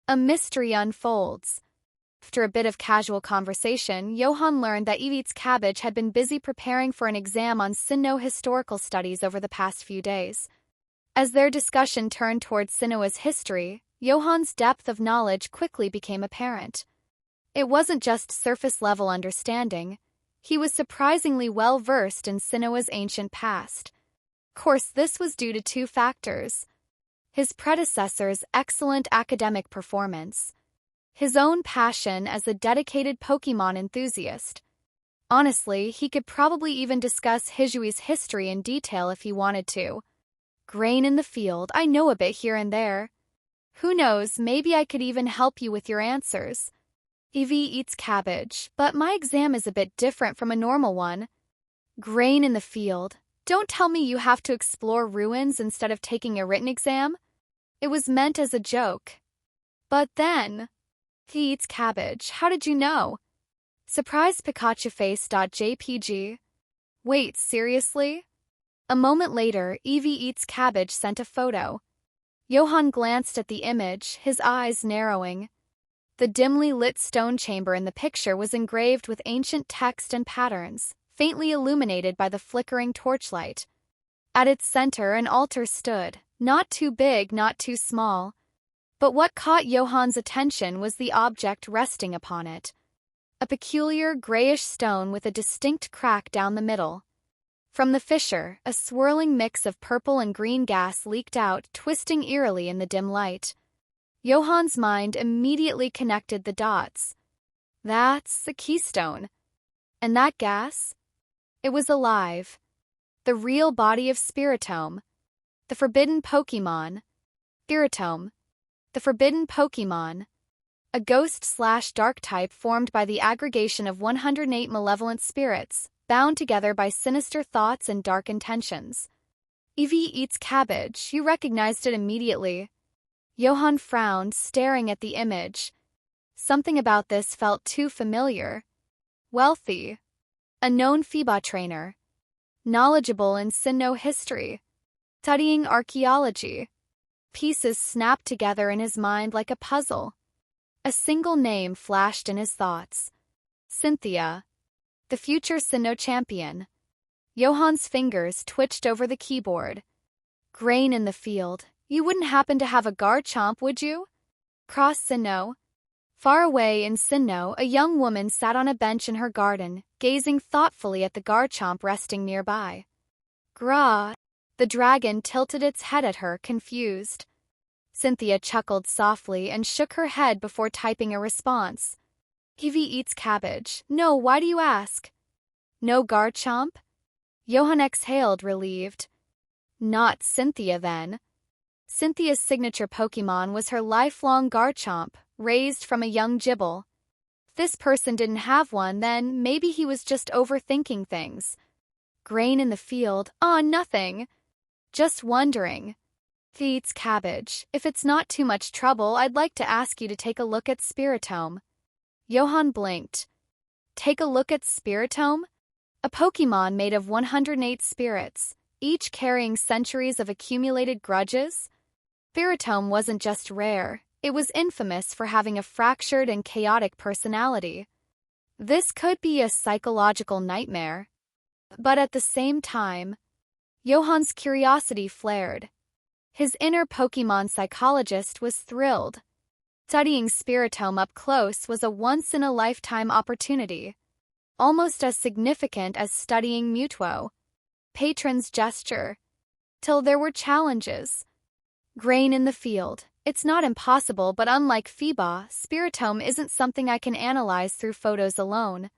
A mystery unfolds. After a bit of casual conversation, Johan learned that Evie's cabbage had been busy preparing for an exam on Sinnoh historical studies over the past few days. As their discussion turned towards Sinnoh's history, Johan's depth of knowledge quickly became apparent. It wasn't just surface-level understanding. He was surprisingly well-versed in Sinnoh's ancient past. Of course, this was due to two factors: his predecessor's excellent academic performance, his own passion as a dedicated Pokémon enthusiast. Honestly, he could probably even discuss Hijui's history in detail if he wanted to. Grain in the field, I know a bit here and there. Who knows, maybe I could even help you with your answers. Evie eats cabbage, but my exam is a bit different from a normal one. Grain in the field. Don't tell me you have to explore ruins instead of taking a written exam. It was meant as a joke. But then... He eats cabbage. How did you know? Surprised Pikachuface.jpg. Wait, seriously? A moment later, Evie eats cabbage sent a photo. Johan glanced at the image, his eyes narrowing. The dimly lit stone chamber in the picture was engraved with ancient text and patterns, faintly illuminated by the flickering torchlight. At its center, an altar stood, not too big, not too small. But what caught Johan's attention was the object resting upon it. A peculiar grayish stone with a distinct crack down the middle. From the fissure, a swirling mix of purple and green gas leaked out, twisting eerily in the dim light. Johan's mind immediately connected the dots. That's the keystone. And that gas? It was alive. The real body of Spirito. The forbidden Pokémon. Spirito. The forbidden Pokémon. A ghost/dark type formed by the aggregation of 108 malevolent spirits, bound together by sinister thoughts and dark intentions. Evie eats cabbage. You recognized it immediately. Johan frowned, staring at the image. Something about this felt too familiar. Wealthy. A known Feebas trainer. Knowledgeable in Sinnoh history. Studying archaeology. Pieces snapped together in his mind like a puzzle. A single name flashed in his thoughts. Cynthia. The future Sinnoh champion. Johan's fingers twitched over the keyboard. Grain in the field. You wouldn't happen to have a Garchomp, would you? Cross Sinnoh. Far away in Sinnoh, a young woman sat on a bench in her garden, gazing thoughtfully at the Garchomp resting nearby. Gra. The dragon tilted its head at her, confused. Cynthia chuckled softly and shook her head before typing a response. Evie eats cabbage. No, why do you ask? No Garchomp? Johan exhaled, relieved. Not Cynthia, then. Cynthia's signature Pokémon was her lifelong Garchomp, raised from a young Gibble. If this person didn't have one, then maybe he was just overthinking things. Grain in the field? Aw, nothing. Just wondering. He eats cabbage. If it's not too much trouble, I'd like to ask you to take a look at Spirito. Johan blinked. Take a look at Spirito? A Pokémon made of 108 spirits, each carrying centuries of accumulated grudges? Spirito wasn't just rare, it was infamous for having a fractured and chaotic personality. This could be a psychological nightmare. But at the same time, Johan's curiosity flared. His inner Pokémon psychologist was thrilled. Studying Spirito up close was a once-in-a-lifetime opportunity, almost as significant as studying Mewtwo. Patron's gesture. Till there were challenges. Grain in the field. It's not impossible, but unlike Feebas, Spirito isn't something I can analyze through photos alone.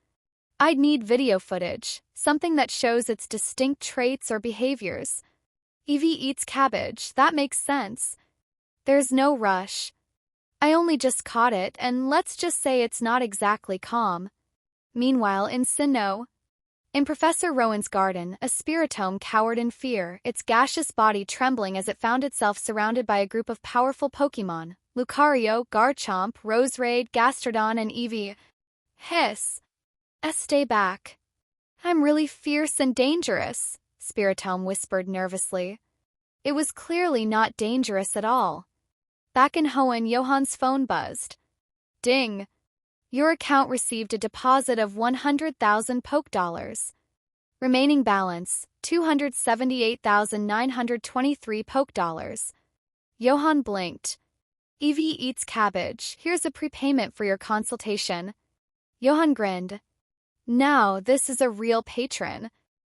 I'd need video footage, something that shows its distinct traits or behaviors. Evie eats cabbage, that makes sense. There's no rush. I only just caught it, and let's just say it's not exactly calm. Meanwhile, in Sinnoh, in Professor Rowan's garden, a Spirito cowered in fear, its gaseous body trembling as it found itself surrounded by a group of powerful Pokémon: Lucario, Garchomp, Roserade, Gastrodon, and Evie. Hiss. Stay back. I'm really fierce and dangerous, Spirito whispered nervously. It was clearly not dangerous at all. Back in Hoenn, Johan's phone buzzed. Ding! Your account received a deposit of 100,000 poke dollars. Remaining balance, 278,923 poke dollars. Johan blinked. Evie eats cabbage. Here's a prepayment for your consultation. Johan grinned. Now, this is a real patron.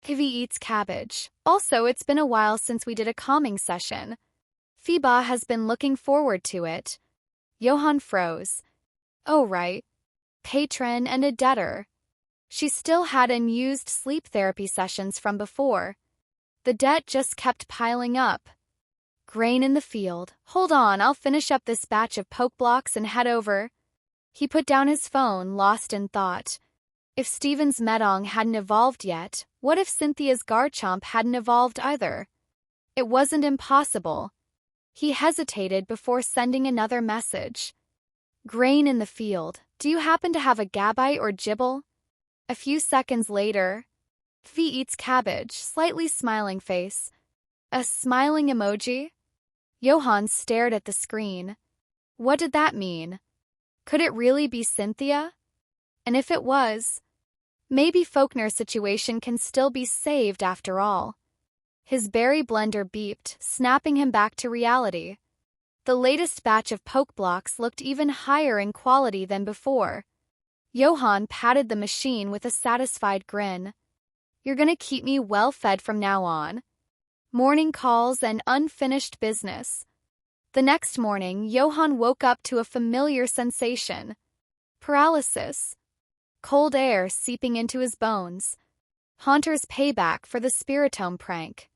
Evie eats cabbage. Also, it's been a while since we did a calming session. Feebas has been looking forward to it. Johan froze. Oh, right. Patron and a debtor. She still had unused sleep therapy sessions from before. The debt just kept piling up. Grain in the field. Hold on, I'll finish up this batch of poke blocks and head over. He put down his phone, lost in thought. If Steven's Medong hadn't evolved yet, what if Cynthia's Garchomp hadn't evolved either? It wasn't impossible. He hesitated before sending another message. Grain in the field. Do you happen to have a Gabite or Gibble? A few seconds later, Fee eats cabbage, slightly smiling face. A smiling emoji? Johan stared at the screen. What did that mean? Could it really be Cynthia? And if it was, maybe Faulkner's situation can still be saved after all. His berry blender beeped, snapping him back to reality. The latest batch of poke blocks looked even higher in quality than before. Johan patted the machine with a satisfied grin. You're gonna keep me well fed from now on. Morning calls and unfinished business. The next morning, Johan woke up to a familiar sensation. Paralysis. Cold air seeping into his bones. Haunter's payback for the Spiritome prank.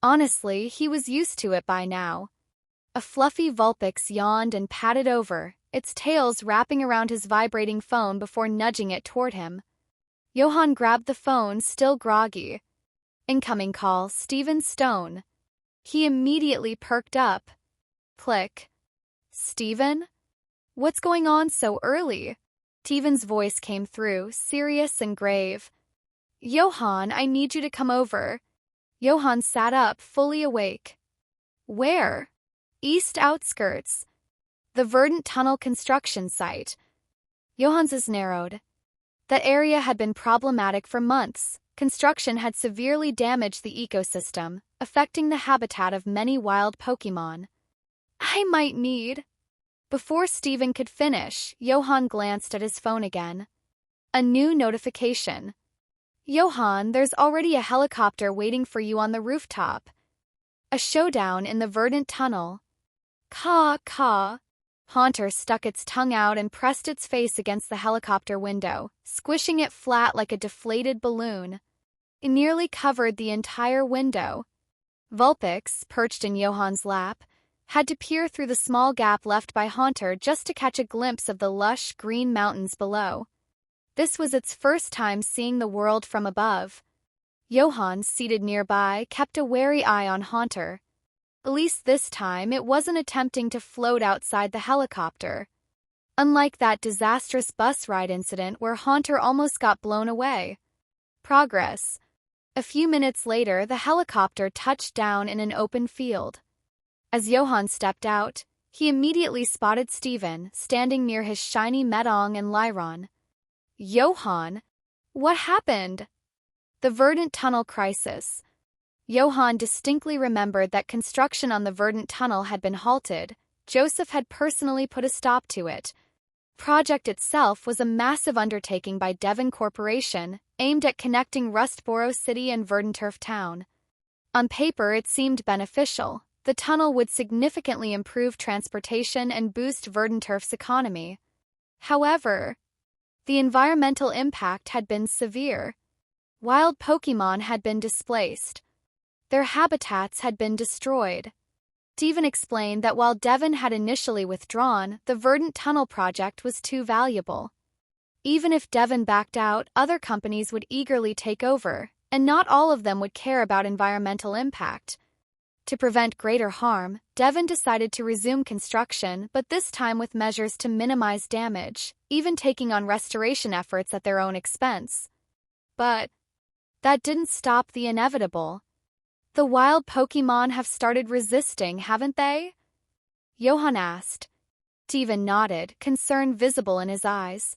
Honestly, he was used to it by now. A fluffy Vulpix yawned and patted over, its tails wrapping around his vibrating phone before nudging it toward him. Johan grabbed the phone, still groggy. Incoming call, Steven Stone. He immediately perked up. Click. Steven? What's going on so early? Steven's voice came through, serious and grave. Johan, I need you to come over. Johan sat up, fully awake. Where? East outskirts. The Verdant tunnel construction site. Johan's eyes narrowed. That area had been problematic for months. Construction had severely damaged the ecosystem, affecting the habitat of many wild Pokémon. I might need... Before Steven could finish, Johan glanced at his phone again. A new notification. Johan, there's already a helicopter waiting for you on the rooftop. A showdown in the Verdant tunnel. Caw, caw. Haunter stuck its tongue out and pressed its face against the helicopter window, squishing it flat like a deflated balloon. It nearly covered the entire window. Vulpix, perched in Johan's lap, had to peer through the small gap left by Haunter just to catch a glimpse of the lush green mountains below. This was its first time seeing the world from above. Johan, seated nearby, kept a wary eye on Haunter. At least this time, it wasn't attempting to float outside the helicopter. Unlike that disastrous bus ride incident where Haunter almost got blown away. Progress. A few minutes later, the helicopter touched down in an open field. As Johan stepped out, he immediately spotted Steven, standing near his shiny Medong and Lyron. Johan? What happened? The Verdant Tunnel crisis. Johan distinctly remembered that construction on the Verdant Tunnel had been halted. Joseph had personally put a stop to it. Project itself was a massive undertaking by Devon Corporation, aimed at connecting Rustboro City and Verdanturf Town. On paper, it seemed beneficial. The tunnel would significantly improve transportation and boost Verdanturf's economy. However, the environmental impact had been severe. Wild Pokémon had been displaced. Their habitats had been destroyed. Steven explained that while Devon had initially withdrawn, the Verdant Tunnel project was too valuable. Even if Devon backed out, other companies would eagerly take over, and not all of them would care about environmental impact. To prevent greater harm, Devon decided to resume construction, but this time with measures to minimize damage, even taking on restoration efforts at their own expense. But that didn't stop the inevitable. The wild Pokémon have started resisting, haven't they? Johan asked. Devon nodded, concern visible in his eyes.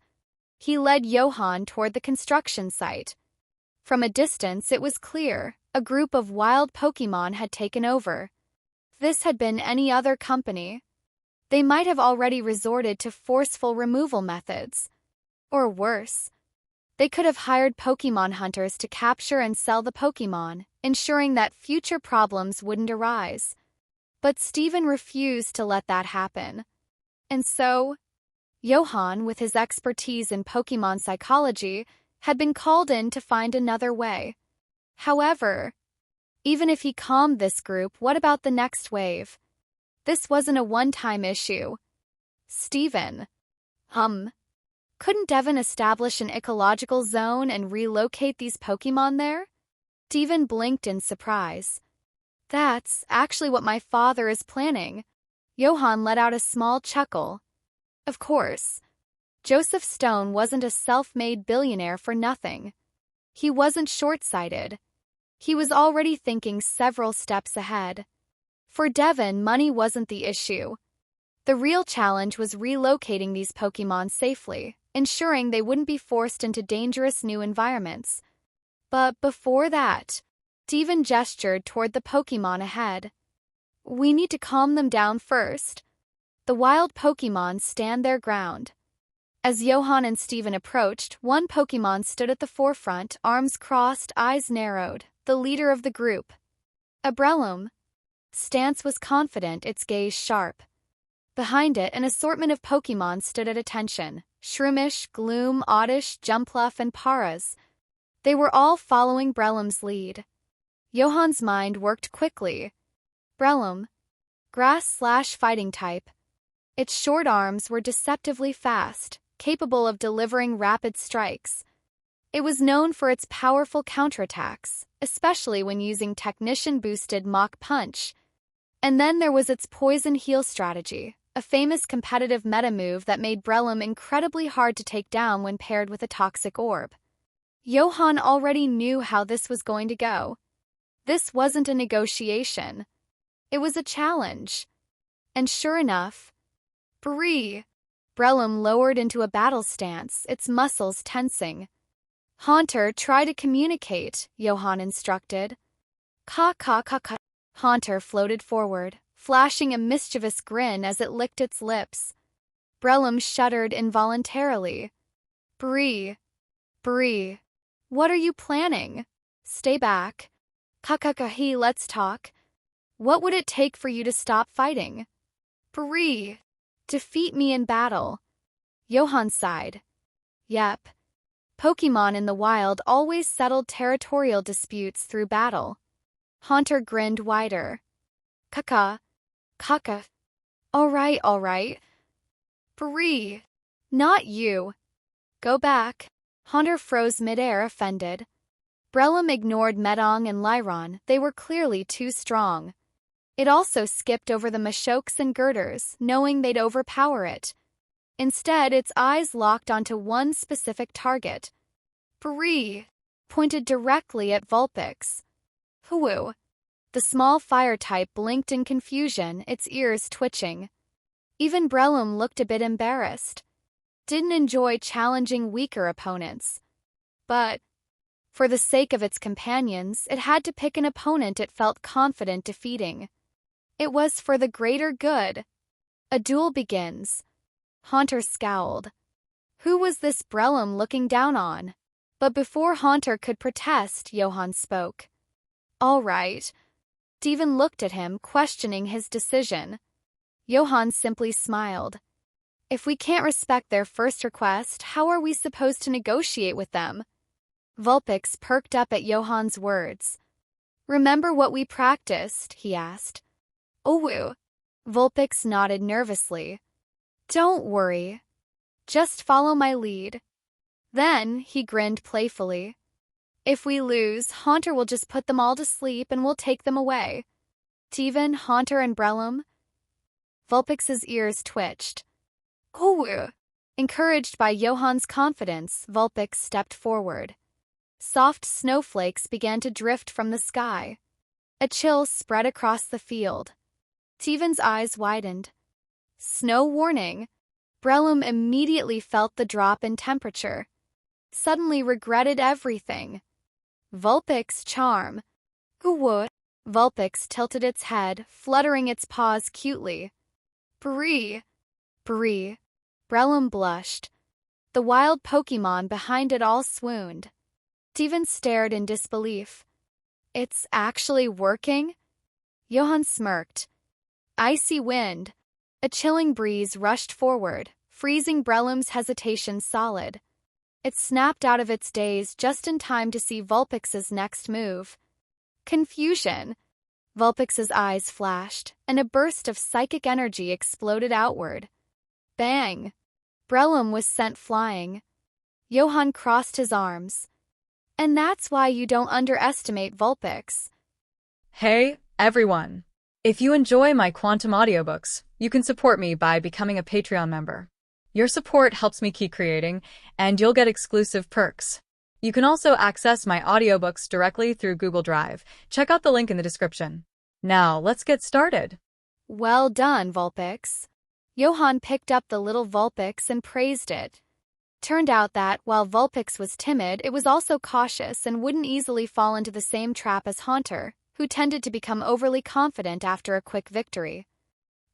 He led Johan toward the construction site. From a distance, it was clear a group of wild Pokémon had taken over. If this had been any other company, they might have already resorted to forceful removal methods. Or worse, they could have hired Pokémon hunters to capture and sell the Pokémon, ensuring that future problems wouldn't arise. But Steven refused to let that happen. And so, Johan, with his expertise in Pokémon psychology, had been called in to find another way. However, even if he calmed this group, what about the next wave? This wasn't a one-time issue. Steven. Couldn't Devon establish an ecological zone and relocate these Pokémon there? Steven blinked in surprise. That's actually what my father is planning. Johan let out a small chuckle. Of course. Joseph Stone wasn't a self-made billionaire for nothing. He wasn't short-sighted. He was already thinking several steps ahead. For Devon, money wasn't the issue. The real challenge was relocating these Pokémon safely, ensuring they wouldn't be forced into dangerous new environments. But before that, Devon gestured toward the Pokémon ahead. We need to calm them down first. The wild Pokémon stand their ground. As Johan and Steven approached, one Pokémon stood at the forefront, arms crossed, eyes narrowed, the leader of the group. A Breloom. Stance was confident, its gaze sharp. Behind it, an assortment of Pokémon stood at attention. Shroomish, Gloom, Oddish, Jumpluff, and Paras. They were all following Breloom's lead. Johan's mind worked quickly. Breloom. Grass/fighting type. Its short arms were deceptively fast, capable of delivering rapid strikes. It was known for its powerful counterattacks, especially when using technician-boosted Mach Punch. And then there was its Poison Heal strategy, a famous competitive meta move that made Breloom incredibly hard to take down when paired with a toxic orb. Johan already knew how this was going to go. This wasn't a negotiation. It was a challenge. And sure enough, Breloom lowered into a battle stance, its muscles tensing. Haunter, try to communicate, Johan instructed. Ka. Haunter floated forward, flashing a mischievous grin as it licked its lips. Breloom shuddered involuntarily. Bree. What are you planning? Stay back. Kakakahi, let's talk. What would it take for you to stop fighting? Bree. Defeat me in battle. Johan sighed. Yep. Pokémon in the wild always settled territorial disputes through battle. Haunter grinned wider. Kaka. All right. Bree. Not you. Go back. Haunter froze midair, offended. Breloom ignored Medong and Lyron, they were clearly too strong. It also skipped over the Mashokes and Girders, knowing they'd overpower it. Instead, its eyes locked onto one specific target. Bree pointed directly at Vulpix. Hoo. The small fire type blinked in confusion, its ears twitching. Even Breloom looked a bit embarrassed. Didn't enjoy challenging weaker opponents. But, for the sake of its companions, it had to pick an opponent it felt confident defeating. It was for the greater good. A duel begins. Haunter scowled. Who was this Breloom looking down on? But before Haunter could protest, Johan spoke. All right. Devon looked at him, questioning his decision. Johan simply smiled. If we can't respect their first request, how are we supposed to negotiate with them? Vulpix perked up at Johan's words. Remember what we practiced? He asked. Oh. Vulpix nodded nervously. Don't worry. Just follow my lead. Then, he grinned playfully. If we lose, Haunter will just put them all to sleep and we'll take them away. Devon, Haunter, and Breloom. Vulpix's ears twitched. Oh. Encouraged by Johan's confidence, Vulpix stepped forward. Soft snowflakes began to drift from the sky. A chill spread across the field. Devon's eyes widened. Snow warning. Breloom immediately felt the drop in temperature. Suddenly regretted everything. Vulpix charm. Would? Vulpix tilted its head, fluttering its paws cutely. Bree. Bree. Breloom blushed. The wild Pokémon behind it all swooned. Devon stared in disbelief. It's actually working? Johan smirked. Icy wind. A chilling breeze rushed forward, freezing Breloom's hesitation solid. It snapped out of its daze just in time to see Vulpix's next move. Confusion. Vulpix's eyes flashed, and a burst of psychic energy exploded outward. Bang! Breloom was sent flying. Johan crossed his arms. And that's why you don't underestimate Vulpix. Hey, everyone! If you enjoy my quantum audiobooks, you can support me by becoming a Patreon member. Your support helps me keep creating, and you'll get exclusive perks. You can also access my audiobooks directly through Google Drive. Check out the link in the description. Now, let's get started. Well done, Vulpix. Johan picked up the little Vulpix and praised it. Turned out that, while Vulpix was timid, it was also cautious and wouldn't easily fall into the same trap as Haunter, who tended to become overly confident after a quick victory.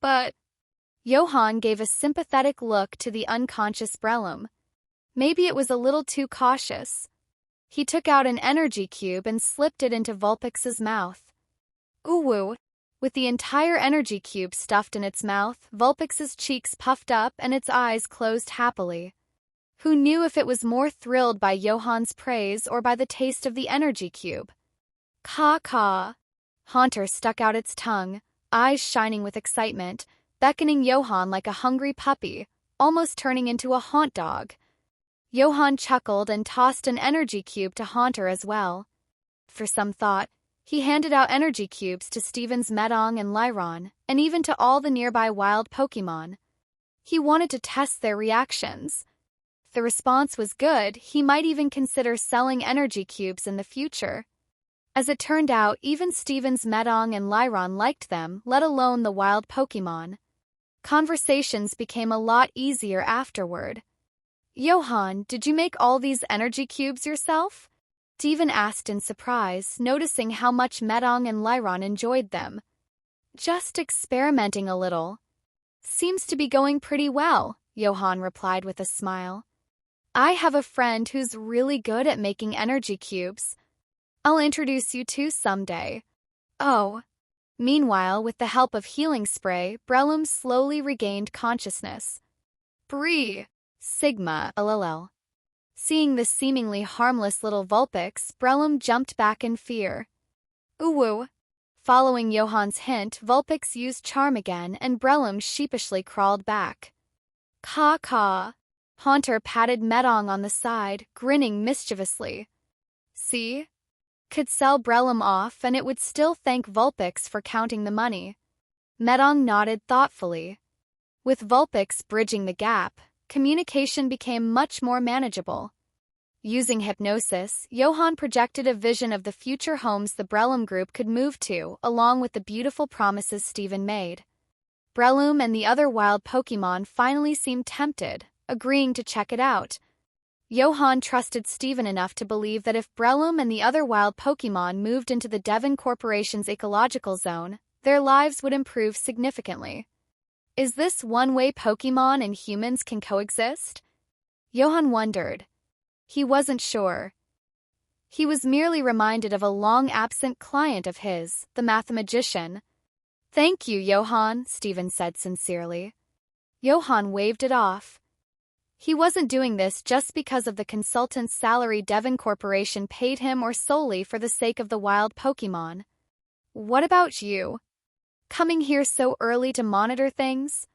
But Johan gave a sympathetic look to the unconscious Breloom. Maybe it was a little too cautious. He took out an energy cube and slipped it into Vulpix's mouth. Ooh! With the entire energy cube stuffed in its mouth, Vulpix's cheeks puffed up and its eyes closed happily. Who knew if it was more thrilled by Johan's praise or by the taste of the energy cube? Caw-caw. Haunter stuck out its tongue, eyes shining with excitement, beckoning Johan like a hungry puppy, almost turning into a haunt dog. Johan chuckled and tossed an energy cube to Haunter as well. For some thought, he handed out energy cubes to Steven's Medong and Lyron, and even to all the nearby wild Pokémon. He wanted to test their reactions. If the response was good, he might even consider selling energy cubes in the future. As it turned out, even Steven's Medong and Lyron liked them, let alone the wild Pokémon. Conversations became a lot easier afterward. Johan, did you make all these energy cubes yourself? Devon asked in surprise, noticing how much Medong and Lyron enjoyed them. Just experimenting a little. Seems to be going pretty well, Johan replied with a smile. I have a friend who's really good at making energy cubes. I'll introduce you to someday. Oh. Meanwhile, with the help of healing spray, Breloom slowly regained consciousness. Bree. Sigma, LLL. Seeing the seemingly harmless little Vulpix, Breloom jumped back in fear. Ooh. Following Johan's hint, Vulpix used charm again, and Breloom sheepishly crawled back. Caw-caw. Haunter patted Medong on the side, grinning mischievously. See? Could sell Breloom off and it would still thank Vulpix for counting the money. Medong nodded thoughtfully. With Vulpix bridging the gap, communication became much more manageable. Using hypnosis, Johan projected a vision of the future homes the Breloom group could move to, along with the beautiful promises Steven made. Breloom and the other wild Pokémon finally seemed tempted, agreeing to check it out. Johan trusted Steven enough to believe that if Breloom and the other wild Pokémon moved into the Devon Corporation's ecological zone, their lives would improve significantly. Is this one-way Pokémon and humans can coexist? Johan wondered. He wasn't sure. He was merely reminded of a long-absent client of his, the mathematician. Thank you, Johan, Steven said sincerely. Johan waved it off. He wasn't doing this just because of the consultant's salary Devon Corporation paid him or solely for the sake of the wild Pokémon. What about you? Coming here so early to monitor things?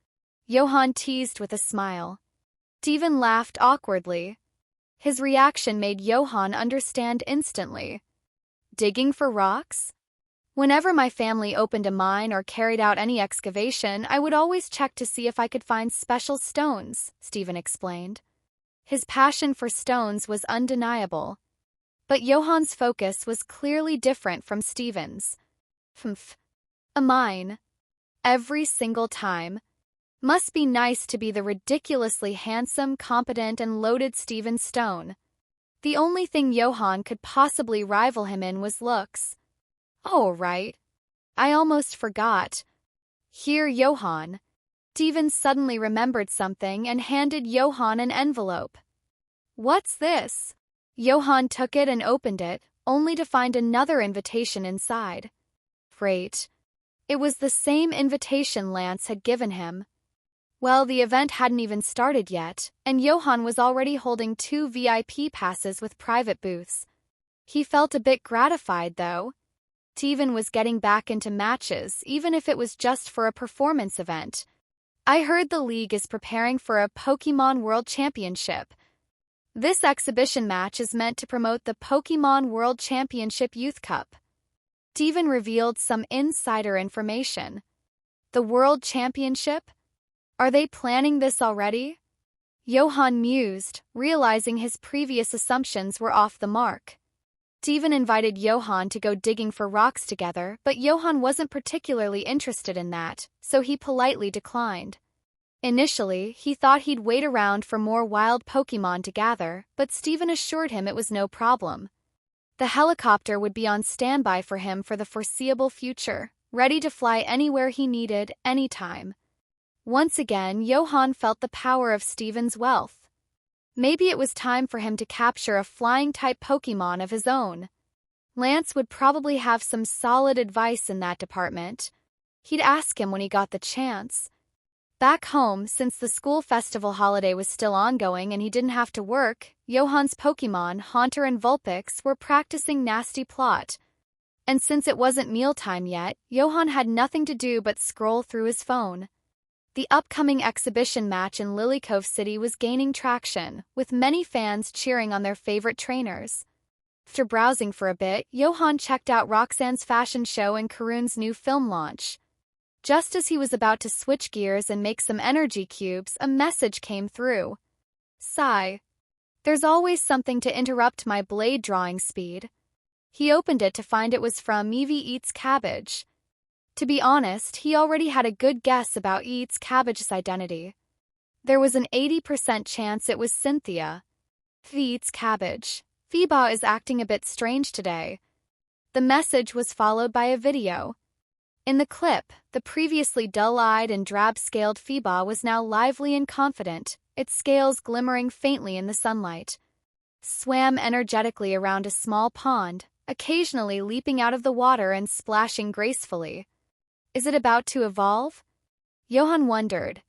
Johan teased with a smile. Devon laughed awkwardly. His reaction made Johan understand instantly. Digging for rocks? Whenever my family opened a mine or carried out any excavation, I would always check to see if I could find special stones, Steven explained. His passion for stones was undeniable. But Johan's focus was clearly different from Steven's. A mine. Every single time. Must be nice to be the ridiculously handsome, competent, and loaded Steven Stone. The only thing Johan could possibly rival him in was looks. Oh, right. I almost forgot. Here, Johan. Steven suddenly remembered something and handed Johan an envelope. What's this? Johan took it and opened it, only to find another invitation inside. Great. It was the same invitation Lance had given him. Well, the event hadn't even started yet, and Johan was already holding 2 VIP passes with private booths. He felt a bit gratified, though. Steven was getting back into matches, even if it was just for a performance event. I heard the league is preparing for a Pokémon World Championship. This exhibition match is meant to promote the Pokémon World Championship Youth Cup. Steven revealed some insider information. The World Championship? Are they planning this already? Johan mused, realizing his previous assumptions were off the mark. Steven invited Johan to go digging for rocks together, but Johan wasn't particularly interested in that, so he politely declined. Initially, he thought he'd wait around for more wild Pokémon to gather, but Steven assured him it was no problem. The helicopter would be on standby for him for the foreseeable future, ready to fly anywhere he needed, anytime. Once again, Johan felt the power of Steven's wealth. Maybe it was time for him to capture a flying-type Pokémon of his own. Lance would probably have some solid advice in that department. He'd ask him when he got the chance. Back home, since the school festival holiday was still ongoing and he didn't have to work, Johan's Pokémon, Haunter and Vulpix, were practicing nasty plot. And since it wasn't mealtime yet, Johan had nothing to do but scroll through his phone. The upcoming exhibition match in Lilycove City was gaining traction, with many fans cheering on their favorite trainers. After browsing for a bit, Johan checked out Roxanne's fashion show and Karun's new film launch. Just as he was about to switch gears and make some energy cubes, a message came through. Sigh. There's always something to interrupt my blade drawing speed. He opened it to find it was from Evie Eats Cabbage. To be honest, he already had a good guess about Eats Cabbage's identity. There was an 80% chance it was Cynthia. Eats Cabbage. Feebas is acting a bit strange today. The message was followed by a video. In the clip, the previously dull-eyed and drab-scaled Feebas was now lively and confident, its scales glimmering faintly in the sunlight. Swam energetically around a small pond, occasionally leaping out of the water and splashing gracefully. Is it about to evolve? Johan wondered.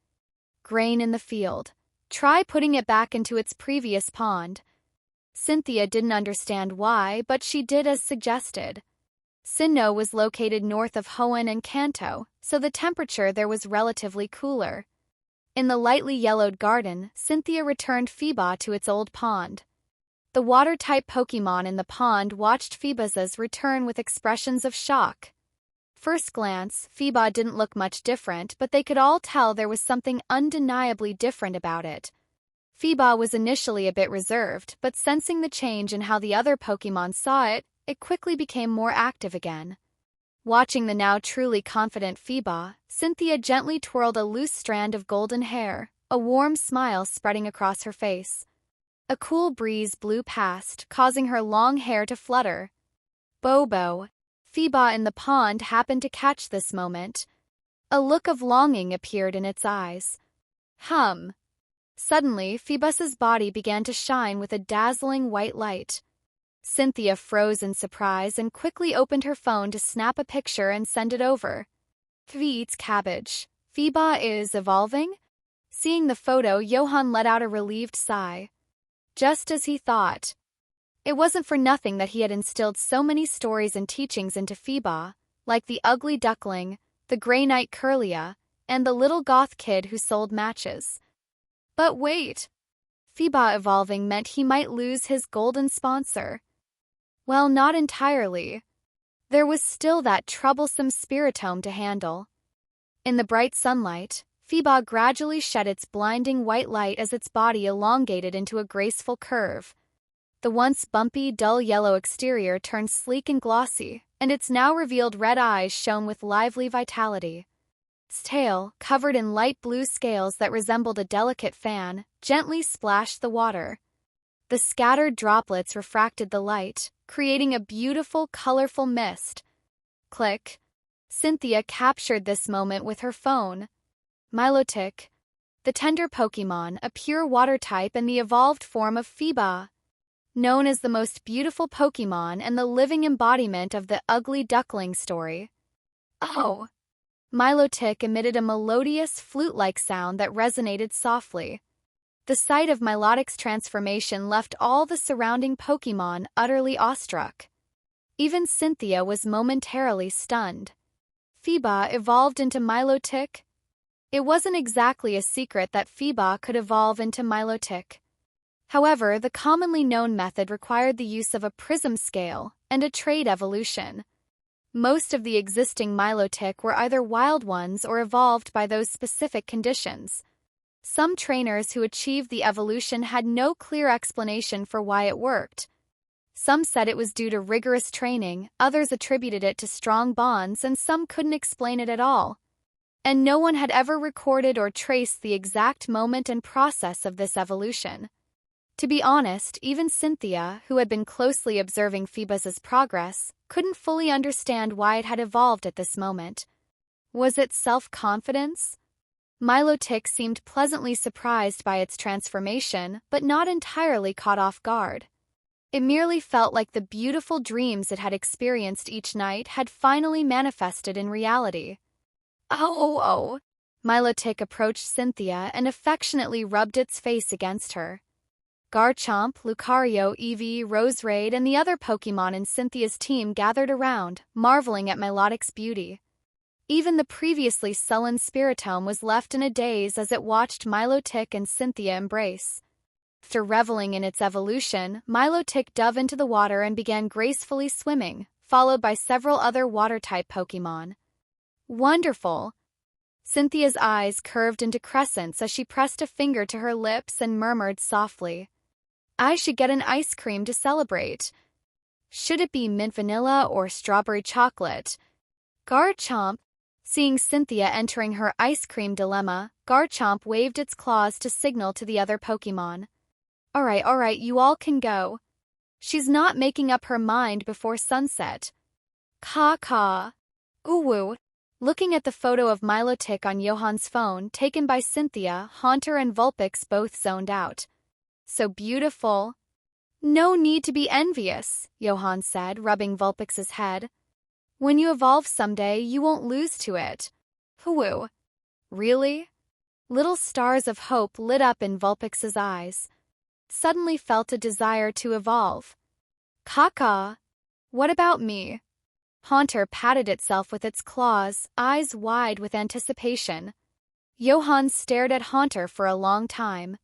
Grain in the field. Try putting it back into its previous pond. Cynthia didn't understand why, but she did as suggested. Sinnoh was located north of Hoenn and Kanto, so the temperature there was relatively cooler. In the lightly yellowed garden, Cynthia returned Feebas to its old pond. The water-type Pokémon in the pond watched Feebas's return with expressions of shock. First glance, Feebas didn't look much different, but they could all tell there was something undeniably different about it. Feebas was initially a bit reserved, but sensing the change in how the other Pokémon saw it, it quickly became more active again. Watching the now truly confident Feebas, Cynthia gently twirled a loose strand of golden hair, a warm smile spreading across her face. A cool breeze blew past, causing her long hair to flutter. Bobo. Feebas in the pond happened to catch this moment. A look of longing appeared in its eyes. Suddenly, Feebas's body began to shine with a dazzling white light. Cynthia froze in surprise and quickly opened her phone to snap a picture and send it over. Eats Cabbage. Feebas is evolving? Seeing the photo, Johan let out a relieved sigh. Just as he thought. It wasn't for nothing that he had instilled so many stories and teachings into Feebas, like the ugly duckling, the Grey Knight Curlia, and the little goth kid who sold matches. But wait! Feebas evolving meant he might lose his golden sponsor. Well, not entirely. There was still that troublesome Spiritome to handle. In the bright sunlight, Feebas gradually shed its blinding white light as its body elongated into a graceful curve. The once bumpy, dull yellow exterior turned sleek and glossy, and its now revealed red eyes shone with lively vitality. Its tail, covered in light blue scales that resembled a delicate fan, gently splashed the water. The scattered droplets refracted the light, creating a beautiful, colorful mist. Click. Cynthia captured this moment with her phone. Milotic, the tender Pokémon, a pure water type and the evolved form of Feebas. Known as the most beautiful Pokémon and the living embodiment of the ugly duckling story. Oh! Milotic emitted a melodious, flute-like sound that resonated softly. The sight of Milotic's transformation left all the surrounding Pokémon utterly awestruck. Even Cynthia was momentarily stunned. Feebas evolved into Milotic? It wasn't exactly a secret that Feebas could evolve into Milotic. However, the commonly known method required the use of a prism scale and a trait evolution. Most of the existing Milotic were either wild ones or evolved by those specific conditions. Some trainers who achieved the evolution had no clear explanation for why it worked. Some said it was due to rigorous training, others attributed it to strong bonds, and some couldn't explain it at all. And no one had ever recorded or traced the exact moment and process of this evolution. To be honest, even Cynthia, who had been closely observing Feebas's progress, couldn't fully understand why it had evolved at this moment. Was it self-confidence? Milotic seemed pleasantly surprised by its transformation, but not entirely caught off guard. It merely felt like the beautiful dreams it had experienced each night had finally manifested in reality. Oh! Milotic approached Cynthia and affectionately rubbed its face against her. Garchomp, Lucario, Eevee, Roserade, and the other Pokémon in Cynthia's team gathered around, marveling at Milotic's beauty. Even the previously sullen Spiritomb was left in a daze as it watched Milotic and Cynthia embrace. After reveling in its evolution, Milotic dove into the water and began gracefully swimming, followed by several other water-type Pokémon. Wonderful! Cynthia's eyes curved into crescents as she pressed a finger to her lips and murmured softly, "I should get an ice cream to celebrate. Should it be mint vanilla or strawberry chocolate?" Garchomp. Seeing Cynthia entering her ice cream dilemma, Garchomp waved its claws to signal to the other Pokémon. All right, you all can go. She's not making up her mind before sunset. Caw. Ooh. Looking at the photo of Milotic on Johan's phone, taken by Cynthia, Haunter and Vulpix both zoned out. So beautiful. No need to be envious, Johan said, rubbing Vulpix's head. When you evolve someday, you won't lose to it. Hoo. Really? Little stars of hope lit up in Vulpix's eyes. Suddenly felt a desire to evolve. Caw. What about me? Haunter patted itself with its claws, eyes wide with anticipation. Johan stared at Haunter for a long time.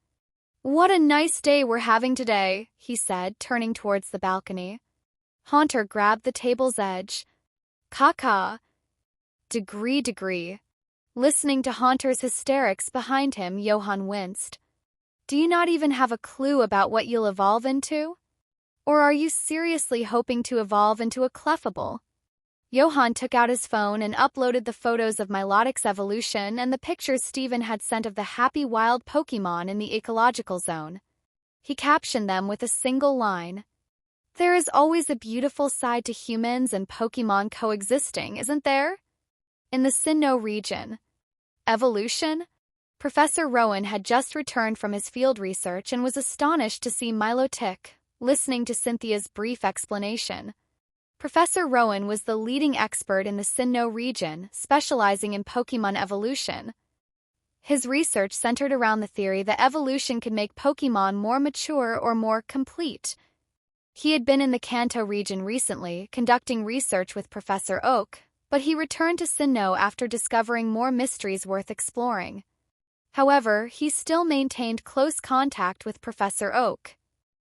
What a nice day we're having today, he said, turning towards the balcony. Haunter grabbed the table's edge. Caw. Degree. Listening to Haunter's hysterics behind him, Johan winced. Do you not even have a clue about what you'll evolve into? Or are you seriously hoping to evolve into a Clefable? Johan took out his phone and uploaded the photos of Milotic's evolution and the pictures Steven had sent of the happy wild Pokémon in the ecological zone. He captioned them with a single line. There is always a beautiful side to humans and Pokémon coexisting, isn't there? In the Sinnoh region. Evolution? Professor Rowan had just returned from his field research and was astonished to see Milotic, listening to Cynthia's brief explanation. Professor Rowan was the leading expert in the Sinnoh region, specializing in Pokémon evolution. His research centered around the theory that evolution could make Pokémon more mature or more complete. He had been in the Kanto region recently, conducting research with Professor Oak, but he returned to Sinnoh after discovering more mysteries worth exploring. However, he still maintained close contact with Professor Oak.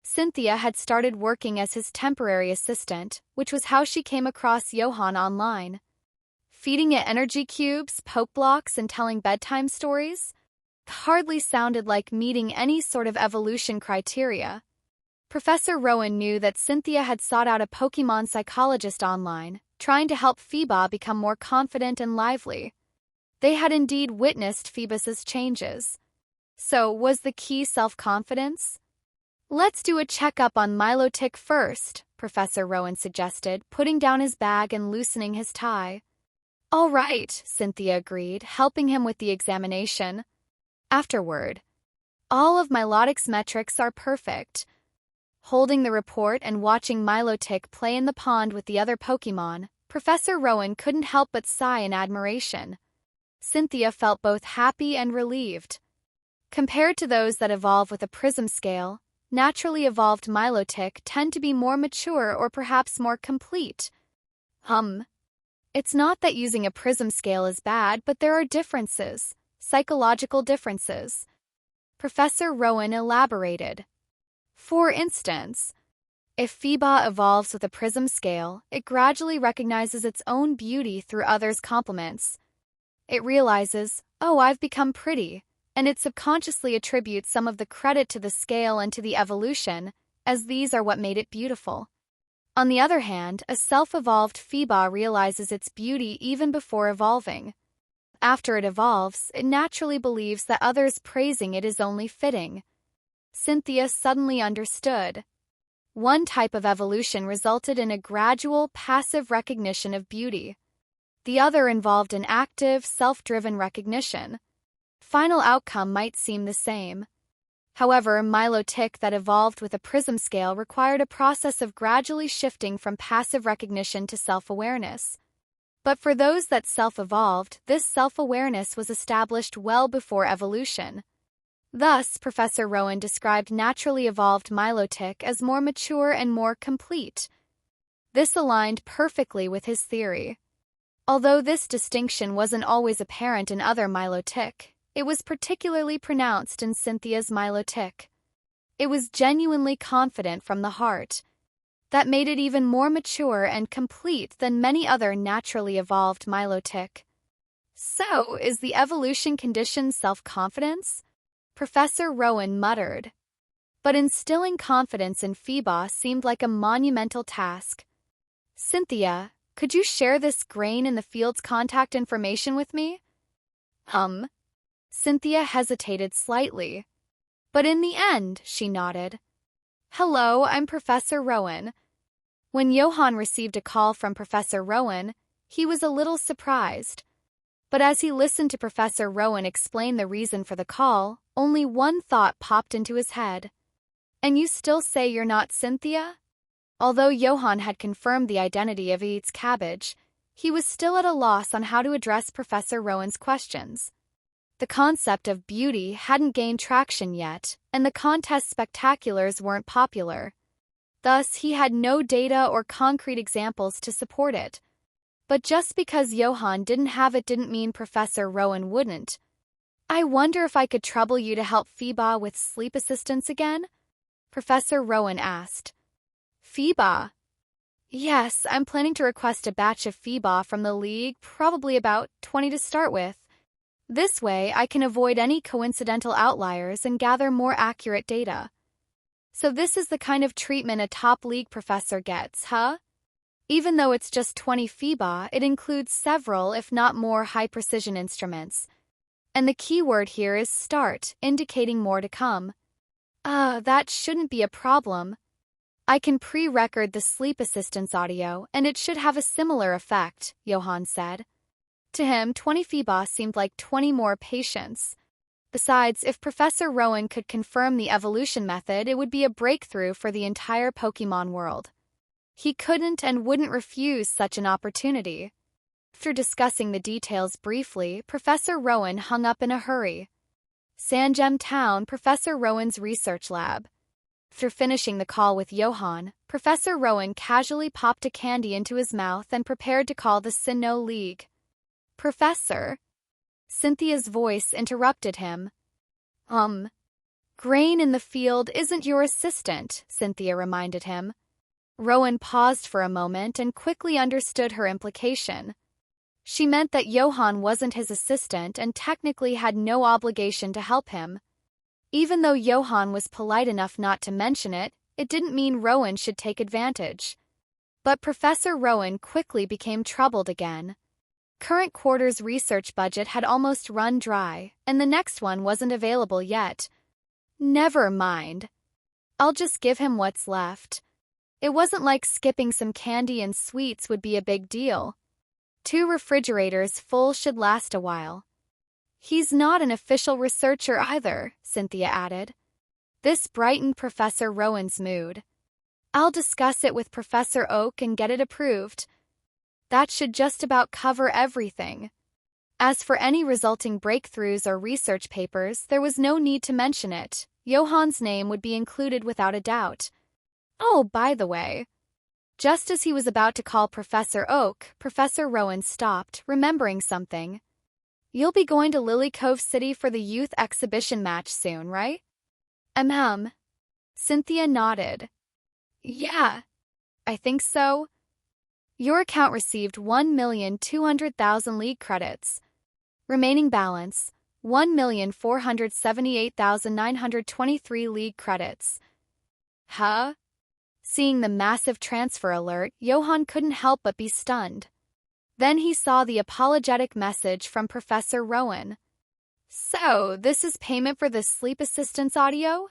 Cynthia had started working as his temporary assistant, which was how she came across Johan online. Feeding it energy cubes, poke blocks, and telling bedtime stories? Hardly sounded like meeting any sort of evolution criteria. Professor Rowan knew that Cynthia had sought out a Pokémon psychologist online, trying to help Feebas become more confident and lively. They had indeed witnessed Feebas's changes. So, was the key self-confidence? Let's do a checkup on Milotic first, Professor Rowan suggested, putting down his bag and loosening his tie. All right, Cynthia agreed, helping him with the examination. Afterward, all of Milotic's metrics are perfect. Holding the report and watching Milotic play in the pond with the other Pokémon, Professor Rowan couldn't help but sigh in admiration. Cynthia felt both happy and relieved. Compared to those that evolve with a prism scale, naturally evolved Milotic tend to be more mature or perhaps more complete. It's not that using a prism scale is bad, but there are differences, psychological differences. Professor Rowan elaborated. For instance, if Feebas evolves with a prism scale, it gradually recognizes its own beauty through others' compliments. It realizes, oh, I've become pretty, and it subconsciously attributes some of the credit to the scale and to the evolution, as these are what made it beautiful. On the other hand, a self-evolved Feebas realizes its beauty even before evolving. After it evolves, it naturally believes that others praising it is only fitting. Cynthia suddenly understood. One type of evolution resulted in a gradual, passive recognition of beauty. The other involved an active, self-driven recognition. Final outcome might seem the same. However, Milotic that evolved with a prism scale required a process of gradually shifting from passive recognition to self-awareness. But for those that self-evolved, this self-awareness was established well before evolution. Thus, Professor Rowan described naturally evolved Milotic as more mature and more complete. This aligned perfectly with his theory. Although this distinction wasn't always apparent in other Milotic, it was particularly pronounced in Cynthia's Milotic. It was genuinely confident from the heart. That made it even more mature and complete than many other naturally evolved Milotic. So, is the evolution condition self-confidence? Professor Rowan muttered. But instilling confidence in Feebas seemed like a monumental task. Cynthia, could you share this grain in the field's contact information with me? Cynthia hesitated slightly. But in the end, she nodded. Hello, I'm Professor Rowan. When Johan received a call from Professor Rowan, he was a little surprised. But as he listened to Professor Rowan explain the reason for the call, only one thought popped into his head. And you still say you're not Cynthia? Although Johan had confirmed the identity of Eats Cabbage, he was still at a loss on how to address Professor Rowan's questions. The concept of beauty hadn't gained traction yet, and the contest spectaculars weren't popular. Thus, he had no data or concrete examples to support it. But just because Johan didn't have it didn't mean Professor Rowan wouldn't. I wonder if I could trouble you to help Feebas with sleep assistance again? Professor Rowan asked. Feebas? Yes, I'm planning to request a batch of Feebas from the League, probably about 20 to start with. This way, I can avoid any coincidental outliers and gather more accurate data. So this is the kind of treatment a top league professor gets, huh? Even though it's just 20 Feebas, it includes several, if not more, high-precision instruments. And the keyword here is start, indicating more to come. That shouldn't be a problem. I can pre-record the sleep assistance audio, and it should have a similar effect, Johan said. To him, 20 Feebas seemed like 20 more patients. Besides, if Professor Rowan could confirm the evolution method, it would be a breakthrough for the entire Pokémon world. He couldn't and wouldn't refuse such an opportunity. After discussing the details briefly, Professor Rowan hung up in a hurry. Sandgem Town, Professor Rowan's research lab. After finishing the call with Johan, Professor Rowan casually popped a candy into his mouth and prepared to call the Sinnoh League. Professor? Cynthia's voice interrupted him. Grain in the field isn't your assistant, Cynthia reminded him. Rowan paused for a moment and quickly understood her implication. She meant that Johan wasn't his assistant and technically had no obligation to help him. Even though Johan was polite enough not to mention it, it didn't mean Rowan should take advantage. But Professor Rowan quickly became troubled again. Current quarter's research budget had almost run dry, and the next one wasn't available yet. Never mind. I'll just give him what's left. It wasn't like skipping some candy and sweets would be a big deal. 2 refrigerators full should last a while. He's not an official researcher either, Cynthia added. This brightened Professor Rowan's mood. I'll discuss it with Professor Oak and get it approved. That should just about cover everything. As for any resulting breakthroughs or research papers, there was no need to mention it. Johan's name would be included without a doubt. Oh, by the way. Just as he was about to call Professor Oak, Professor Rowan stopped, remembering something. You'll be going to Lily Cove City for the youth exhibition match soon, right? Cynthia nodded. Yeah, I think so. Your account received 1,200,000 league credits. Remaining balance, 1,478,923 league credits. Huh? Seeing the massive transfer alert, Johan couldn't help but be stunned. Then he saw the apologetic message from Professor Rowan. So, this is payment for the sleep assistance audio?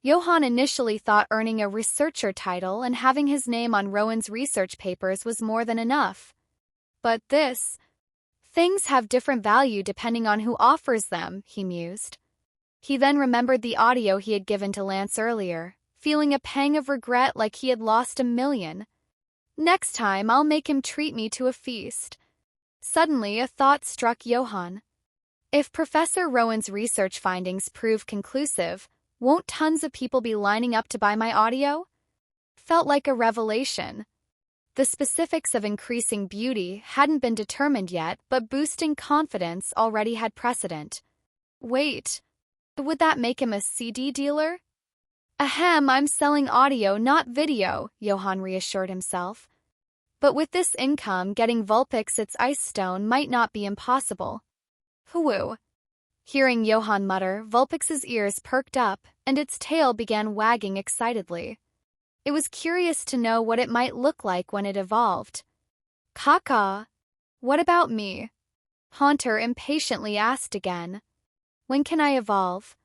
Johan initially thought earning a researcher title and having his name on Rowan's research papers was more than enough. But things have different value depending on who offers them, he mused. He then remembered the audio he had given to Lance earlier, feeling a pang of regret like he had lost $1 million. Next time, I'll make him treat me to a feast. Suddenly, a thought struck Johan. If Professor Rowan's research findings prove conclusive, won't tons of people be lining up to buy my audio? Felt like a revelation. The specifics of increasing beauty hadn't been determined yet, but boosting confidence already had precedent. Wait, would that make him a CD dealer? Ahem, I'm selling audio, not video, Johan reassured himself. But with this income, getting Vulpix its ice stone might not be impossible. Hoo-woo. Hearing Johan mutter, Vulpix's ears perked up, and its tail began wagging excitedly. It was curious to know what it might look like when it evolved. Caw-caw. What about me? Haunter impatiently asked again. When can I evolve?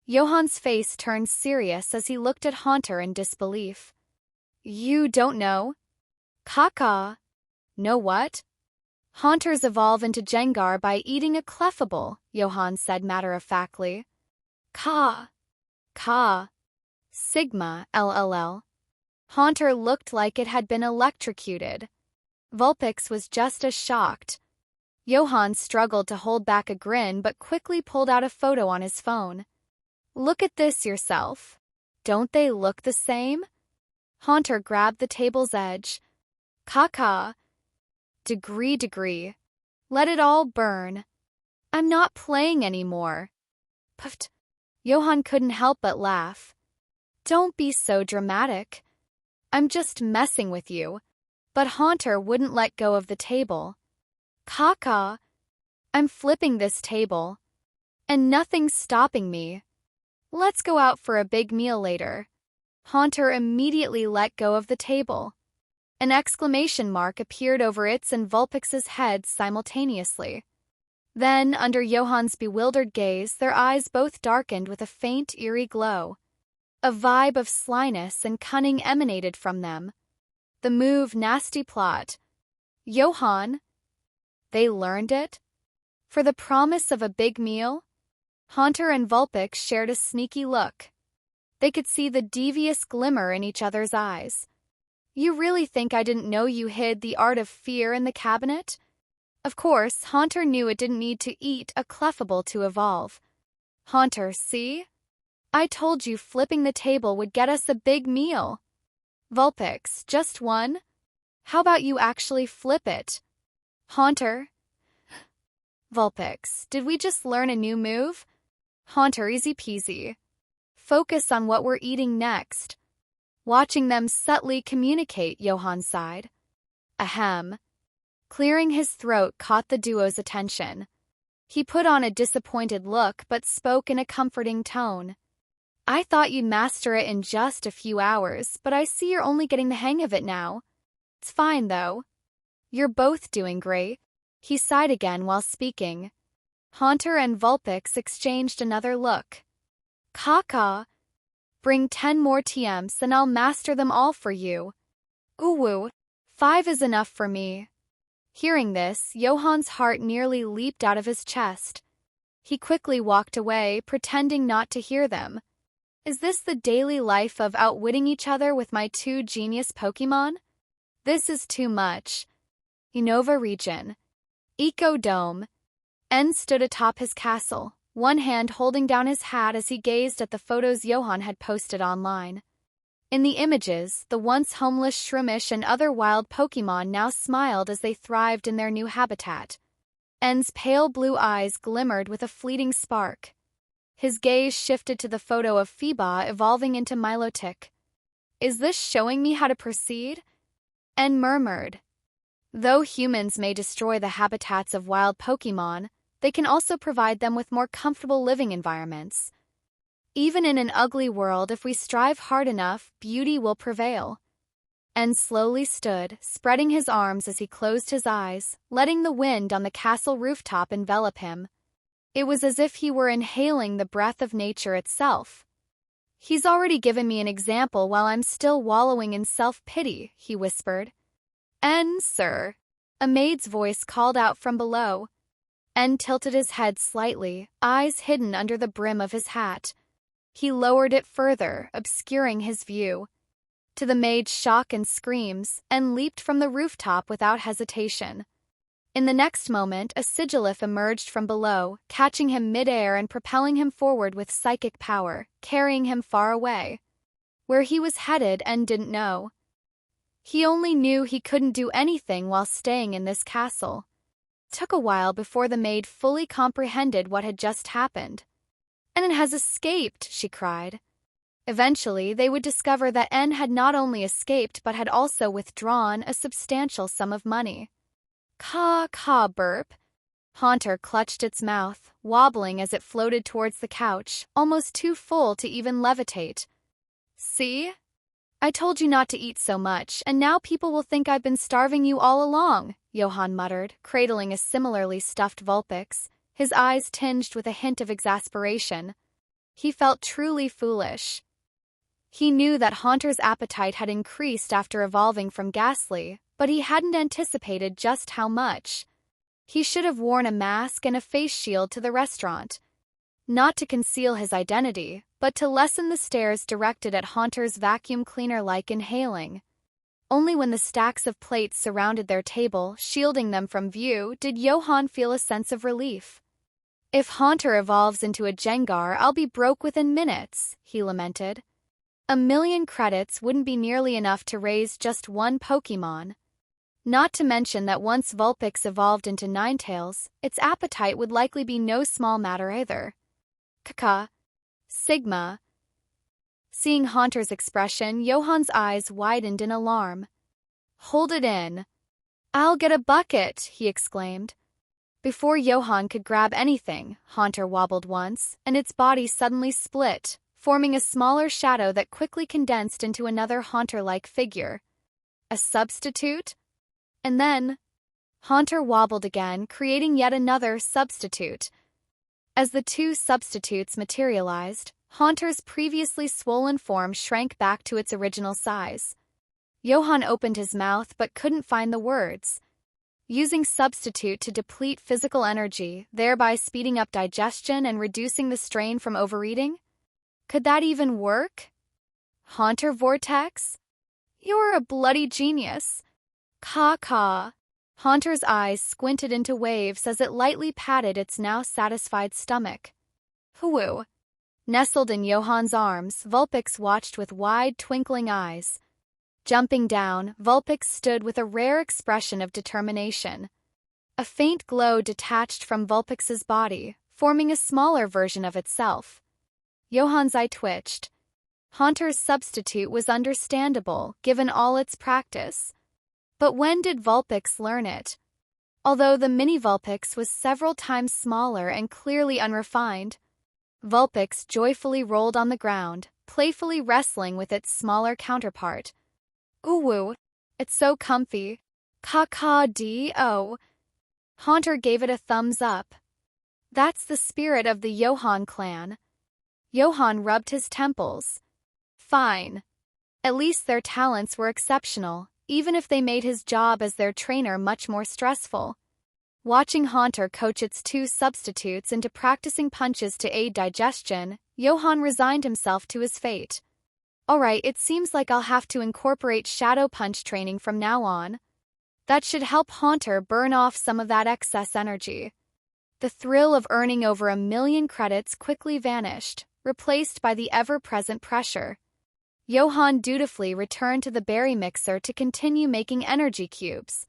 Johan's face turned serious as he looked at Haunter in disbelief. You don't know? Caw-caw. Know what? Haunters evolve into Jengar by eating a clefable, Johan said matter-of-factly. Caw. Sigma, LLL. Haunter looked like it had been electrocuted. Vulpix was just as shocked. Johan struggled to hold back a grin but quickly pulled out a photo on his phone. Look at this yourself. Don't they look the same? Haunter grabbed the table's edge. Caw. Degree. Let it all burn. I'm not playing anymore. Puffed. Johan couldn't help but laugh. Don't be so dramatic. I'm just messing with you. But Haunter wouldn't let go of the table. Caw. I'm flipping this table. And nothing's stopping me. Let's go out for a big meal later. Haunter immediately let go of the table. An exclamation mark appeared over its and Vulpix's heads simultaneously. Then, under Johan's bewildered gaze, their eyes both darkened with a faint, eerie glow. A vibe of slyness and cunning emanated from them. The move nasty plot. Johan? They learned it? For the promise of a big meal? Haunter and Vulpix shared a sneaky look. They could see the devious glimmer in each other's eyes. You really think I didn't know you hid the art of fear in the cabinet? Of course, Haunter knew it didn't need to eat a clefable to evolve. Haunter, see? I told you flipping the table would get us a big meal. Vulpix, just one? How about you actually flip it? Haunter? Vulpix, did we just learn a new move? Haunter, easy peasy. Focus on what we're eating next. Watching them subtly communicate, Johan sighed. Ahem. Clearing his throat caught the duo's attention. He put on a disappointed look but spoke in a comforting tone. I thought you'd master it in just a few hours, but I see you're only getting the hang of it now. It's fine, though. You're both doing great. He sighed again while speaking. Haunter and Vulpix exchanged another look. Caw. Bring 10 more TMs and I'll master them all for you. Ooh, 5 is enough for me. Hearing this, Johan's heart nearly leaped out of his chest. He quickly walked away, pretending not to hear them. Is this the daily life of outwitting each other with my 2 genius Pokémon? This is too much. Unova region. Eco Dome. N stood atop his castle, one hand holding down his hat as he gazed at the photos Johan had posted online. In the images, the once homeless Shroomish and other wild Pokémon now smiled as they thrived in their new habitat. N's pale blue eyes glimmered with a fleeting spark. His gaze shifted to the photo of Feebas evolving into Milotic. Is this showing me how to proceed? N murmured. Though humans may destroy the habitats of wild Pokémon, they can also provide them with more comfortable living environments. Even in an ugly world, if we strive hard enough, beauty will prevail. N slowly stood, spreading his arms as he closed his eyes, letting the wind on the castle rooftop envelop him. It was as if he were inhaling the breath of nature itself. He's already given me an example while I'm still wallowing in self-pity, he whispered. N, sir. A maid's voice called out from below. N tilted his head slightly, eyes hidden under the brim of his hat. He lowered it further, obscuring his view. To the maid's shock and screams, N leaped from the rooftop without hesitation. In the next moment, a Sigilif emerged from below, catching him mid-air and propelling him forward with psychic power, carrying him far away. Where he was headed, N didn't know. He only knew he couldn't do anything while staying in this castle. It took a while before the maid fully comprehended what had just happened. N has escaped, she cried. Eventually, they would discover that N had not only escaped but had also withdrawn a substantial sum of money. Caw, burp. Haunter clutched its mouth, wobbling as it floated towards the couch, almost too full to even levitate. See? I told you not to eat so much, and now people will think I've been starving you all along, Johan muttered, cradling a similarly stuffed Vulpix, his eyes tinged with a hint of exasperation. He felt truly foolish. He knew that Haunter's appetite had increased after evolving from Ghastly, but he hadn't anticipated just how much. He should have worn a mask and a face shield to the restaurant. Not to conceal his identity, but to lessen the stares directed at Haunter's vacuum cleaner-like inhaling. Only when the stacks of plates surrounded their table, shielding them from view, did Johan feel a sense of relief. If Haunter evolves into a Jengar, I'll be broke within minutes, he lamented. 1,000,000 credits wouldn't be nearly enough to raise just one Pokémon. Not to mention that once Vulpix evolved into Ninetales, its appetite would likely be no small matter either. Kaka. Sigma. Seeing Haunter's expression, Johan's eyes widened in alarm. Hold it in. I'll get a bucket, he exclaimed. Before Johan could grab anything, Haunter wobbled once, and its body suddenly split, forming a smaller shadow that quickly condensed into another Haunter-like figure. A substitute? And then, Haunter wobbled again, creating yet another substitute. As the two substitutes materialized, Haunter's previously swollen form shrank back to its original size. Johan opened his mouth but couldn't find the words. Using substitute to deplete physical energy, thereby speeding up digestion and reducing the strain from overeating? Could that even work? Haunter Vortex? You're a bloody genius. Caw. Haunter's eyes squinted into waves as it lightly patted its now satisfied stomach. Hoo. Nestled in Johan's arms, Vulpix watched with wide, twinkling eyes. Jumping down, Vulpix stood with a rare expression of determination. A faint glow detached from Vulpix's body, forming a smaller version of itself. Johan's eye twitched. Haunter's substitute was understandable, given all its practice. But when did Vulpix learn it? Although the mini Vulpix was several times smaller and clearly unrefined, Vulpix joyfully rolled on the ground, playfully wrestling with its smaller counterpart. Ooh, it's so comfy. Caw-caw-dee-oh. Haunter gave it a thumbs up. That's the spirit of the Johan clan. Johan rubbed his temples. Fine. At least their talents were exceptional, even if they made his job as their trainer much more stressful. Watching Haunter coach its two substitutes into practicing punches to aid digestion, Johan resigned himself to his fate. Alright, it seems like I'll have to incorporate shadow punch training from now on. That should help Haunter burn off some of that excess energy. The thrill of earning over 1,000,000 credits quickly vanished, replaced by the ever-present pressure. Johan dutifully returned to the berry mixer to continue making energy cubes.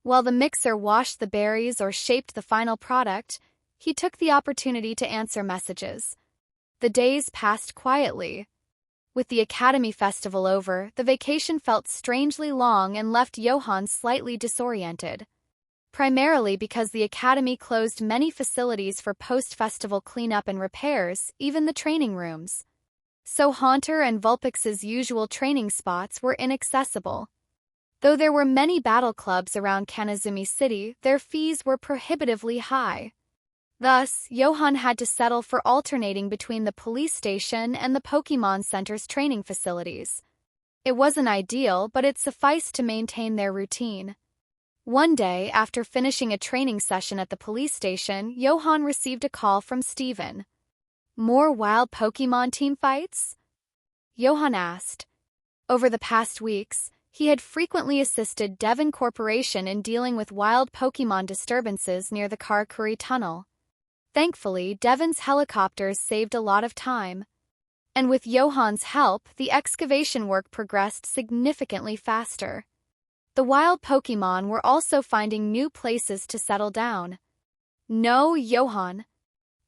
While the mixer washed the berries or shaped the final product, he took the opportunity to answer messages. The days passed quietly. With the Academy Festival over, the vacation felt strangely long and left Johan slightly disoriented. Primarily because the Academy closed many facilities for post-festival cleanup and repairs, even the training rooms. So Haunter and Vulpix's usual training spots were inaccessible. Though there were many battle clubs around Kanazumi City, their fees were prohibitively high. Thus, Johan had to settle for alternating between the police station and the Pokémon Center's training facilities. It wasn't ideal, but it sufficed to maintain their routine. One day, after finishing a training session at the police station, Johan received a call from Steven. More wild Pokémon team fights? Johan asked. Over the past weeks, he had frequently assisted Devon Corporation in dealing with wild Pokémon disturbances near the Karakuri Tunnel. Thankfully, Devon's helicopters saved a lot of time. And with Johan's help, the excavation work progressed significantly faster. The wild Pokémon were also finding new places to settle down. No, Johan.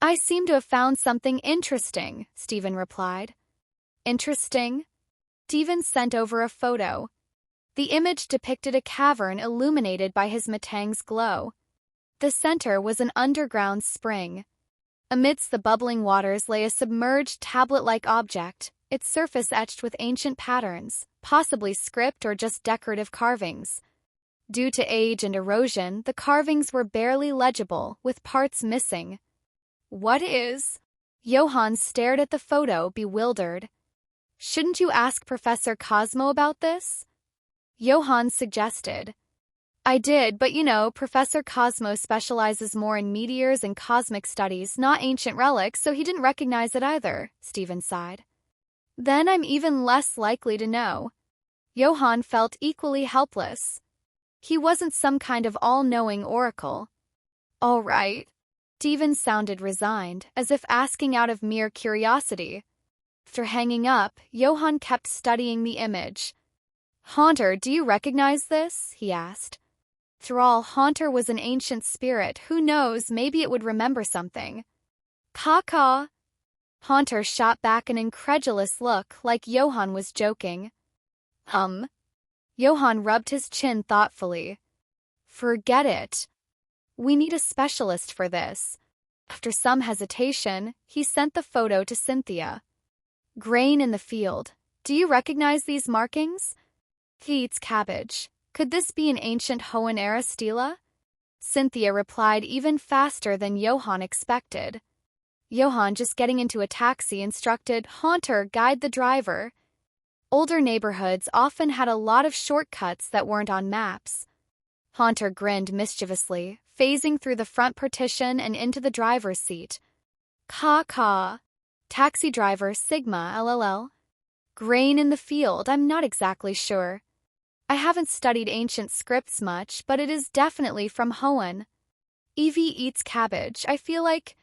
I seem to have found something interesting, Steven replied. Interesting? Steven sent over a photo. The image depicted a cavern illuminated by his Matang's glow. The center was an underground spring. Amidst the bubbling waters lay a submerged tablet-like object, its surface etched with ancient patterns, possibly script or just decorative carvings. Due to age and erosion, the carvings were barely legible, with parts missing. What is? Johan stared at the photo, bewildered. Shouldn't you ask Professor Cosmo about this? Johan suggested. I did, but Professor Cosmo specializes more in meteors and cosmic studies, not ancient relics, so he didn't recognize it either, Steven sighed. Then I'm even less likely to know. Johan felt equally helpless. He wasn't some kind of all-knowing oracle. All right. Steven sounded resigned, as if asking out of mere curiosity. After hanging up, Johan kept studying the image. Haunter, do you recognize this? He asked. After all, Haunter was an ancient spirit. Who knows, maybe it would remember something. Caw-caw. Haunter shot back an incredulous look, like Johan was joking. Johan rubbed his chin thoughtfully. Forget it. We need a specialist for this. After some hesitation, he sent the photo to Cynthia. Grain in the field. Do you recognize these markings? He eats cabbage. Could this be an ancient Hoenn-era stela? Cynthia replied even faster than Johan expected. Johan, just getting into a taxi, instructed Haunter guide the driver. Older neighborhoods often had a lot of shortcuts that weren't on maps. Haunter grinned mischievously, phasing through the front partition and into the driver's seat. Caw-caw. Taxi driver Sigma LLL. Grain in the field, I'm not exactly sure. I haven't studied ancient scripts much, but it is definitely from Hoenn. Evie eats cabbage. I feel like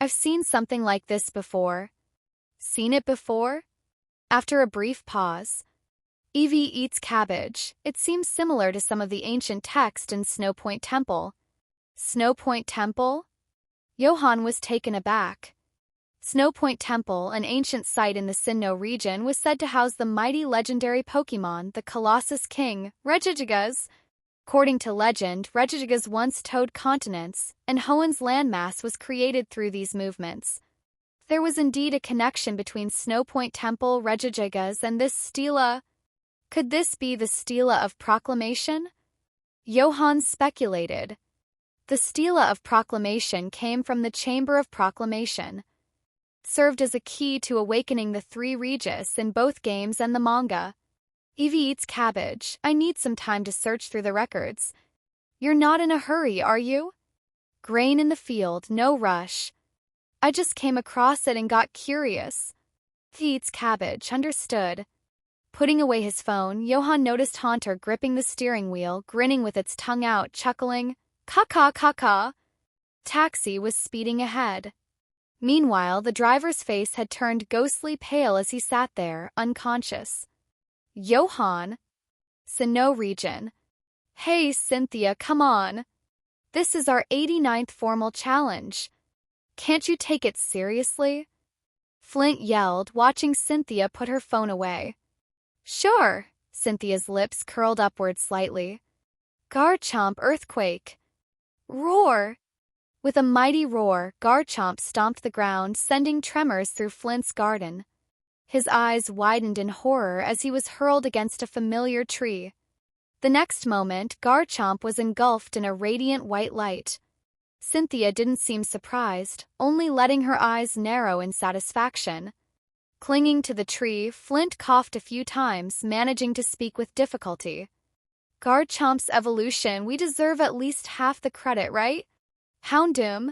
I've seen something like this before. Seen it before? After a brief pause. Evie eats cabbage. It seems similar to some of the ancient text in Snowpoint Temple. Snowpoint Temple? Johan was taken aback. Snowpoint Temple, an ancient site in the Sinnoh region, was said to house the mighty legendary Pokémon, the Colossus King, Regigigas. According to legend, Regigigas once towed continents, and Hoenn's landmass was created through these movements. There was indeed a connection between Snowpoint Temple, Regigigas, and this stela. Could this be the stela of proclamation? Johan speculated. The stela of proclamation came from the Chamber of Proclamation. Served as a key to awakening the three Regis in both games and the manga. Eevee eats cabbage. I need some time to search through the records. You're not in a hurry, are you? Grain in the field, no rush. I just came across it and got curious. He eats cabbage, understood. Putting away his phone, Johan noticed Haunter gripping the steering wheel, grinning with its tongue out, chuckling, "Caca, caca." Taxi was speeding ahead. Meanwhile, the driver's face had turned ghostly pale as he sat there, unconscious. Johan? Sinnoh region. Hey, Cynthia, come on. This is our 89th formal challenge. Can't you take it seriously? Flint yelled, watching Cynthia put her phone away. Sure, Cynthia's lips curled upward slightly. Garchomp earthquake. Roar! With a mighty roar, Garchomp stomped the ground, sending tremors through Flint's garden. His eyes widened in horror as he was hurled against a familiar tree. The next moment, Garchomp was engulfed in a radiant white light. Cynthia didn't seem surprised, only letting her eyes narrow in satisfaction. Clinging to the tree, Flint coughed a few times, managing to speak with difficulty. Garchomp's evolution, we deserve at least half the credit, right? Houndoom.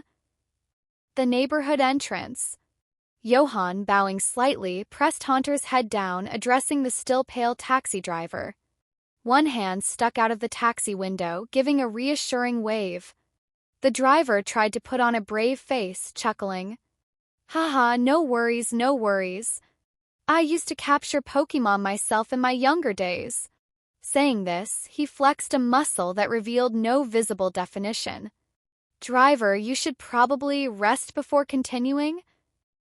The neighborhood entrance. Johan, bowing slightly, pressed Haunter's head down, addressing the still pale taxi driver. One hand stuck out of the taxi window, giving a reassuring wave. The driver tried to put on a brave face, chuckling. Haha, no worries, no worries. I used to capture Pokémon myself in my younger days. Saying this, he flexed a muscle that revealed no visible definition. Driver, you should probably rest before continuing?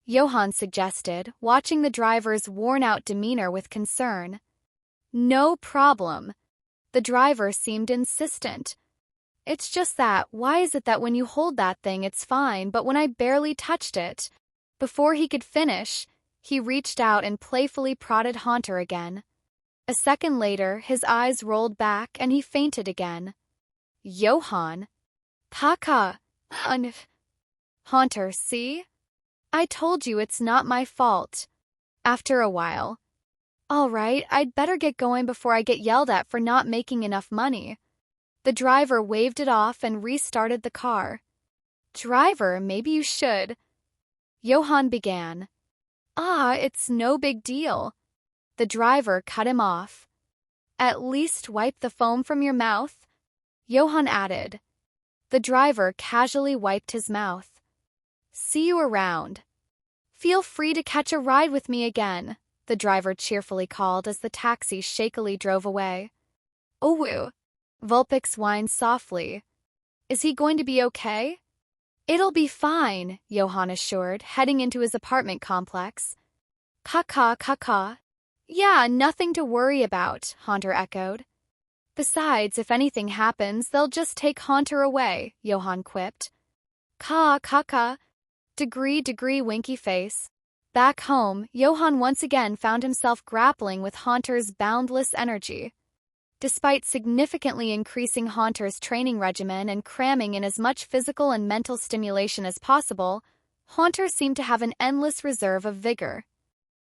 Johan suggested, watching the driver's worn-out demeanor with concern. No problem. The driver seemed insistent. It's just that, why is it that when you hold that thing it's fine, but when I barely touched it? Before he could finish, he reached out and playfully prodded Haunter again. A second later, his eyes rolled back and he fainted again. Johan. Paka. Haunter, see? I told you it's not my fault. After a while. All right, I'd better get going before I get yelled at for not making enough money. The driver waved it off and restarted the car. Driver, maybe you should. Johan began. It's no big deal. The driver cut him off. At least wipe the foam from your mouth, Johan added. The driver casually wiped his mouth. See you around. Feel free to catch a ride with me again, the driver cheerfully called as the taxi shakily drove away. Owu. Vulpix whined softly. Is he going to be okay? It'll be fine, Johan assured, heading into his apartment complex. Caca, caca. Yeah, nothing to worry about, Haunter echoed. Besides, if anything happens, they'll just take Haunter away, Johan quipped. Caca. Degree, winky face. Back home, Johan once again found himself grappling with Haunter's boundless energy. Despite significantly increasing Haunter's training regimen and cramming in as much physical and mental stimulation as possible, Haunter seemed to have an endless reserve of vigor.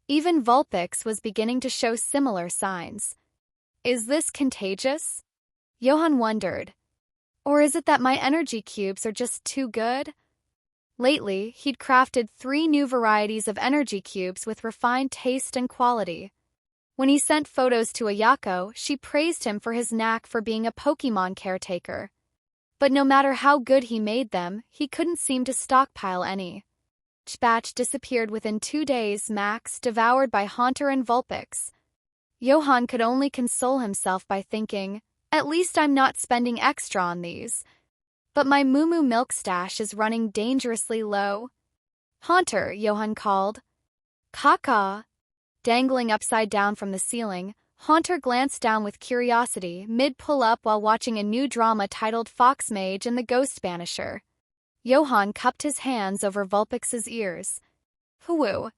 Even Vulpix was beginning to show similar signs. Is this contagious? Johan wondered. Or is it that my energy cubes are just too good? Lately, he'd crafted 3 new varieties of energy cubes with refined taste and quality. When he sent photos to Ayako, she praised him for his knack for being a Pokémon caretaker. But no matter how good he made them, he couldn't seem to stockpile any. Each batch disappeared within 2 days max, devoured by Haunter and Vulpix. Johan could only console himself by thinking, at least I'm not spending extra on these. But my Moo milk stash is running dangerously low. Haunter, Johan called. Caca. Dangling upside down from the ceiling, Haunter glanced down with curiosity, mid-pull-up while watching a new drama titled Fox Mage and the Ghost Banisher. Johan cupped his hands over Vulpix's ears. Hoo.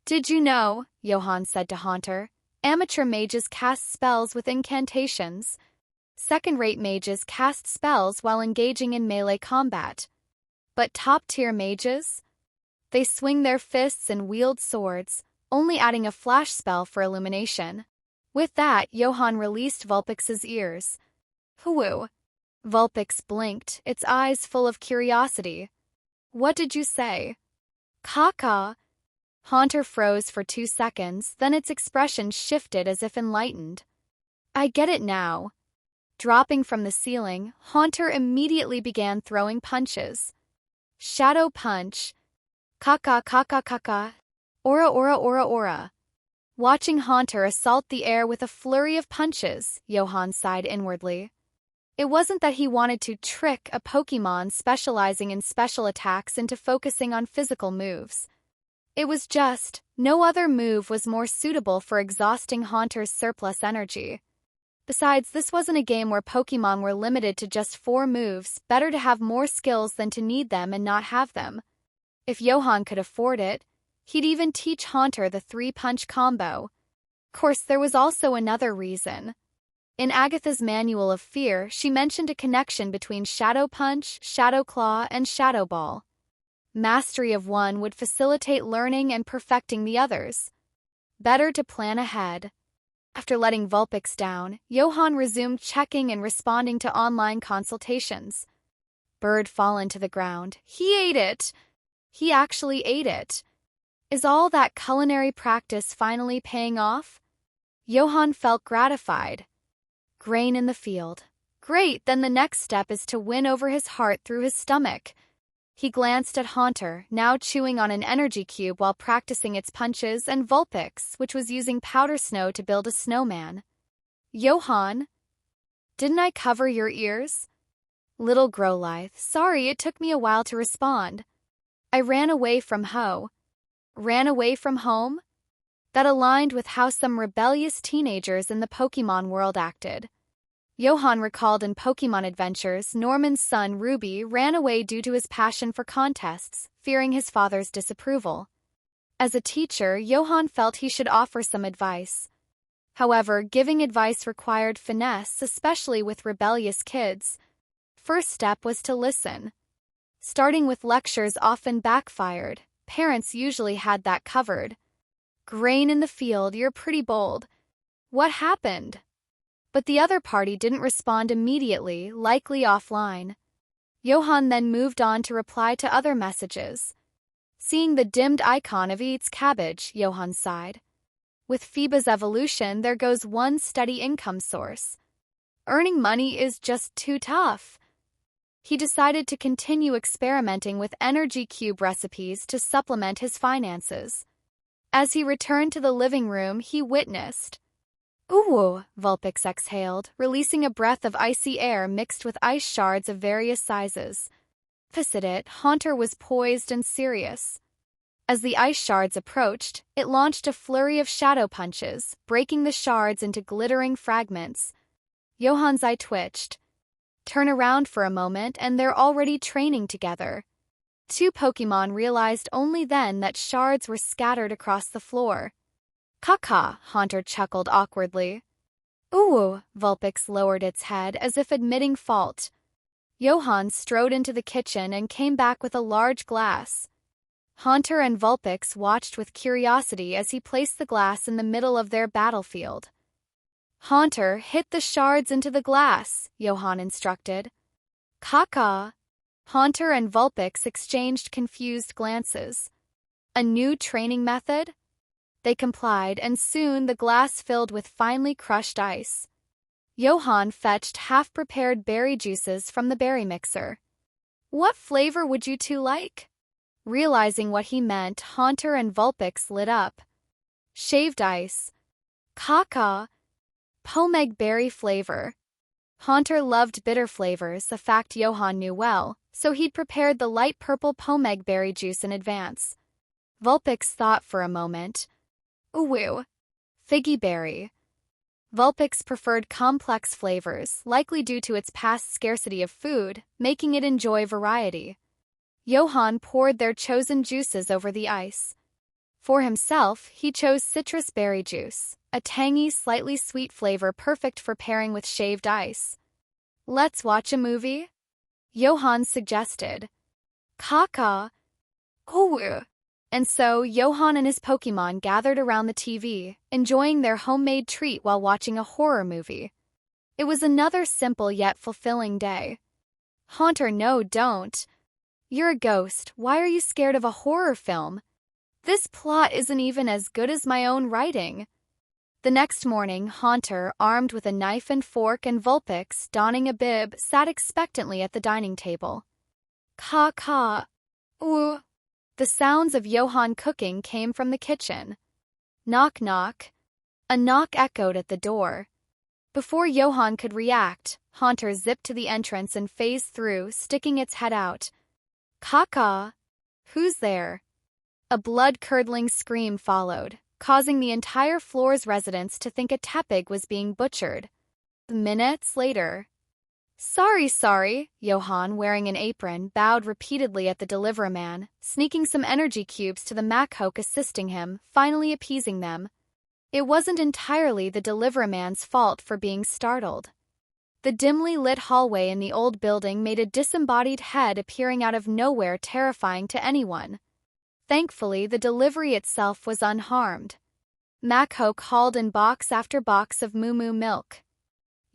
Did you know, Johan said to Haunter, amateur mages cast spells with incantations. Second-rate mages cast spells while engaging in melee combat. But top-tier mages? They swing their fists and wield swords, only adding a flash spell for illumination. With that, Johan released Vulpix's ears. Hoo! Vulpix blinked, its eyes full of curiosity. What did you say? Caca. Haunter froze for 2 seconds, then its expression shifted as if enlightened. I get it now. Dropping from the ceiling, Haunter immediately began throwing punches. Shadow punch. Caca caca caca. Aura aura aura aura. Watching Haunter assault the air with a flurry of punches, Johan sighed inwardly. It wasn't that he wanted to trick a Pokémon specializing in special attacks into focusing on physical moves. It was just, no other move was more suitable for exhausting Haunter's surplus energy. Besides, this wasn't a game where Pokémon were limited to just 4 moves, better to have more skills than to need them and not have them. If Johan could afford it, he'd even teach Haunter the 3-punch combo. Of course, there was also another reason. In Agatha's Manual of Fear, she mentioned a connection between Shadow Punch, Shadow Claw, and Shadow Ball. Mastery of one would facilitate learning and perfecting the others. Better to plan ahead. After letting Vulpix down, Johan resumed checking and responding to online consultations. Bird fallen to the ground. He ate it! He actually ate it. Is all that culinary practice finally paying off? Johan felt gratified. Grain in the field. Great, then the next step is to win over his heart through his stomach. He glanced at Haunter, now chewing on an energy cube while practicing its punches, and Vulpix, which was using powder snow to build a snowman. Johan? Didn't I cover your ears? Little Growlithe, sorry, it took me a while to respond. I ran away from Ho. Ran away from home? That aligned with how some rebellious teenagers in the Pokémon world acted. Johan recalled in Pokémon Adventures, Norman's son Ruby ran away due to his passion for contests, fearing his father's disapproval. As a teacher, Johan felt he should offer some advice. However, giving advice required finesse, especially with rebellious kids. First step was to listen. Starting with lectures often backfired. Parents usually had that covered. Grain in the field, you're pretty bold. What happened? But the other party didn't respond immediately, likely offline. Johan then moved on to reply to other messages. Seeing the dimmed icon of Eats Cabbage, Johan sighed. With Feebas' evolution, there goes one steady income source. Earning money is just too tough. He decided to continue experimenting with energy cube recipes to supplement his finances. As he returned to the living room, he witnessed. Ooh, Vulpix exhaled, releasing a breath of icy air mixed with ice shards of various sizes. Opposite it, Haunter was poised and serious. As the ice shards approached, it launched a flurry of shadow punches, breaking the shards into glittering fragments. Johan's eye twitched. Turn around for a moment and they're already training together. 2 Pokémon realized only then that shards were scattered across the floor. Caca, Haunter chuckled awkwardly. Ooh, Vulpix lowered its head as if admitting fault. Johan strode into the kitchen and came back with a large glass. Haunter and Vulpix watched with curiosity as he placed the glass in the middle of their battlefield. Haunter, hit the shards into the glass, Johan instructed. Caca. Haunter and Vulpix exchanged confused glances. A new training method? They complied, and soon the glass filled with finely crushed ice. Johan fetched half-prepared berry juices from the berry mixer. What flavor would you two like? Realizing what he meant, Haunter and Vulpix lit up. Shaved ice. Caca. Pomeg berry flavor. Haunter loved bitter flavors, a fact Johan knew well, so he'd prepared the light purple pomeg berry juice in advance. Vulpix thought for a moment. Ooh, figgy berry. Vulpix preferred complex flavors, likely due to its past scarcity of food, making it enjoy variety. Johan poured their chosen juices over the ice. For himself, he chose citrus berry juice, a tangy, slightly sweet flavor perfect for pairing with shaved ice. Let's watch a movie? Johan suggested. Kaka. Oh. And so Johan and his Pokémon gathered around the TV, enjoying their homemade treat while watching a horror movie. It was another simple yet fulfilling day. Haunter, no, don't. You're a ghost. Why are you scared of a horror film? This plot isn't even as good as my own writing. The next morning, Haunter, armed with a knife and fork, and Vulpix, donning a bib, sat expectantly at the dining table. Ka. Ooh. The sounds of Johan cooking came from the kitchen. Knock knock. A knock echoed at the door. Before Johan could react, Haunter zipped to the entrance and phased through, sticking its head out. Kaka. Who's there? A blood-curdling scream followed, causing the entire floor's residents to think a tepig was being butchered. Minutes later. Sorry, Johan, wearing an apron, bowed repeatedly at the deliveryman, sneaking some energy cubes to the Machoke assisting him, finally appeasing them. It wasn't entirely the deliveryman's fault for being startled. The dimly lit hallway in the old building made a disembodied head appearing out of nowhere, terrifying to anyone. Thankfully, the delivery itself was unharmed. Machoke hauled in box after box of moo milk.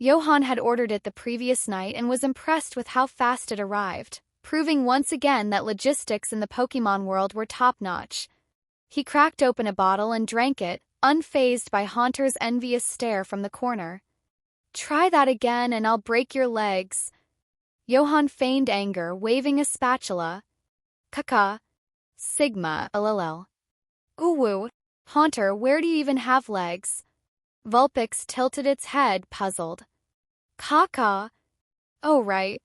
Johan had ordered it the previous night and was impressed with how fast it arrived, proving once again that logistics in the Pokémon world were top-notch. He cracked open a bottle and drank it, unfazed by Haunter's envious stare from the corner. Try that again and I'll break your legs. Johan feigned anger, waving a spatula. Kaka. Sigma, lol. Ooh, Haunter, where do you even have legs? Vulpix tilted its head, puzzled. Kaka. Oh, right.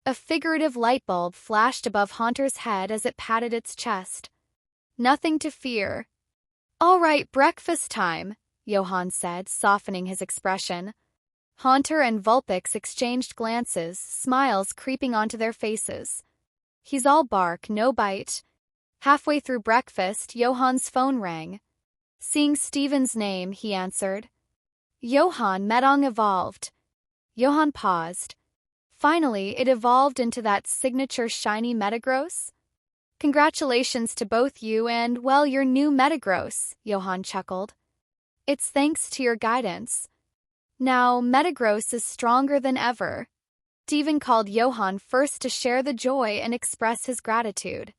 A figurative light bulb flashed above Haunter's head as it patted its chest. Nothing to fear. All right, breakfast time, Johan said, softening his expression. Haunter and Vulpix exchanged glances, smiles creeping onto their faces. He's all bark, no bite. Halfway through breakfast, Johan's phone rang. Seeing Steven's name, he answered. Johan, Medong evolved. Johan paused. Finally, it evolved into that signature shiny Metagross? Congratulations to both you and, well, your new Metagross, Johan chuckled. It's thanks to your guidance. Now, Metagross is stronger than ever. Steven called Johan first to share the joy and express his gratitude.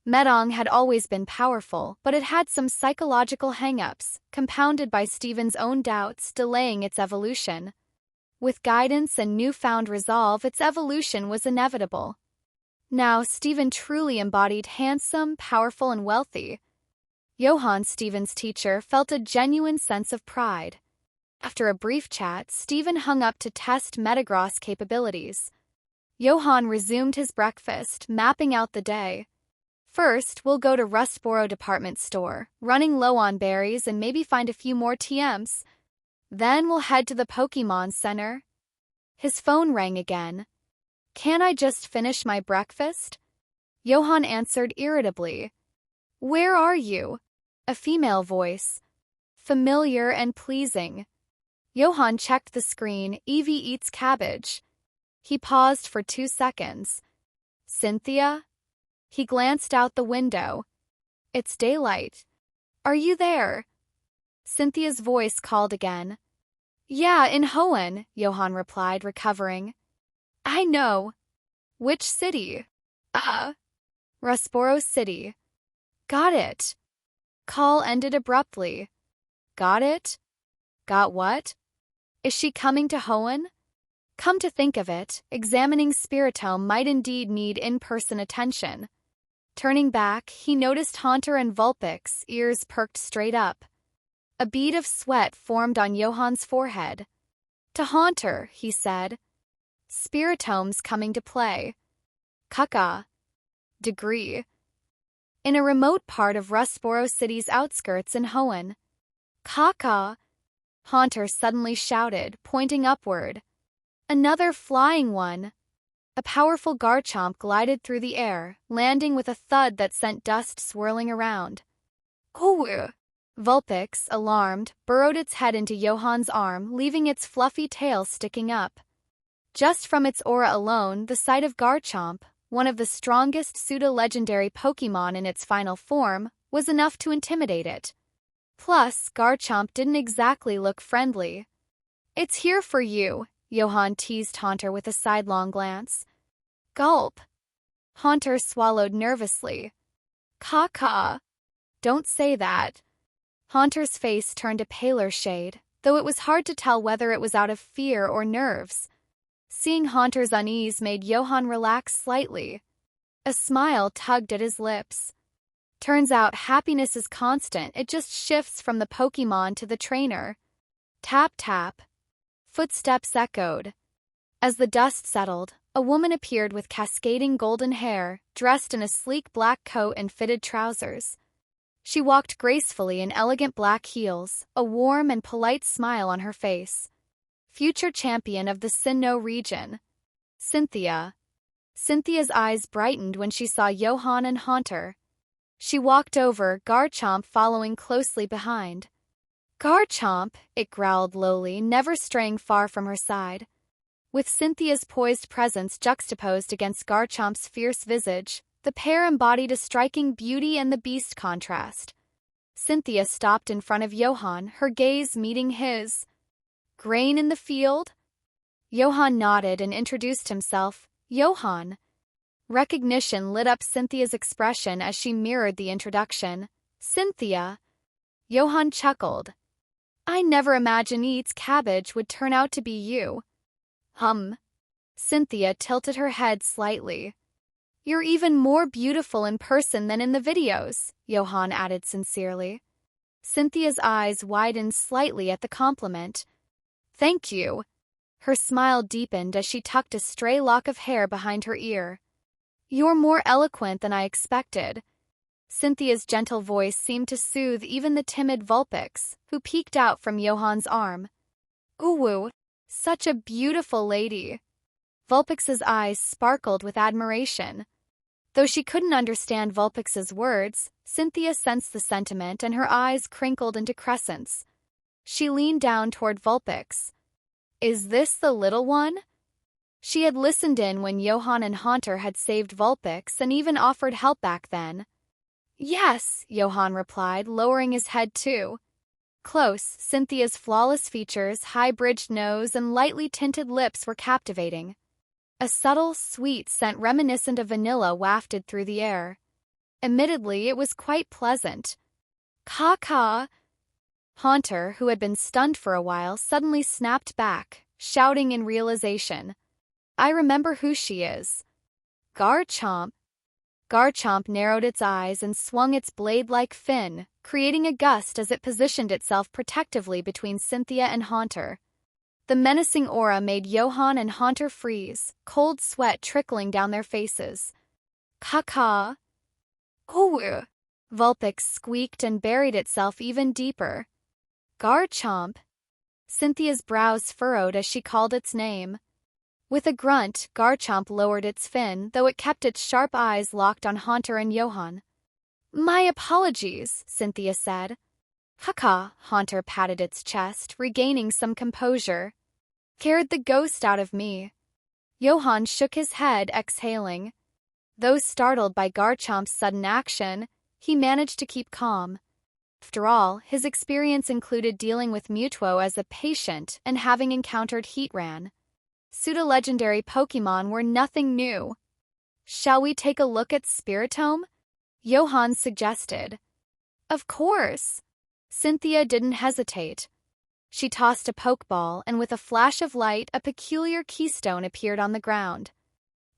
Medong had always been powerful, but it had some psychological hang-ups, compounded by Steven's own doubts, delaying its evolution. With guidance and newfound resolve, its evolution was inevitable. Now, Steven truly embodied handsome, powerful, and wealthy. Johan, Steven's teacher, felt a genuine sense of pride. After a brief chat, Steven hung up to test Metagross capabilities. Johan resumed his breakfast, mapping out the day. First, we'll go to Rustboro department store, running low on berries and maybe find a few more TMs. Then we'll head to the Pokémon Center. His phone rang again. Can I just finish my breakfast? Johan answered irritably. Where are you? A female voice. Familiar and pleasing. Johan checked the screen. Evie eats cabbage. He paused for 2 seconds. Cynthia? He glanced out the window. It's daylight. Are you there? Cynthia's voice called again. Yeah, in Hoenn, Johan replied, recovering. I know. Which city? Rustboro City. Got it. Call ended abruptly. Got it? Got what? Is she coming to Hoenn? Come to think of it, examining Spirto might indeed need in-person attention. Turning back, he noticed Haunter and Vulpix, ears perked straight up. A bead of sweat formed on Johan's forehead. To Haunter, he said. Spiritome's coming to play. Kaka. Degree. In a remote part of Rustboro City's outskirts in Hoenn. Kaka. Haunter suddenly shouted, pointing upward. Another flying one. A powerful Garchomp glided through the air, landing with a thud that sent dust swirling around. Ooh! Vulpix, alarmed, burrowed its head into Johan's arm, leaving its fluffy tail sticking up. Just from its aura alone, the sight of Garchomp, one of the strongest pseudo-legendary Pokémon in its final form, was enough to intimidate it. Plus, Garchomp didn't exactly look friendly. "It's here for you," Johan teased Haunter with a sidelong glance. Gulp. Haunter swallowed nervously. "Caw-caw. Don't say that." Haunter's face turned a paler shade, though it was hard to tell whether it was out of fear or nerves. Seeing Haunter's unease made Johan relax slightly. A smile tugged at his lips. Turns out happiness is constant, it just shifts from the Pokémon to the trainer. Tap tap. Footsteps echoed. As the dust settled, a woman appeared with cascading golden hair, dressed in a sleek black coat and fitted trousers. She walked gracefully in elegant black heels, a warm and polite smile on her face. Future champion of the Sinnoh region. Cynthia. Cynthia's eyes brightened when she saw Johan and Haunter. She walked over, Garchomp following closely behind. "Garchomp," it growled lowly, never straying far from her side. With Cynthia's poised presence juxtaposed against Garchomp's fierce visage, the pair embodied a striking beauty and the beast contrast. Cynthia stopped in front of Johan, her gaze meeting his. "Grain in the field?" Johan nodded and introduced himself. "Johan." Recognition lit up Cynthia's expression as she mirrored the introduction. "Cynthia." Johan chuckled. "I never imagined Eats Cabbage would turn out to be you." Cynthia tilted her head slightly. "You're even more beautiful in person than in the videos," Johan added sincerely. Cynthia's eyes widened slightly at the compliment. "Thank you." Her smile deepened as she tucked a stray lock of hair behind her ear. "You're more eloquent than I expected." Cynthia's gentle voice seemed to soothe even the timid Vulpix, who peeked out from Johan's arm. "Ooh, such a beautiful lady." Vulpix's eyes sparkled with admiration. Though she couldn't understand Vulpix's words, Cynthia sensed the sentiment and her eyes crinkled into crescents. She leaned down toward Vulpix. "Is this the little one?" She had listened in when Johan and Haunter had saved Vulpix and even offered help back then. "Yes," Johan replied, lowering his head too. Close, Cynthia's flawless features, high-bridged nose, and lightly tinted lips were captivating. A subtle, sweet scent reminiscent of vanilla wafted through the air. Admittedly, it was quite pleasant. "Caw-caw." Haunter, who had been stunned for a while, suddenly snapped back, shouting in realization. "I remember who she is." "Garchomp." Garchomp narrowed its eyes and swung its blade-like fin, creating a gust as it positioned itself protectively between Cynthia and Haunter. The menacing aura made Johan and Haunter freeze, cold sweat trickling down their faces. "Caw-caw." "Ooh." Vulpix squeaked and buried itself even deeper. "Garchomp." Cynthia's brows furrowed as she called its name. With a grunt, Garchomp lowered its fin, though it kept its sharp eyes locked on Haunter and Johan. "My apologies," Cynthia said. "Caw-caw," Haunter patted its chest, regaining some composure. "Scared the ghost out of me." Johan shook his head, exhaling. Though startled by Garchomp's sudden action, he managed to keep calm. After all, his experience included dealing with Mewtwo as a patient and having encountered Heatran. Pseudo-legendary Pokémon were nothing new. "Shall we take a look at Spirto?" Johan suggested. "Of course." Cynthia didn't hesitate. She tossed a Pokeball, and with a flash of light, a peculiar keystone appeared on the ground.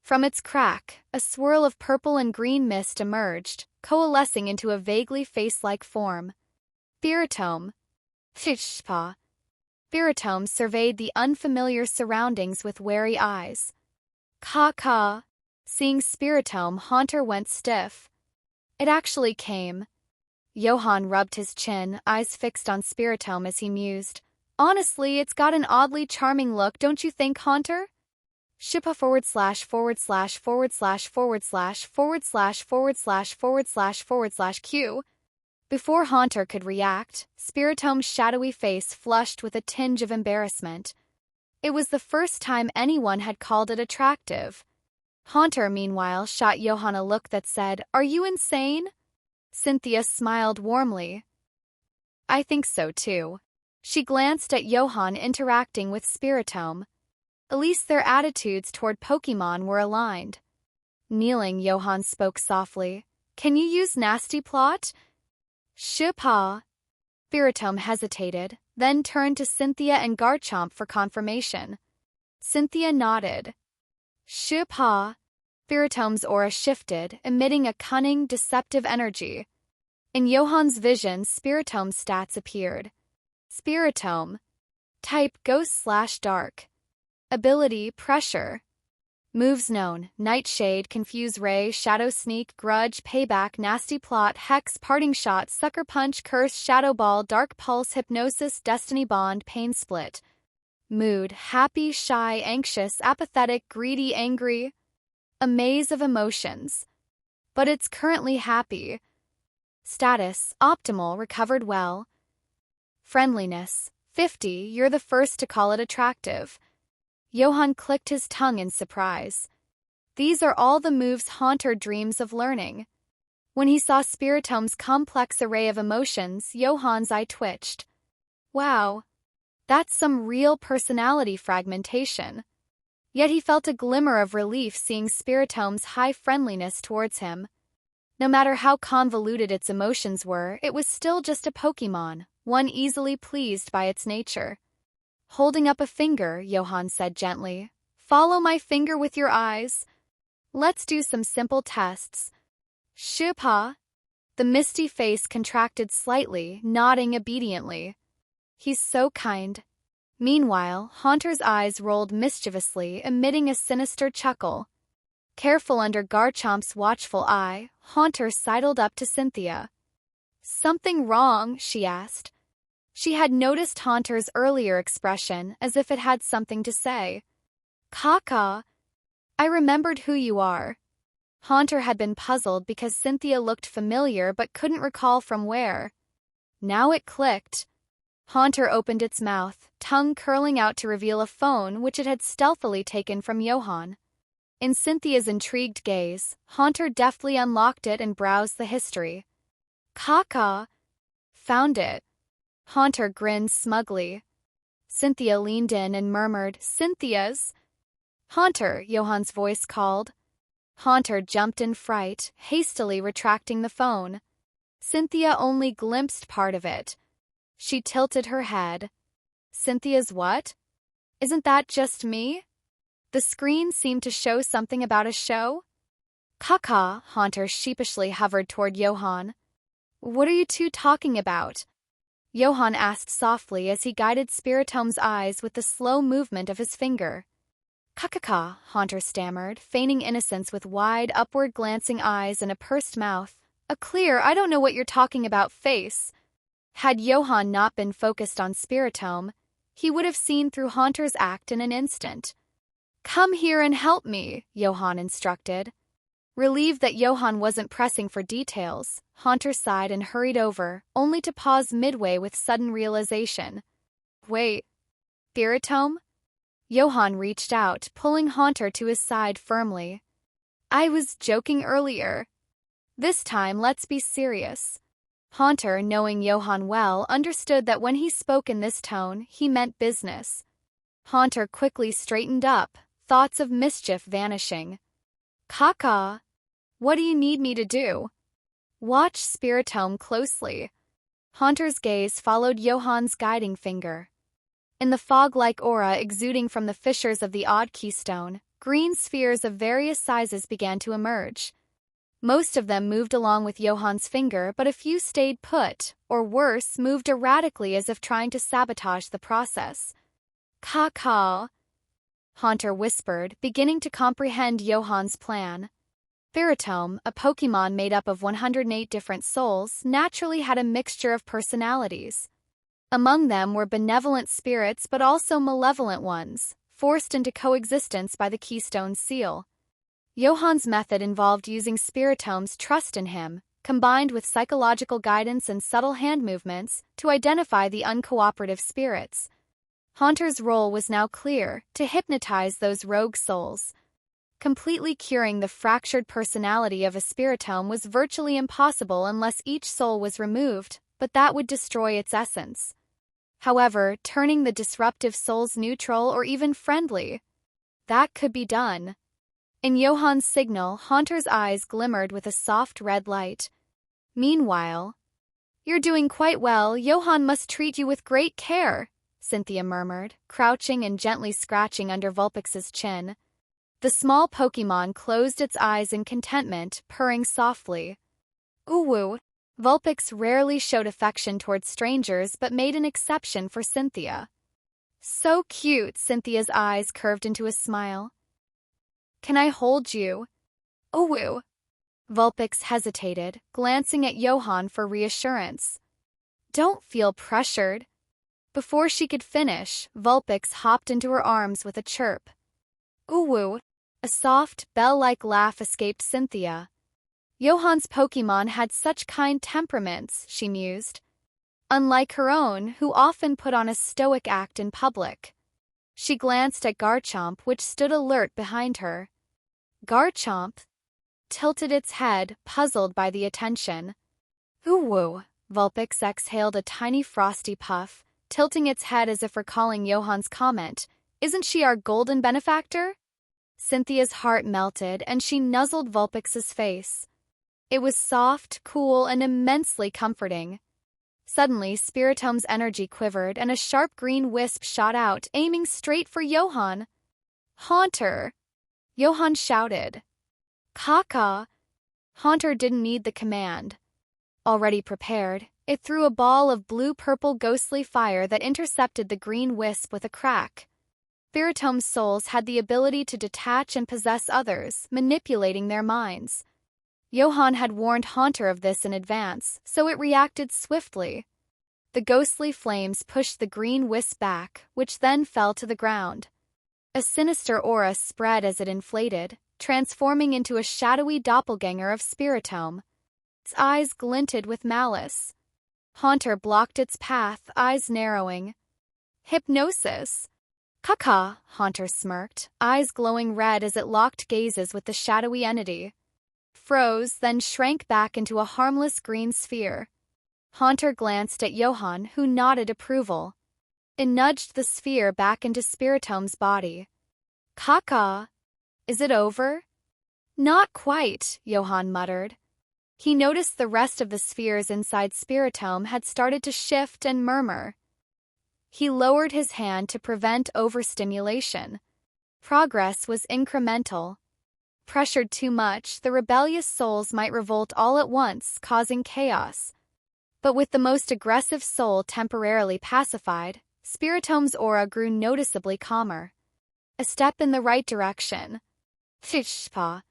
From its crack, a swirl of purple and green mist emerged, coalescing into a vaguely face-like form. Spirito. Fishpaw. Spirito surveyed the unfamiliar surroundings with wary eyes. "Caw-caw." Seeing Spirito, Haunter went stiff. "It actually came." Johan rubbed his chin, eyes fixed on Spirito as he mused. "Honestly, it's got an oddly charming look, don't you think, Haunter?" Shippa // Q. Before Haunter could react, Spirito's shadowy face flushed with a tinge of embarrassment. It was the first time anyone had called it attractive. Haunter, meanwhile, shot Johan a look that said, "Are you insane?" Cynthia smiled warmly. "I think so too." She glanced at Johan interacting with Spirito. At least their attitudes toward Pokémon were aligned. Kneeling, Johan spoke softly. "Can you use Nasty Plot?" "Shupa." Spirito hesitated, then turned to Cynthia and Garchomp for confirmation. Cynthia nodded. "Shupa." Spirito's aura shifted, emitting a cunning, deceptive energy. In Johan's vision, Spirito's stats appeared. Spirito. Type Ghost/Dark. Ability Pressure. Moves known: Nightshade, Confuse Ray, Shadow Sneak, Grudge, Payback, Nasty Plot, Hex, Parting Shot, Sucker Punch, Curse, Shadow Ball, Dark Pulse, Hypnosis, Destiny Bond, Pain Split. Mood: happy, shy, anxious, apathetic, greedy, angry. A maze of emotions. But it's currently happy. Status: optimal, recovered well. Friendliness: 50, you're the first to call it attractive. Johan clicked his tongue in surprise. These are all the moves Haunter dreams of learning. When he saw Spirito's complex array of emotions, Johan's eye twitched. Wow, that's some real personality fragmentation. Yet he felt a glimmer of relief seeing Spirito's high friendliness towards him. No matter how convoluted its emotions were, it was still just a Pokémon, one easily pleased by its nature. Holding up a finger, Johan said gently, "Follow my finger with your eyes. Let's do some simple tests." "Shupa." The misty face contracted slightly, nodding obediently. "He's so kind." Meanwhile, Haunter's eyes rolled mischievously, emitting a sinister chuckle. Careful under Garchomp's watchful eye, Haunter sidled up to Cynthia. "Something wrong?" she asked. She had noticed Haunter's earlier expression, as if it had something to say. "Kaka, I remembered who you are." Haunter had been puzzled because Cynthia looked familiar but couldn't recall from where. Now it clicked. Haunter opened its mouth, tongue curling out to reveal a phone which it had stealthily taken from Johan. In Cynthia's intrigued gaze, Haunter deftly unlocked it and browsed the history. "Kaka, found it." Haunter grinned smugly. Cynthia leaned in and murmured, "Cynthia's." "Haunter," Johan's voice called. Haunter jumped in fright, hastily retracting the phone. Cynthia only glimpsed part of it. She tilted her head. "Cynthia's what? Isn't that just me?" The screen seemed to show something about a show. "Kaka," Haunter sheepishly hovered toward Johan. "What are you two talking about?" Johan asked softly as he guided Spirito's eyes with the slow movement of his finger. "Kakaka," Haunter stammered, feigning innocence with wide, upward-glancing eyes and a pursed mouth. A clear, "I don't know what you're talking about" face. Had Johan not been focused on Spirito, he would have seen through Haunter's act in an instant. "Come here and help me," Johan instructed. Relieved that Johan wasn't pressing for details, Haunter sighed and hurried over, only to pause midway with sudden realization. "Wait, Spirito?" Johan reached out, pulling Haunter to his side firmly. "I was joking earlier. This time, let's be serious." Haunter, knowing Johan well, understood that when he spoke in this tone, he meant business. Haunter quickly straightened up, thoughts of mischief vanishing. "Kaka, what do you need me to do?" "Watch Spirito closely." Haunter's gaze followed Johan's guiding finger. In the fog-like aura exuding from the fissures of the odd keystone, green spheres of various sizes began to emerge. Most of them moved along with Johan's finger, but a few stayed put, or worse, moved erratically as if trying to sabotage the process. "Kaka," Haunter whispered, beginning to comprehend Johan's plan. Spirito, a Pokémon made up of 108 different souls, naturally had a mixture of personalities. Among them were benevolent spirits but also malevolent ones, forced into coexistence by the Keystone Seal. Johan's method involved using Spirito's trust in him, combined with psychological guidance and subtle hand movements, to identify the uncooperative spirits. Haunter's role was now clear, to hypnotize those rogue souls. Completely curing the fractured personality of a spiritome was virtually impossible unless each soul was removed, but that would destroy its essence. However, turning the disruptive souls neutral or even friendly, that could be done. In Johan's signal, Haunter's eyes glimmered with a soft red light. Meanwhile, "You're doing quite well. Johan must treat you with great care," Cynthia murmured, crouching and gently scratching under Vulpix's chin. The small Pokémon closed its eyes in contentment, purring softly. Ooh. Vulpix rarely showed affection towards strangers but made an exception for Cynthia. "So cute," Cynthia's eyes curved into a smile. "Can I hold you?" Ooh. Vulpix hesitated, glancing at Johan for reassurance. "Don't feel pressured." Before she could finish, Vulpix hopped into her arms with a chirp. Ooh. A soft, bell-like laugh escaped Cynthia. Johan's Pokémon had such kind temperaments, she mused. Unlike her own, who often put on a stoic act in public. She glanced at Garchomp, which stood alert behind her. Garchomp tilted its head, puzzled by the attention. Ooh. Vulpix exhaled a tiny frosty puff, tilting its head as if recalling Johan's comment. "Isn't she our golden benefactor?" Cynthia's heart melted, and she nuzzled Vulpix's face. It was soft, cool, and immensely comforting. Suddenly, Spiritome's energy quivered, and a sharp green wisp shot out, aiming straight for Johan. "Haunter!" Johan shouted. "Caca!" Haunter didn't need the command. Already prepared, it threw a ball of blue-purple ghostly fire that intercepted the green wisp with a crack. Spiritome's souls had the ability to detach and possess others, manipulating their minds. Johan had warned Haunter of this in advance, so it reacted swiftly. The ghostly flames pushed the green wisp back, which then fell to the ground. A sinister aura spread as it inflated, transforming into a shadowy doppelganger of Spiritome. Its eyes glinted with malice. Haunter blocked its path, eyes narrowing. "Hypnosis!" "Caca," Haunter smirked, eyes glowing red as it locked gazes with the shadowy entity. Froze, then shrank back into a harmless green sphere. Haunter glanced at Johan, who nodded approval. It nudged the sphere back into Spiritome's body. "Caca, is it over?" "Not quite," Johan muttered. He noticed the rest of the spheres inside Spiritome had started to shift and murmur. He lowered his hand to prevent overstimulation. Progress was incremental. Pressured too much, the rebellious souls might revolt all at once, causing chaos. But with the most aggressive soul temporarily pacified, Spiritome's aura grew noticeably calmer. A step in the right direction. Fishpa.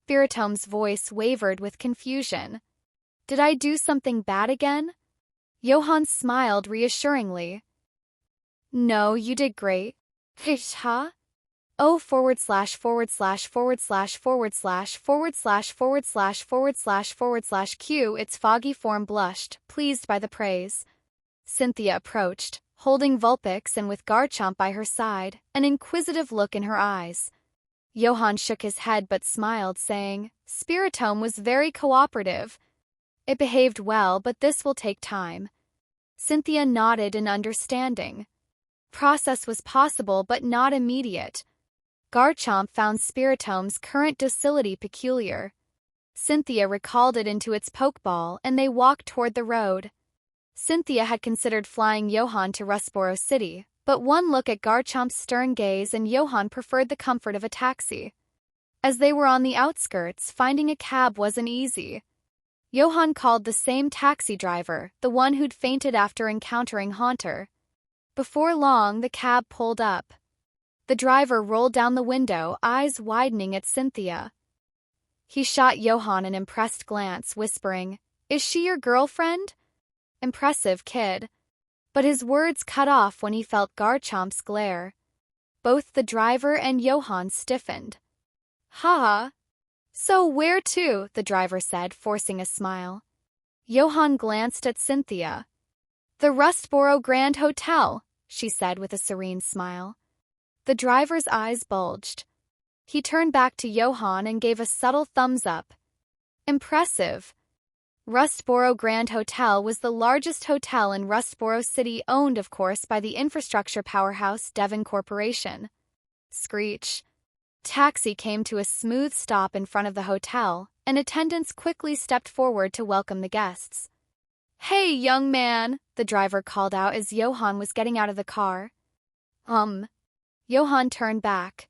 Spiritome's voice wavered with confusion. "Did I do something bad again?" Johan smiled reassuringly. "No, you did great." Fishha? Oh // Q. Its foggy form blushed, pleased by the praise. Cynthia approached, holding Vulpix and with Garchomp by her side, an inquisitive look in her eyes. Johan shook his head but smiled, saying, "Spiritome was very cooperative. It behaved well, but this will take time." Cynthia nodded in understanding. Process was possible but not immediate. Garchomp found Spiritome's current docility peculiar. Cynthia recalled it into its Pokeball, and they walked toward the road. Cynthia had considered flying Johan to Rustboro City, but one look at Garchomp's stern gaze and Johan preferred the comfort of a taxi. As they were on the outskirts, finding a cab wasn't easy. Johan called the same taxi driver, the one who'd fainted after encountering Haunter. Before long, the cab pulled up. The driver rolled down the window, eyes widening at Cynthia. He shot Johan an impressed glance, whispering, "Is she your girlfriend?" Impressive kid. But his words cut off when he felt Garchomp's glare. Both the driver and Johan stiffened. "Ha! So where to?" the driver said, forcing a smile. Johan glanced at Cynthia. "The Rustboro Grand Hotel," she said with a serene smile. The driver's eyes bulged. He turned back to Johan and gave a subtle thumbs up. Impressive. Rustboro Grand Hotel was the largest hotel in Rustboro City, owned, of course, by the infrastructure powerhouse Devon Corporation. Screech. Taxi came to a smooth stop in front of the hotel, and attendants quickly stepped forward to welcome the guests. "Hey, young man," the driver called out as Johan was getting out of the car. Johan turned back.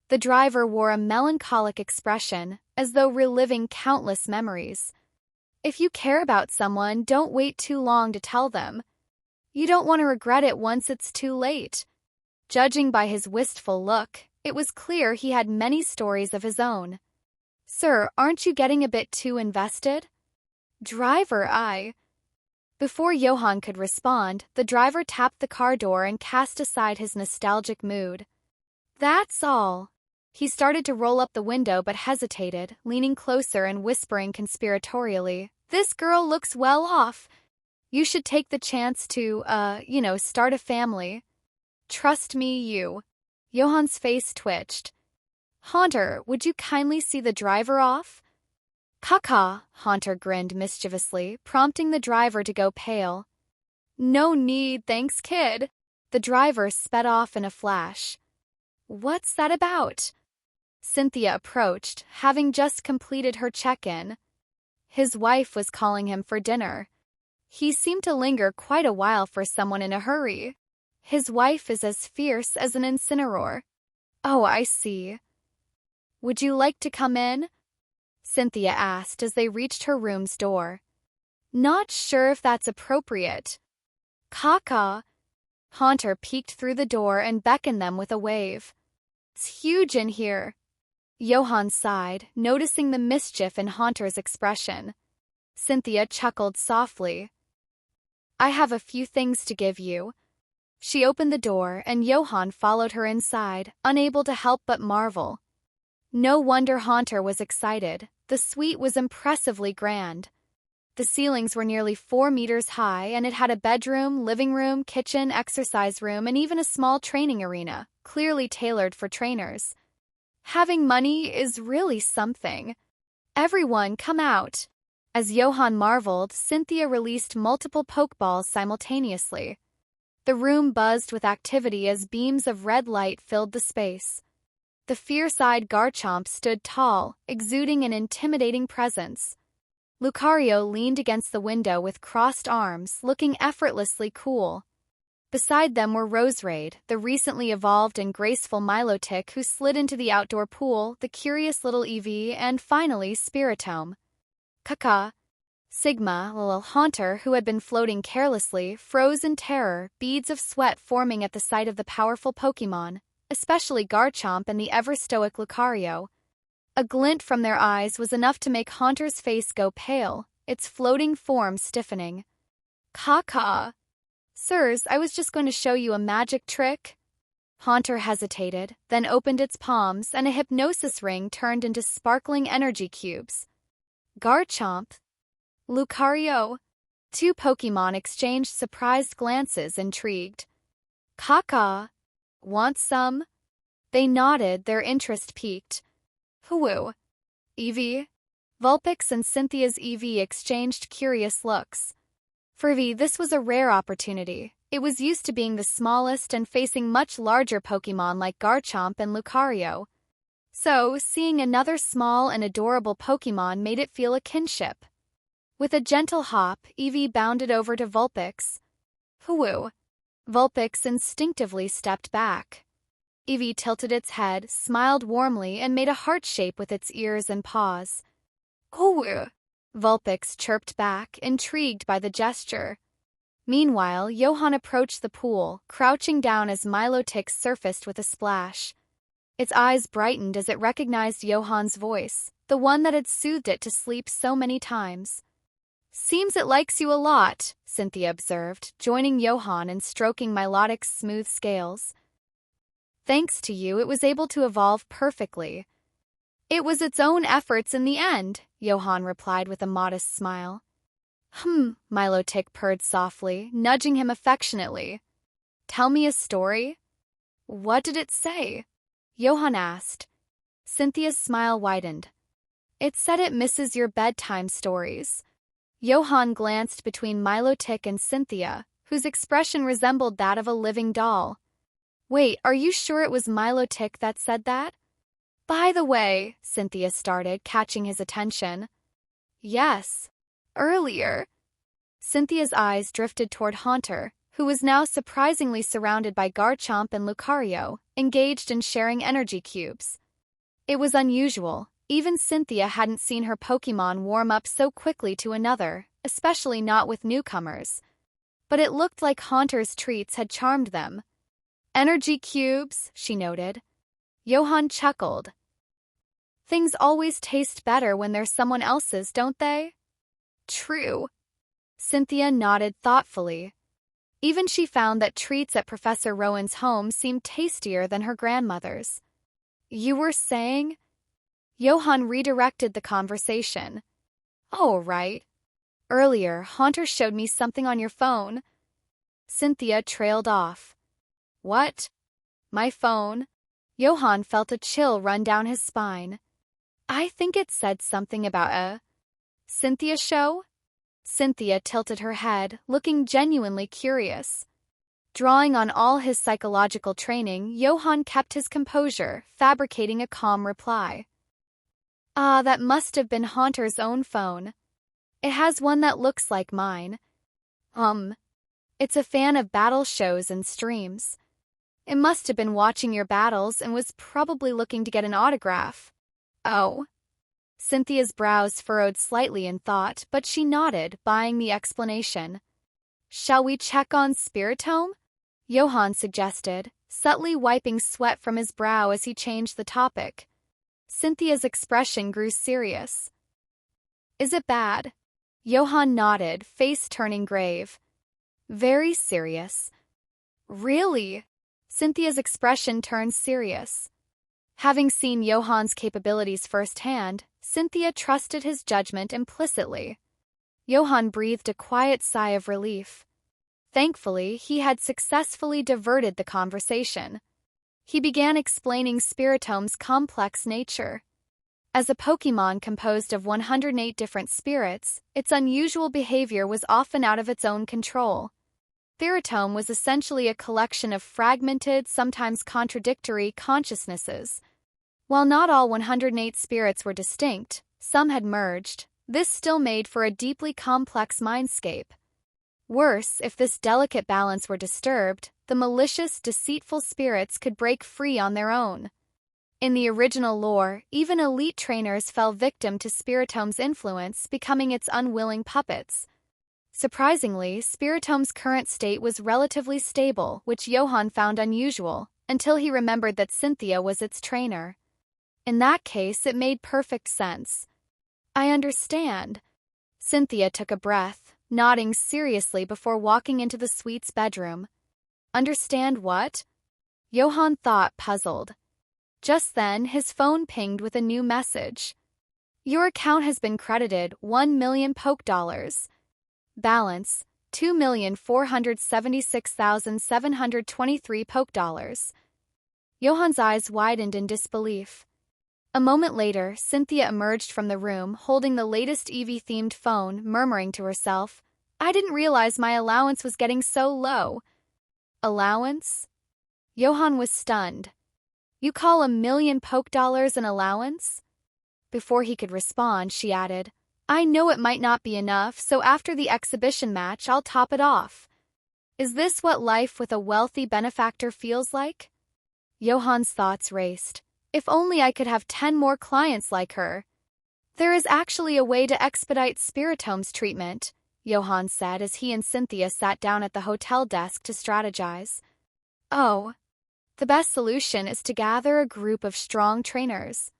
The driver wore a melancholic expression, as though reliving countless memories. If you care about someone, don't wait too long to tell them. You don't want to regret it once it's too late. Judging by his wistful look, it was clear he had many stories of his own. "Sir, aren't you getting a bit too invested?" "Driver, Before Johan could respond, the driver tapped the car door and cast aside his nostalgic mood. "That's all." He started to roll up the window but hesitated, leaning closer and whispering conspiratorially, "This girl looks well off. You should take the chance to, start a family." "Trust me, you." Johan's face twitched. "Haunter, would you kindly see the driver off?" "Caca," Haunter grinned mischievously, prompting the driver to go pale. "No need, thanks, kid." The driver sped off in a flash. "What's that about?" Cynthia approached, having just completed her check-in. His wife was calling him for dinner. He seemed to linger quite a while for someone in a hurry. His wife is as fierce as an incineroar. "Oh, I see." "Would you like to come in?" Cynthia asked as they reached her room's door. "Not sure if that's appropriate." "Caca." Haunter peeked through the door and beckoned them with a wave. "It's huge in here." Johan sighed, noticing the mischief in Haunter's expression. Cynthia chuckled softly. "I have a few things to give you." She opened the door, and Johan followed her inside, unable to help but marvel. No wonder Haunter was excited. The suite was impressively grand. The ceilings were nearly 4 meters high, and it had a bedroom, living room, kitchen, exercise room, and even a small training arena, clearly tailored for trainers. Having money is really something. "Everyone, come out." As Johan marveled, Cynthia released multiple Pokeballs simultaneously. The room buzzed with activity as beams of red light filled the space. The fierce-eyed Garchomp stood tall, exuding an intimidating presence. Lucario leaned against the window with crossed arms, looking effortlessly cool. Beside them were Roserade, the recently evolved and graceful Milotic who slid into the outdoor pool, the curious little Eevee, and finally Spiritomb. Caca. Sigma, little Haunter, who had been floating carelessly, froze in terror, beads of sweat forming at the sight of the powerful Pokémon, especially Garchomp and the ever-stoic Lucario. A glint from their eyes was enough to make Haunter's face go pale, its floating form stiffening. "Caca." "Sirs, I was just going to show you a magic trick." Haunter hesitated, then opened its palms, and a hypnosis ring turned into sparkling energy cubes. Garchomp. Lucario. Two Pokémon exchanged surprised glances, intrigued. "Caca. Want some?" They nodded, their interest piqued. "Hoo-woo. Eevee?" Vulpix and Cynthia's Eevee exchanged curious looks. For Eevee, this was a rare opportunity. It was used to being the smallest and facing much larger Pokémon like Garchomp and Lucario. So, seeing another small and adorable Pokémon made it feel a kinship. With a gentle hop, Eevee bounded over to Vulpix. "Hoo-woo." Vulpix instinctively stepped back. Eevee tilted its head, smiled warmly, and made a heart shape with its ears and paws. "Hoo-woo." Vulpix chirped back, intrigued by the gesture. Meanwhile, Johan approached the pool, crouching down as Milotic surfaced with a splash. Its eyes brightened as it recognized Johan's voice, the one that had soothed it to sleep so many times. "Seems it likes you a lot," Cynthia observed, joining Johan and stroking Milotic's smooth scales. "Thanks to you, it was able to evolve perfectly." "It was its own efforts in the end," Johan replied with a modest smile. Milotic purred softly, nudging him affectionately. Tell me a story? What did it say? Johan asked. Cynthia's smile widened. It said it misses your bedtime stories. Johan glanced between Milotic and Cynthia, whose expression resembled that of a living doll. Wait, are you sure it was Milotic that said that? By the way, Cynthia started, catching his attention. Yes. Earlier. Cynthia's eyes drifted toward Haunter, who was now surprisingly surrounded by Garchomp and Lucario, engaged in sharing energy cubes. It was unusual. Even Cynthia hadn't seen her Pokémon warm up so quickly to another, especially not with newcomers. But it looked like Haunter's treats had charmed them. Energy cubes, she noted. Johan chuckled. Things always taste better when they're someone else's, don't they? True. Cynthia nodded thoughtfully. Even she found that treats at Professor Rowan's home seemed tastier than her grandmother's. You were saying? Johan redirected the conversation. Oh, right. Earlier, Haunter showed me something on your phone. Cynthia trailed off. What? My phone? Johan felt a chill run down his spine. I think it said something about a Cynthia show? Cynthia tilted her head, looking genuinely curious. Drawing on all his psychological training, Johan kept his composure, fabricating a calm reply. Ah, that must have been Haunter's own phone. It has one that looks like mine. It's a fan of battle shows and streams. It must have been watching your battles and was probably looking to get an autograph. Oh. Cynthia's brows furrowed slightly in thought, but she nodded, buying the explanation. Shall we check on Spirito? Johan suggested, subtly wiping sweat from his brow as he changed the topic. Cynthia's expression grew serious. Is it bad? Johan nodded, face turning grave. Very serious. Really? Cynthia's expression turned serious. Having seen Johan's capabilities firsthand, Cynthia trusted his judgment implicitly. Johan breathed a quiet sigh of relief. Thankfully, he had successfully diverted the conversation. He began explaining Spiritom's complex nature. As a Pokémon composed of 108 different spirits, its unusual behavior was often out of its own control. Spiritom was essentially a collection of fragmented, sometimes contradictory consciousnesses. While not all 108 spirits were distinct, some had merged. This still made for a deeply complex mindscape. Worse, if this delicate balance were disturbed, the malicious, deceitful spirits could break free on their own. In the original lore, even elite trainers fell victim to Spiritom's influence, becoming its unwilling puppets. Surprisingly, Spiritom's current state was relatively stable, which Johan found unusual, until he remembered that Cynthia was its trainer. In that case, it made perfect sense. I understand. Cynthia took a breath, nodding seriously before walking into the suite's bedroom. Understand what? Johan thought, puzzled. Just then, his phone pinged with a new message. Your account has been credited 1,000,000 Poké-dollars. Balance, 2,476,723 Poké-dollars. Johan's eyes widened in disbelief. A moment later, Cynthia emerged from the room, holding the latest Eevee-themed phone, murmuring to herself, I didn't realize my allowance was getting so low. Allowance? Johan was stunned. You call 1,000,000 Poké-dollars an allowance? Before he could respond, she added, I know it might not be enough, so after the exhibition match, I'll top it off. Is this what life with a wealthy benefactor feels like? Johan's thoughts raced. If only I could have 10 more clients like her. There is actually a way to expedite Spiritom's treatment, Johan said as he and Cynthia sat down at the hotel desk to strategize. Oh. The best solution is to gather a group of strong trainers.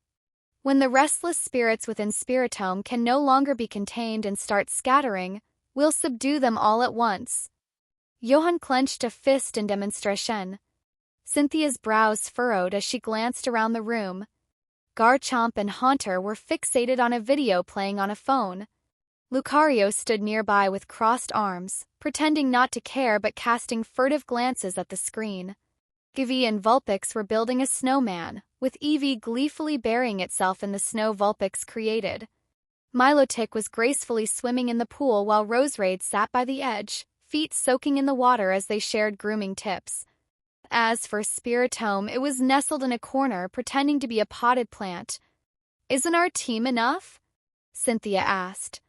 When the restless spirits within Spiritom can no longer be contained and start scattering, we'll subdue them all at once. Johan clenched a fist in demonstration. Cynthia's brows furrowed as she glanced around the room. Garchomp and Haunter were fixated on a video playing on a phone. Lucario stood nearby with crossed arms, pretending not to care but casting furtive glances at the screen. Eevee and Vulpix were building a snowman, with Eevee gleefully burying itself in the snow Vulpix created. Milotic was gracefully swimming in the pool while Roserade sat by the edge, feet soaking in the water as they shared grooming tips. As for Spirito, it was nestled in a corner pretending to be a potted plant. "Isn't our team enough?" Cynthia asked.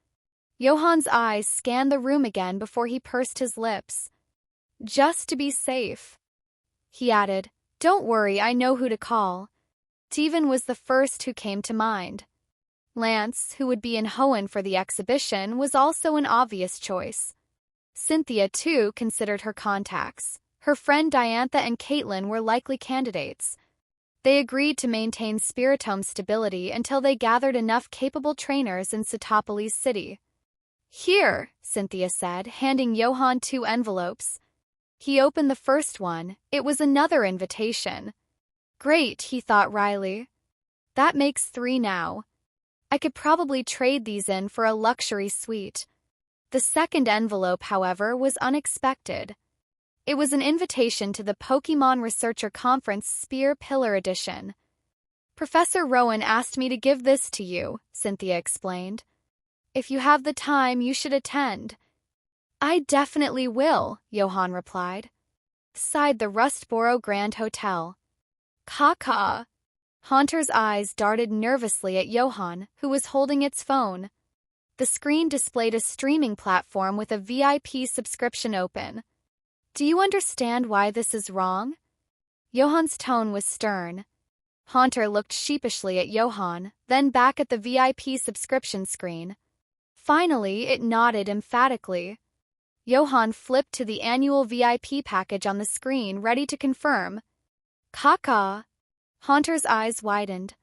Johan's eyes scanned the room again before he pursed his lips. "Just to be safe." He added, "Don't worry, I know who to call." Devon was the first who came to mind. Lance, who would be in Hoenn for the exhibition, was also an obvious choice. Cynthia, too, considered her contacts. Her friend Diantha and Caitlin were likely candidates. They agreed to maintain Spirito's stability until they gathered enough capable trainers in Satopolis City. "Here," Cynthia said, handing Johan 2 envelopes. He opened the first one. It was another invitation. "Great," he thought wryly. "That makes 3 now. I could probably trade these in for a luxury suite." The second envelope, however, was unexpected. It was an invitation to the Pokémon Researcher Conference Spear Pillar Edition. "Professor Rowan asked me to give this to you," Cynthia explained. "If you have the time, you should attend." "I definitely will," Johan replied. Sighed the Rustboro Grand Hotel. "Caca." Haunter's eyes darted nervously at Johan, who was holding its phone. The screen displayed a streaming platform with a VIP subscription open. "Do you understand why this is wrong?" Johan's tone was stern. Haunter looked sheepishly at Johan, then back at the VIP subscription screen. Finally, it nodded emphatically. Johan flipped to the annual VIP package on the screen, ready to confirm. "Caca." Haunter's eyes widened.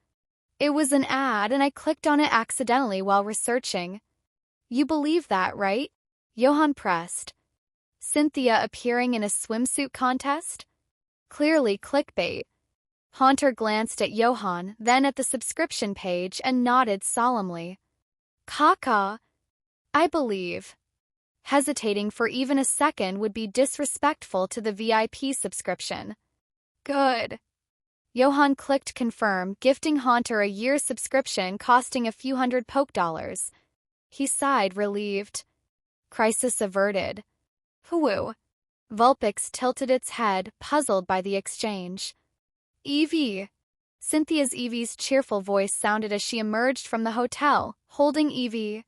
"It was an ad, and I clicked on it accidentally while researching." "You believe that, right?" Johan pressed. Cynthia appearing in a swimsuit contest? Clearly clickbait. Haunter glanced at Johan, then at the subscription page, and nodded solemnly. "Caca. I believe." Hesitating for even a second would be disrespectful to the VIP subscription. "Good." Johan clicked confirm, gifting Haunter a year's subscription costing a few hundred $100. He sighed, relieved. Crisis averted. Whoo. Vulpix tilted its head, puzzled by the exchange. "Eevee." Cynthia's Eevee's cheerful voice sounded as she emerged from the hotel, holding Eevee.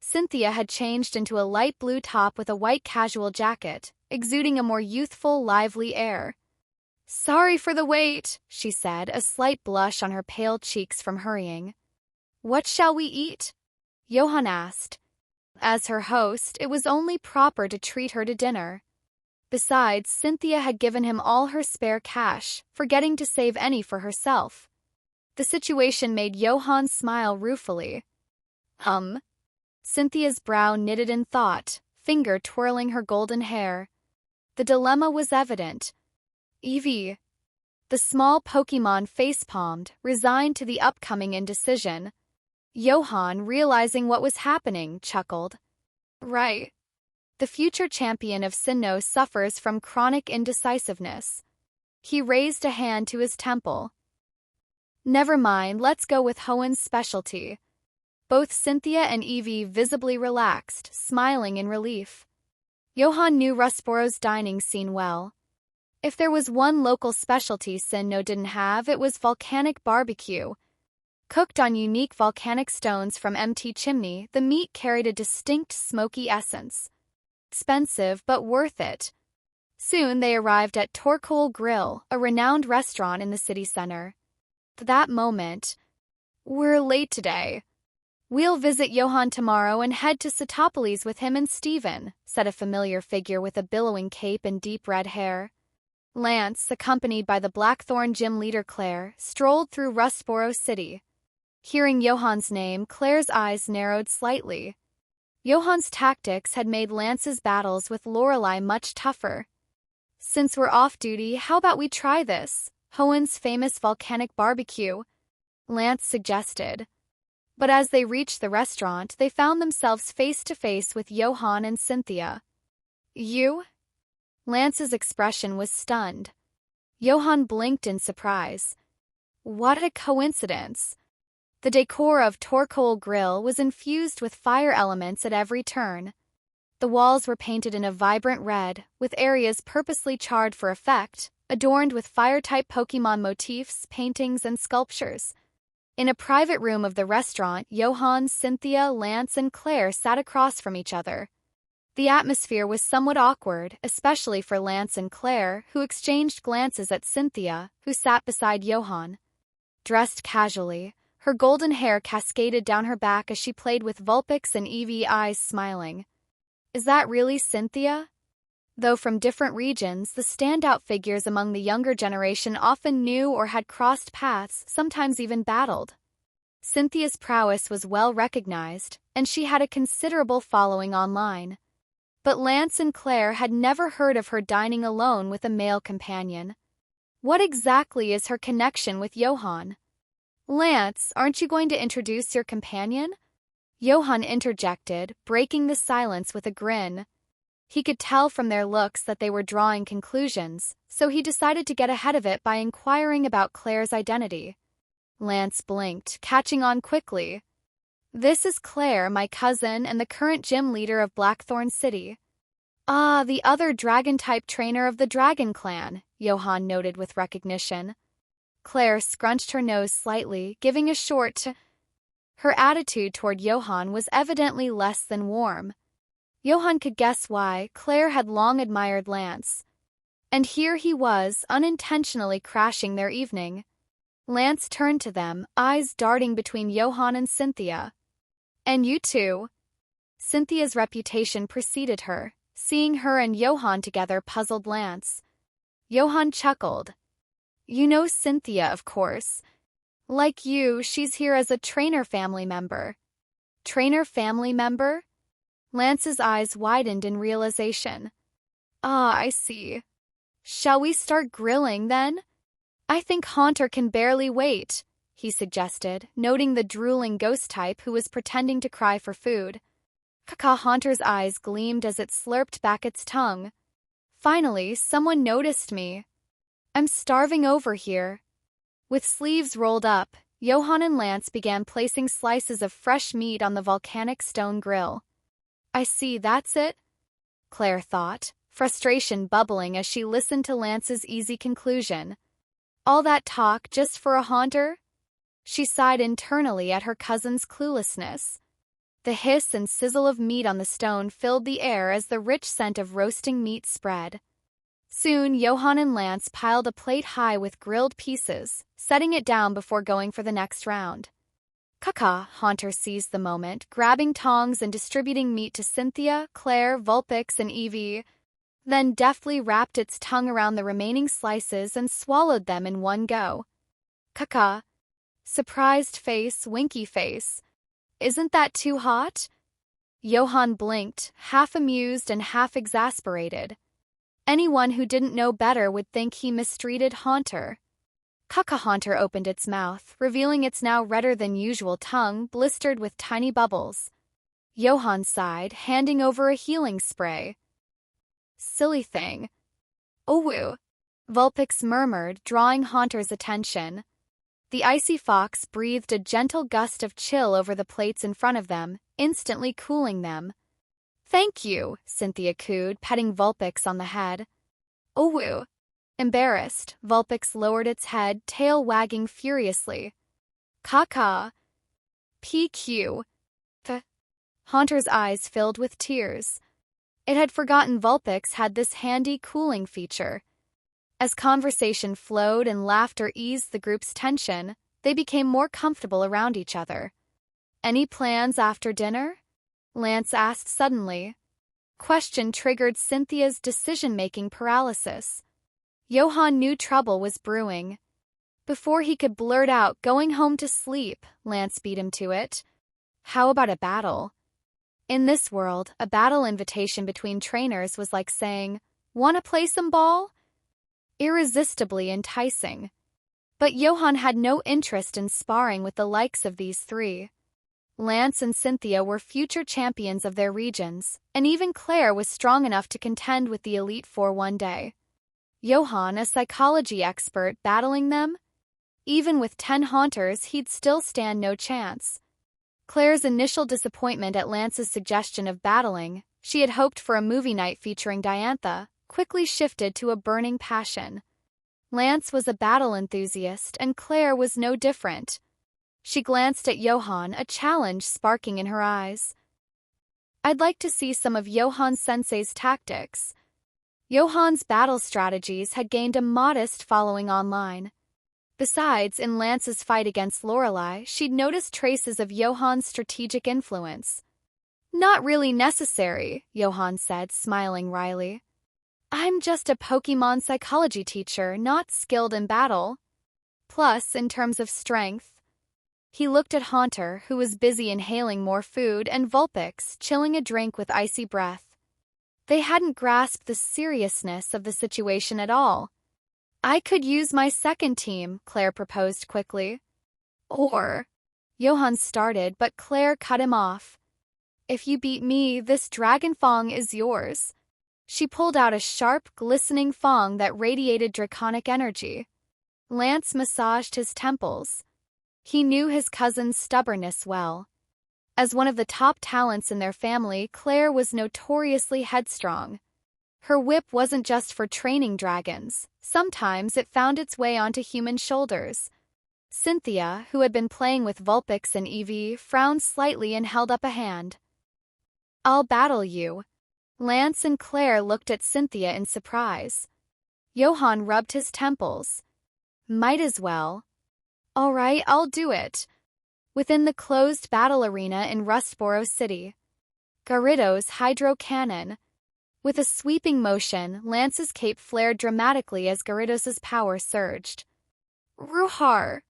Cynthia had changed into a light blue top with a white casual jacket, exuding a more youthful, lively air. "Sorry for the wait," she said, a slight blush on her pale cheeks from hurrying. "What shall we eat?" Johan asked. As her host, it was only proper to treat her to dinner. Besides, Cynthia had given him all her spare cash, forgetting to save any for herself. The situation made Johan smile ruefully. Cynthia's brow knitted in thought, finger twirling her golden hair. The dilemma was evident. Eevee. The small Pokémon face-palmed, resigned to the upcoming indecision. Johan, realizing what was happening, chuckled. Right. The future champion of Sinnoh suffers from chronic indecisiveness. He raised a hand to his temple. Never mind, let's go with Hoenn's specialty. Both Cynthia and Eevee visibly relaxed, smiling in relief. Johan knew Rustboro's dining scene well. If there was one local specialty Sinnoh didn't have, it was volcanic barbecue. Cooked on unique volcanic stones from MT Chimney, the meat carried a distinct smoky essence. Expensive, but worth it. Soon they arrived at Torkoal Grill, a renowned restaurant in the city center. At that moment, "We're late today. We'll visit Johan tomorrow and head to Satopolis with him and Steven," said a familiar figure with a billowing cape and deep red hair. Lance, accompanied by the Blackthorn gym leader Claire, strolled through Rustboro City. Hearing Johan's name, Claire's eyes narrowed slightly. Johan's tactics had made Lance's battles with Lorelei much tougher. "Since we're off-duty, how about we try this? Hoenn's famous volcanic barbecue," Lance suggested. But as they reached the restaurant, they found themselves face to face with Johan and Cynthia. You? Lance's expression was stunned. Johan blinked in surprise. What a coincidence! The decor of Torkoal Grill was infused with fire elements at every turn. The walls were painted in a vibrant red, with areas purposely charred for effect, adorned with fire-type Pokémon motifs, paintings, and sculptures. In a private room of the restaurant, Johan, Cynthia, Lance, and Claire sat across from each other. The atmosphere was somewhat awkward, especially for Lance and Claire, who exchanged glances at Cynthia, who sat beside Johan. Dressed casually, her golden hair cascaded down her back as she played with Vulpix and Eevee, eyes smiling. Is that really Cynthia? Though from different regions, the standout figures among the younger generation often knew or had crossed paths, sometimes even battled. Cynthia's prowess was well recognized, and she had a considerable following online. But Lance and Claire had never heard of her dining alone with a male companion. What exactly is her connection with Johan? Lance, aren't you going to introduce your companion? Johan interjected, breaking the silence with a grin. He could tell from their looks that they were drawing conclusions, so he decided to get ahead of it by inquiring about Claire's identity. Lance blinked, catching on quickly. This is Claire, my cousin and the current gym leader of Blackthorn City. Ah, the other dragon-type trainer of the Dragon Clan, Johan noted with recognition. Claire scrunched her nose slightly, giving a short... Her attitude toward Johan was evidently less than warm. Johan could guess why. Claire had long admired Lance. And here he was, unintentionally crashing their evening. Lance turned to them, eyes darting between Johan and Cynthia. And you two? Cynthia's reputation preceded her. Seeing her and Johan together puzzled Lance. Johan chuckled. You know Cynthia, of course. Like you, she's here as a trainer family member. Trainer family member? Lance's eyes widened in realization. Ah, I see. Shall we start grilling, then? I think Haunter can barely wait, he suggested, noting the drooling ghost type who was pretending to cry for food. Haunter's eyes gleamed as it slurped back its tongue. Finally, someone noticed me. I'm starving over here. With sleeves rolled up, Johan and Lance began placing slices of fresh meat on the volcanic stone grill. I see, that's it, Claire thought, frustration bubbling as she listened to Lance's easy conclusion. All that talk just for a Haunter? She sighed internally at her cousin's cluelessness. The hiss and sizzle of meat on the stone filled the air as the rich scent of roasting meat spread. Soon, Johan and Lance piled a plate high with grilled pieces, setting it down before going for the next round. Haunter seized the moment, grabbing tongs and distributing meat to Cynthia, Claire, Vulpix, and Eevee, then deftly wrapped its tongue around the remaining slices and swallowed them in one go. Surprised face, winky face. Isn't that too hot? Johan blinked, half amused and half exasperated. Anyone who didn't know better would think he mistreated Haunter. Haunter opened its mouth, revealing its now redder than usual tongue blistered with tiny bubbles. Johan sighed, handing over a healing spray. Silly thing. Oh, Vulpix murmured, drawing Haunter's attention. The icy fox breathed a gentle gust of chill over the plates in front of them, instantly cooling them. Thank you, Cynthia cooed, petting Vulpix on the head. Oh, embarrassed, Vulpix lowered its head, tail wagging furiously. PQ. Haunter's eyes filled with tears. It had forgotten Vulpix had this handy cooling feature. As conversation flowed and laughter eased the group's tension, they became more comfortable around each other. Any plans after dinner? Lance asked suddenly. Question triggered Cynthia's decision-making paralysis. Johan knew trouble was brewing. Before he could blurt out going home to sleep, Lance beat him to it. How about a battle? In this world, a battle invitation between trainers was like saying, "Want to play some ball?" Irresistibly enticing. But Johan had no interest in sparring with the likes of these three. Lance and Cynthia were future champions of their regions, and even Claire was strong enough to contend with the Elite Four one day. Johan, a psychology expert, battling them? Even with 10 haunters, he'd still stand no chance. Claire's initial disappointment at Lance's suggestion of battling, she had hoped for a movie night featuring Diantha, quickly shifted to a burning passion. Lance was a battle enthusiast, and Claire was no different. She glanced at Johan, a challenge sparking in her eyes. "I'd like to see some of Johan-sensei's tactics." Johan's battle strategies had gained a modest following online. Besides, in Lance's fight against Lorelei, she'd noticed traces of Johan's strategic influence. "Not really necessary," Johan said, smiling wryly. "I'm just a Pokémon psychology teacher, not skilled in battle. Plus, in terms of strength." He looked at Haunter, who was busy inhaling more food, and Vulpix, chilling a drink with icy breath. They hadn't grasped the seriousness of the situation at all. "I could use my second team," Claire proposed quickly. "Or..." Johan started, but Claire cut him off. "If you beat me, this dragon fong is yours." She pulled out a sharp, glistening fong that radiated draconic energy. Lance massaged his temples. He knew his cousin's stubbornness well. As one of the top talents in their family, Claire was notoriously headstrong. Her whip wasn't just for training dragons. Sometimes it found its way onto human shoulders. Cynthia, who had been playing with Vulpix and Eevee, frowned slightly and held up a hand. "I'll battle you." Lance and Claire looked at Cynthia in surprise. Johan rubbed his temples. "Might as well." "All right, I'll do it." Within the closed battle arena in Rustboro City. Gardevoir's hydro cannon. With a sweeping motion, Lance's cape flared dramatically as Gardevoir's power surged. "Ruhar!"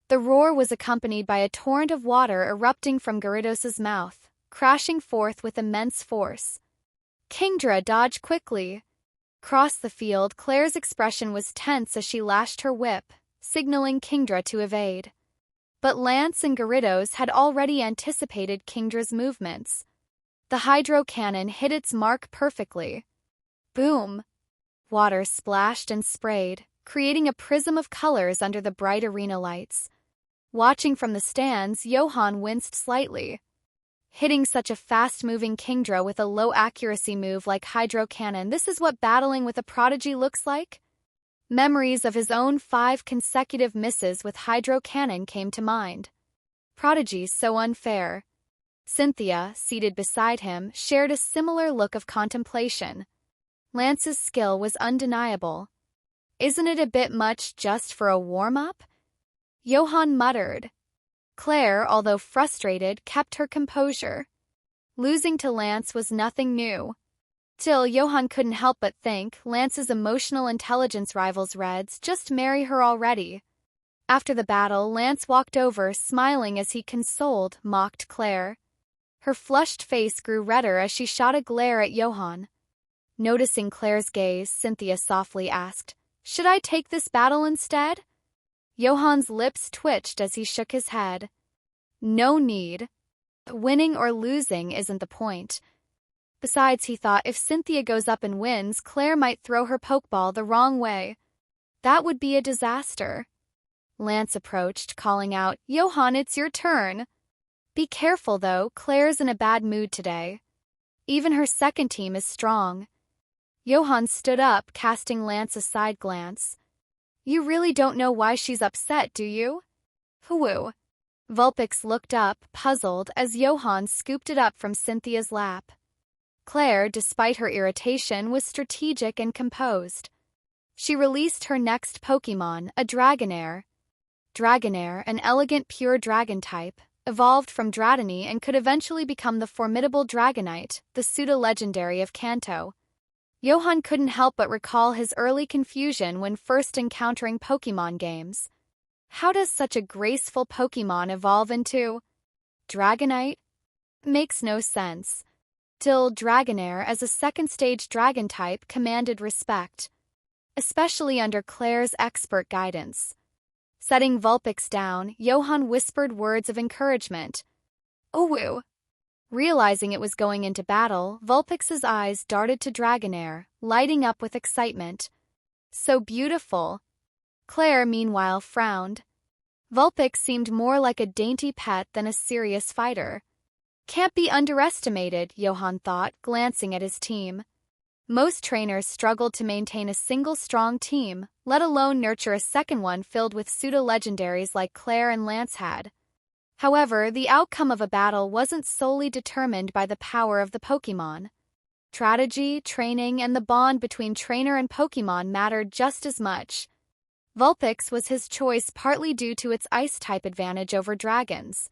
The roar was accompanied by a torrent of water erupting from Gardevoir's mouth, crashing forth with immense force. Kingdra dodged quickly. Across the field, Claire's expression was tense as she lashed her whip, signaling Kingdra to evade. But Lance and Gardevoir had already anticipated Kingdra's movements. The hydro cannon hit its mark perfectly. Boom! Water splashed and sprayed, creating a prism of colors under the bright arena lights. Watching from the stands, Johan winced slightly. Hitting such a fast-moving Kingdra with a low-accuracy move like hydro cannon, this is what battling with a prodigy looks like? Memories of his own 5 consecutive misses with hydro cannon came to mind. Prodigies so unfair. Cynthia, seated beside him, shared a similar look of contemplation. Lance's skill was undeniable. "Isn't it a bit much just for a warm-up?" Johan muttered. Claire, although frustrated, kept her composure. Losing to Lance was nothing new. Till Johan couldn't help but think, Lance's emotional intelligence rivals Reds just marry her already. After the battle, Lance walked over, smiling as he mocked Claire. Her flushed face grew redder as she shot a glare at Johan. Noticing Claire's gaze, Cynthia softly asked, "Should I take this battle instead?" Johan's lips twitched as he shook his head. "No need. Winning or losing isn't the point." Besides, he thought, if Cynthia goes up and wins, Claire might throw her pokeball the wrong way. That would be a disaster. Lance approached, calling out, "Johan, it's your turn." "Be careful, though. Claire's in a bad mood today. Even her second team is strong." Johan stood up, casting Lance a side glance. "You really don't know why she's upset, do you?" "Whoo." Vulpix looked up, puzzled, as Johan scooped it up from Cynthia's lap. Claire, despite her irritation, was strategic and composed. She released her next Pokémon, a Dragonair. Dragonair, an elegant pure dragon type, evolved from Dratini and could eventually become the formidable Dragonite, the pseudo-legendary of Kanto. Johan couldn't help but recall his early confusion when first encountering Pokémon games. How does such a graceful Pokémon evolve into Dragonite? Makes no sense. Till Dragonair, as a second-stage dragon type, commanded respect, especially under Claire's expert guidance. Setting Vulpix down, Johan whispered words of encouragement. Ooh! Realizing it was going into battle, Vulpix's eyes darted to Dragonair, lighting up with excitement. So beautiful. Claire, meanwhile, frowned. Vulpix seemed more like a dainty pet than a serious fighter. Can't be underestimated, Johan thought, glancing at his team. Most trainers struggled to maintain a single strong team, let alone nurture a second one filled with pseudo-legendaries like Claire and Lance had. However, the outcome of a battle wasn't solely determined by the power of the Pokémon. Strategy, training, and the bond between trainer and Pokémon mattered just as much. Vulpix was his choice partly due to its ice-type advantage over dragons.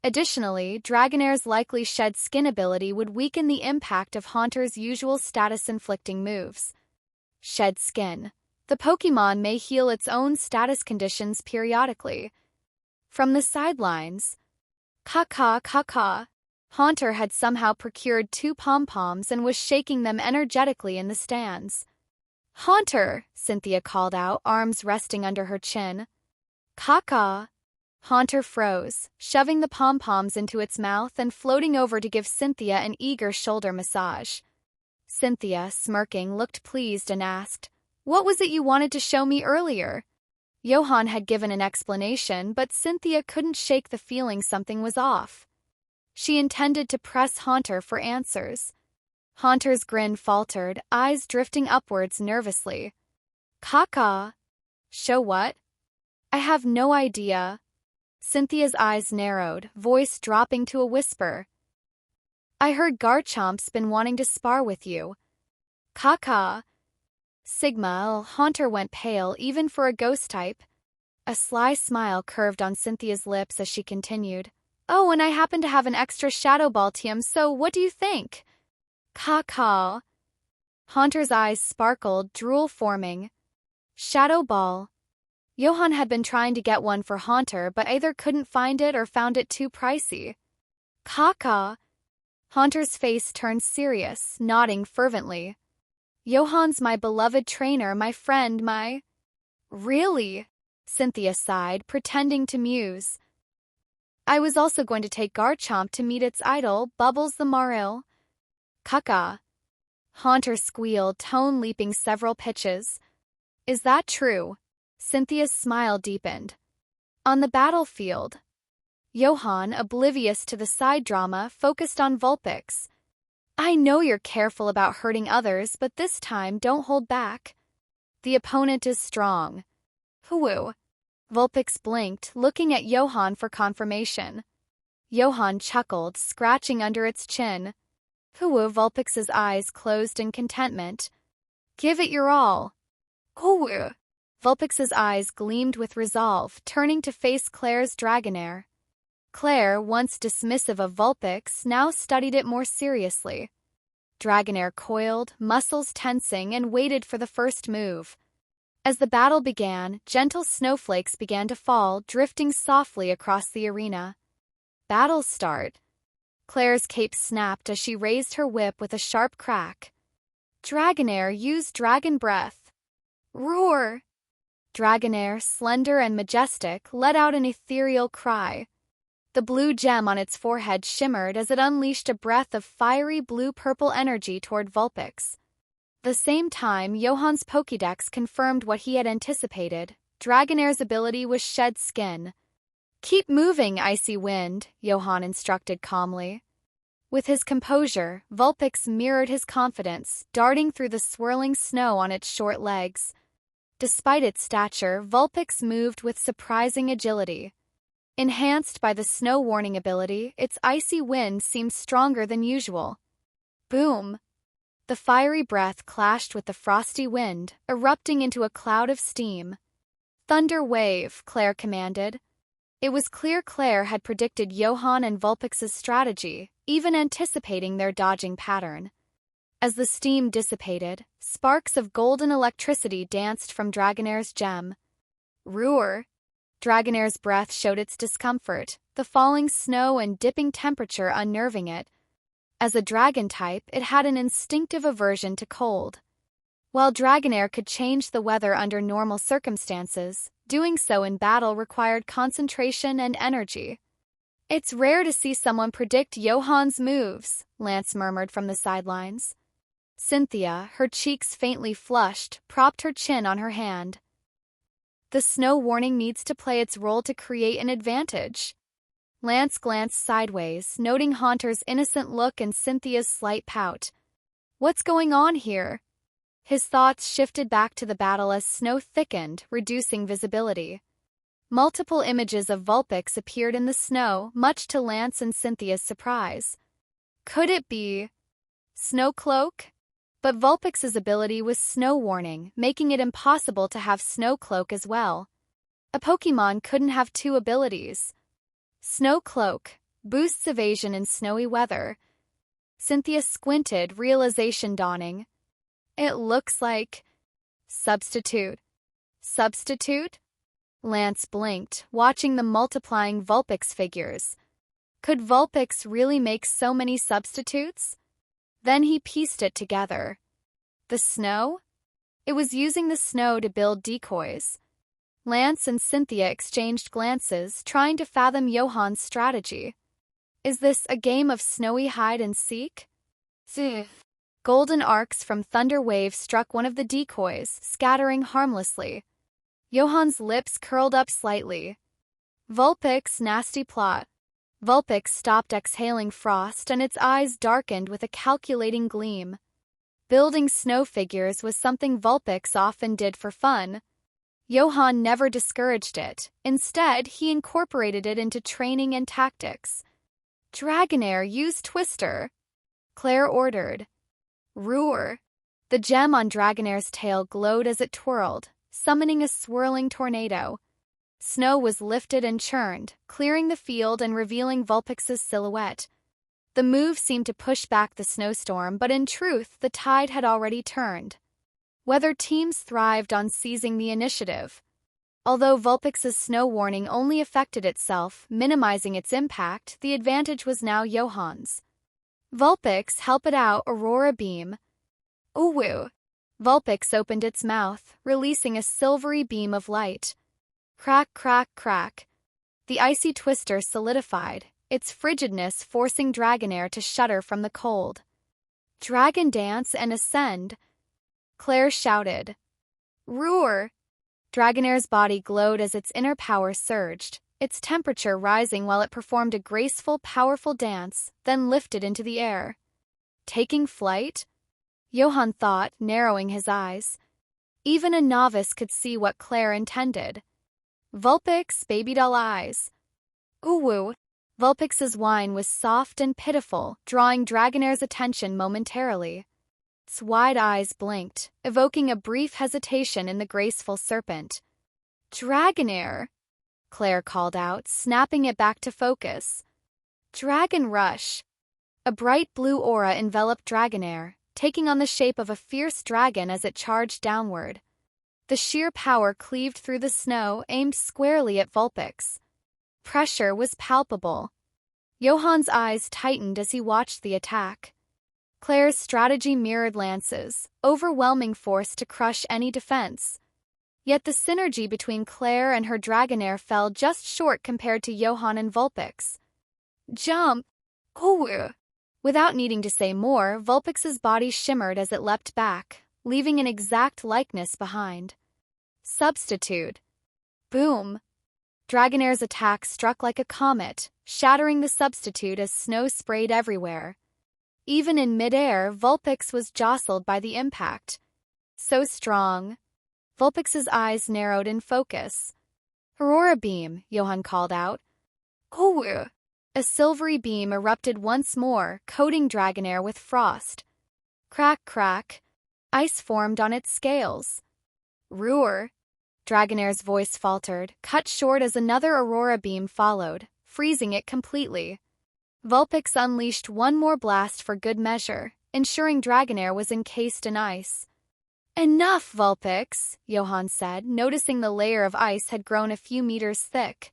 Additionally, Dragonair's likely shed skin ability would weaken the impact of Haunter's usual status-inflicting moves. Shed skin. The Pokémon may heal its own status conditions periodically. From the sidelines, caw. Haunter had somehow procured 2 pom-poms and was shaking them energetically in the stands. Haunter, Cynthia called out, arms resting under her chin. Caw. Haunter froze, shoving the pom-poms into its mouth and floating over to give Cynthia an eager shoulder massage. Cynthia, smirking, looked pleased and asked, "What was it you wanted to show me earlier?" Johan had given an explanation, but Cynthia couldn't shake the feeling something was off. She intended to press Haunter for answers. Haunter's grin faltered, eyes drifting upwards nervously. Caw. Show what? I have no idea. Cynthia's eyes narrowed, voice dropping to a whisper. I heard Garchomp's been wanting to spar with you. Caw. Sigma, Haunter went pale even for a ghost type. A sly smile curved on Cynthia's lips as she continued. Oh, and I happen to have an extra Shadow Ball TM, so what do you think? Caw. Haunter's eyes sparkled, drool forming. Shadow Ball. Johan had been trying to get one for Haunter, but either couldn't find it or found it too pricey. Caw. Haunter's face turned serious, nodding fervently. Johan's my beloved trainer, my friend, my... Really? Cynthia sighed, pretending to muse. I was also going to take Garchomp to meet its idol, Bubbles the Maril. Caw. Haunter squealed, tone leaping several pitches. Is that true? Cynthia's smile deepened. On the battlefield. Johan, oblivious to the side drama, focused on Vulpix. I know you're careful about hurting others, but this time don't hold back. The opponent is strong. Hoo. Vulpix blinked, looking at Johan for confirmation. Johan chuckled, scratching under its chin. Hoo. Vulpix's eyes closed in contentment. Give it your all. Hoo. Vulpix's eyes gleamed with resolve, turning to face Claire's Dragonair. Claire, once dismissive of Vulpix, now studied it more seriously. Dragonair coiled, muscles tensing, and waited for the first move. As the battle began, gentle snowflakes began to fall, drifting softly across the arena. Battle start. Claire's cape snapped as she raised her whip with a sharp crack. Dragonair used Dragon Breath. Roar! Dragonair, slender and majestic, let out an ethereal cry. The blue gem on its forehead shimmered as it unleashed a breath of fiery blue-purple energy toward Vulpix. The same time, Johan's Pokédex confirmed what he had anticipated. Dragonair's ability was Shed Skin. Keep moving, Icy Wind, Johan instructed calmly. With his composure, Vulpix mirrored his confidence, darting through the swirling snow on its short legs. Despite its stature, Vulpix moved with surprising agility. Enhanced by the snow warning ability, its icy wind seemed stronger than usual. Boom! The fiery breath clashed with the frosty wind, erupting into a cloud of steam. Thunder Wave, Claire commanded. It was clear Claire had predicted Johan and Vulpix's strategy, even anticipating their dodging pattern. As the steam dissipated, sparks of golden electricity danced from Dragonair's gem. Roar! Dragonair's breath showed its discomfort, the falling snow and dipping temperature unnerving it. As a dragon type, it had an instinctive aversion to cold. While Dragonair could change the weather under normal circumstances, doing so in battle required concentration and energy. It's rare to see someone predict Johan's moves, Lance murmured from the sidelines. Cynthia, her cheeks faintly flushed, propped her chin on her hand. The snow warning needs to play its role to create an advantage. Lance glanced sideways, noting Haunter's innocent look and Cynthia's slight pout. What's going on here? His thoughts shifted back to the battle as snow thickened, reducing visibility. Multiple images of Vulpix appeared in the snow, much to Lance and Cynthia's surprise. Could it be Snowcloak? But Vulpix's ability was Snow Warning, making it impossible to have Snowcloak as well. A Pokémon couldn't have two abilities. Snowcloak boosts evasion in snowy weather. Cynthia squinted, realization dawning. It looks like Substitute. Substitute? Lance blinked, watching the multiplying Vulpix figures. Could Vulpix really make so many substitutes? Then he pieced it together. The snow? It was using the snow to build decoys. Lance and Cynthia exchanged glances, trying to fathom Johan's strategy. Is this a game of snowy hide-and-seek? Golden arcs from thunder waves struck one of the decoys, scattering harmlessly. Johan's lips curled up slightly. Vulpix, nasty plot. Vulpix stopped exhaling frost, and its eyes darkened with a calculating gleam. Building snow figures was something Vulpix often did for fun. Johan never discouraged it. Instead, he incorporated it into training and tactics. Dragonair, use Twister, Claire ordered. Roar. The gem on Dragonair's tail glowed as it twirled, summoning a swirling tornado. Snow was lifted and churned, clearing the field and revealing Vulpix's silhouette. The move seemed to push back the snowstorm, but in truth, the tide had already turned. Weather teams thrived on seizing the initiative. Although Vulpix's snow warning only affected itself, minimizing its impact, the advantage was now Johan's. Vulpix, help it out, Aurora Beam. Ooh! Vulpix opened its mouth, releasing a silvery beam of light. Crack, crack, crack. The icy twister solidified, its frigidness forcing Dragonair to shudder from the cold. Dragon dance and ascend. Claire shouted. Roar! Dragonair's body glowed as its inner power surged, its temperature rising while it performed a graceful, powerful dance, then lifted into the air. Taking flight? Johan thought, narrowing his eyes. Even a novice could see what Claire intended. Vulpix, baby doll eyes. Ooh! Vulpix's whine was soft and pitiful, drawing Dragonair's attention momentarily. Its wide eyes blinked, evoking a brief hesitation in the graceful serpent. Dragonair! Claire called out, snapping it back to focus. Dragon Rush! A bright blue aura enveloped Dragonair, taking on the shape of a fierce dragon as it charged downward. The sheer power cleaved through the snow, aimed squarely at Vulpix. Pressure was palpable. Johan's eyes tightened as he watched the attack. Claire's strategy mirrored Lance's, overwhelming force to crush any defense. Yet the synergy between Claire and her Dragonair fell just short compared to Johan and Vulpix. Jump! Ooh! Without needing to say more, Vulpix's body shimmered as it leapt back, leaving an exact likeness behind. Substitute. Boom! Dragonair's attack struck like a comet, shattering the substitute as snow sprayed everywhere. Even in midair, Vulpix was jostled by the impact. So strong. Vulpix's eyes narrowed in focus. Aurora Beam, Johan called out. Ooh! A silvery beam erupted once more, coating Dragonair with frost. Crack, crack. Ice formed on its scales. Roar! Dragonair's voice faltered, cut short as another Aurora Beam followed, freezing it completely. Vulpix unleashed one more blast for good measure, ensuring Dragonair was encased in ice. Enough, Vulpix, Johan said, noticing the layer of ice had grown a few meters thick.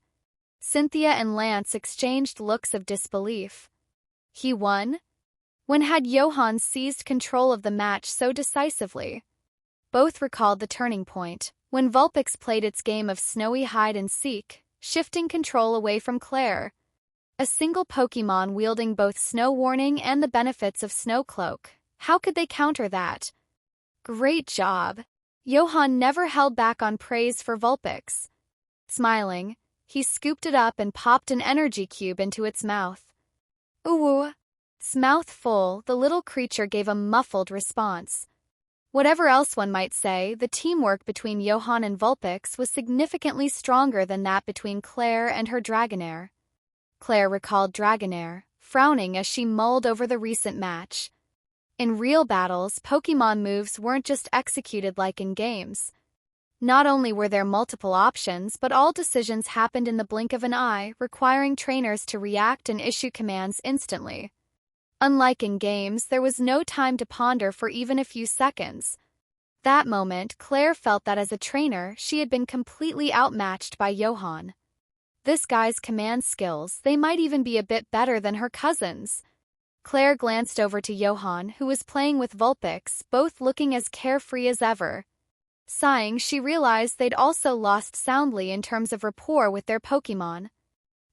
Cynthia and Lance exchanged looks of disbelief. He won? When had Johan seized control of the match so decisively? Both recalled the turning point, when Vulpix played its game of snowy hide-and-seek, shifting control away from Claire. A single Pokémon wielding both Snow Warning and the benefits of Snow Cloak. How could they counter that? Great job. Johan never held back on praise for Vulpix. Smiling, he scooped it up and popped an energy cube into its mouth. Ooh! Its mouth full, the little creature gave a muffled response. Whatever else one might say, the teamwork between Johan and Vulpix was significantly stronger than that between Claire and her Dragonair. Claire recalled Dragonair, frowning as she mulled over the recent match. In real battles, Pokémon moves weren't just executed like in games. Not only were there multiple options, but all decisions happened in the blink of an eye, requiring trainers to react and issue commands instantly. Unlike in games, there was no time to ponder for even a few seconds. That moment, Claire felt that as a trainer, she had been completely outmatched by Johan. This guy's command skills, they might even be a bit better than her cousins. Claire glanced over to Johan, who was playing with Vulpix, both looking as carefree as ever. Sighing, she realized they'd also lost soundly in terms of rapport with their Pokémon.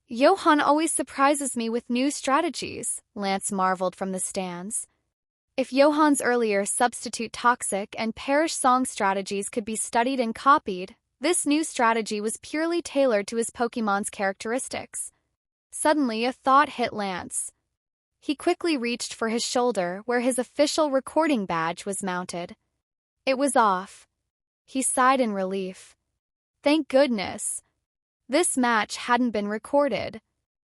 Johan always surprises me with new strategies, Lance marveled from the stands. If Johan's earlier Substitute Toxic and Perish Song strategies could be studied and copied, this new strategy was purely tailored to his Pokémon's characteristics. Suddenly, a thought hit Lance. He quickly reached for his shoulder where his official recording badge was mounted. It was off. He sighed in relief. Thank goodness. This match hadn't been recorded.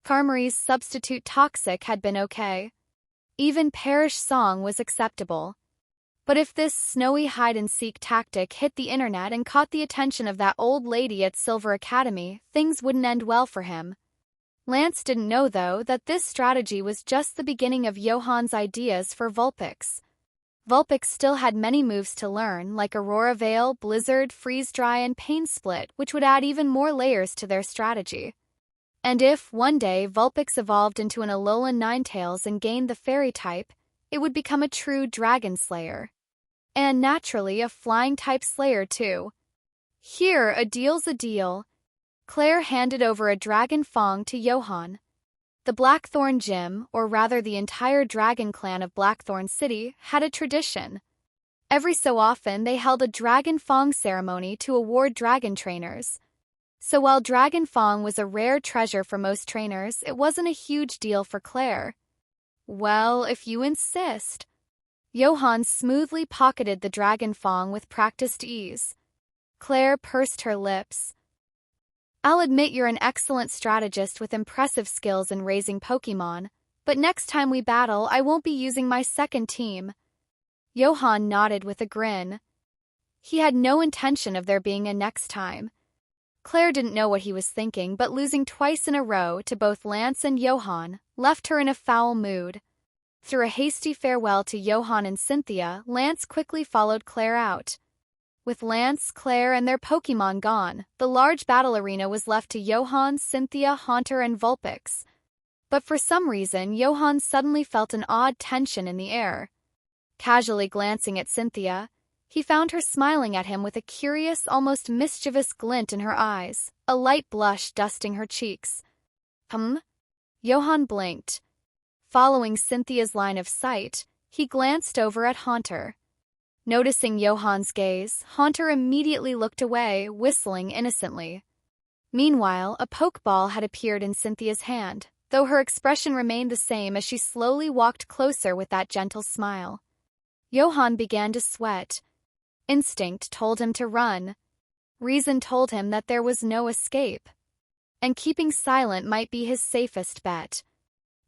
Karmari's Substitute Toxic had been okay. Even Perish Song was acceptable. But if this snowy hide-and-seek tactic hit the internet and caught the attention of that old lady at Silver Academy, things wouldn't end well for him. Lance didn't know, though, that this strategy was just the beginning of Johan's ideas for Vulpix. Vulpix still had many moves to learn, like Aurora Veil, Blizzard, Freeze Dry, and Pain Split, which would add even more layers to their strategy. And if, one day, Vulpix evolved into an Alolan Ninetales and gained the Fairy type, it would become a true Dragon Slayer. And naturally, a Flying-type Slayer, too. Here, a deal's a deal. Claire handed over a Dragon Fong to Johan. The Blackthorn Gym, or rather the entire Dragon Clan of Blackthorn City, had a tradition. Every so often, they held a Dragon Fong ceremony to award dragon trainers. So while Dragon Fong was a rare treasure for most trainers, it wasn't a huge deal for Claire. Well, if you insist. Johan smoothly pocketed the Dragon Fong with practiced ease. Claire pursed her lips. I'll admit you're an excellent strategist with impressive skills in raising Pokémon, but next time we battle, I won't be using my second team. Johan nodded with a grin. He had no intention of there being a next time. Claire didn't know what he was thinking, but losing twice in a row to both Lance and Johan left her in a foul mood. Through a hasty farewell to Johan and Cynthia, Lance quickly followed Claire out. With Lance, Claire, and their Pokémon gone, the large battle arena was left to Johan, Cynthia, Haunter, and Vulpix. But for some reason, Johan suddenly felt an odd tension in the air. Casually glancing at Cynthia, he found her smiling at him with a curious, almost mischievous glint in her eyes, a light blush dusting her cheeks. Johan blinked. Following Cynthia's line of sight, he glanced over at Haunter. Noticing Johan's gaze, Haunter immediately looked away, whistling innocently. Meanwhile, a Pokeball had appeared in Cynthia's hand, though her expression remained the same as she slowly walked closer with that gentle smile. Johan began to sweat. Instinct told him to run. Reason told him that there was no escape. And keeping silent might be his safest bet.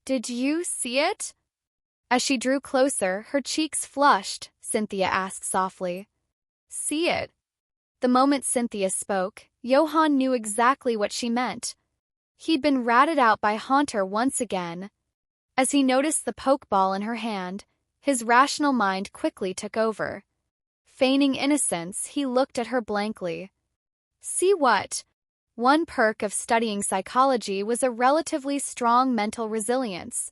Did you see it? As she drew closer, her cheeks flushed, Cynthia asked softly. See it? The moment Cynthia spoke, Johan knew exactly what she meant. He'd been ratted out by Haunter once again. As he noticed the Pokeball in her hand, his rational mind quickly took over. Feigning innocence, he looked at her blankly. See what? One perk of studying psychology was a relatively strong mental resilience.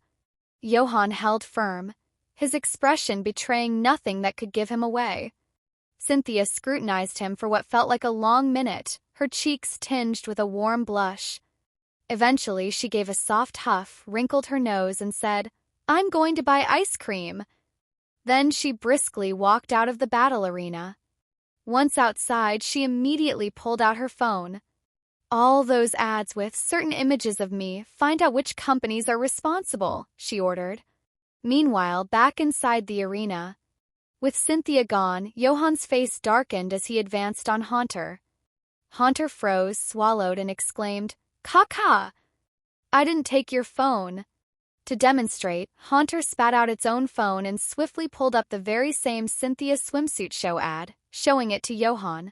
Johan held firm, his expression betraying nothing that could give him away. Cynthia scrutinized him for what felt like a long minute, her cheeks tinged with a warm blush. Eventually, she gave a soft huff, wrinkled her nose, and said, "I'm going to buy ice cream." Then she briskly walked out of the battle arena. Once outside, she immediately pulled out her phone. "All those ads with certain images of me, find out which companies are responsible," she ordered. Meanwhile, back inside the arena, with Cynthia gone, Johan's face darkened as he advanced on Haunter. Haunter froze, swallowed, and exclaimed, "Caca! I didn't take your phone." To demonstrate, Haunter spat out its own phone and swiftly pulled up the very same Cynthia swimsuit show ad, showing it to Johan.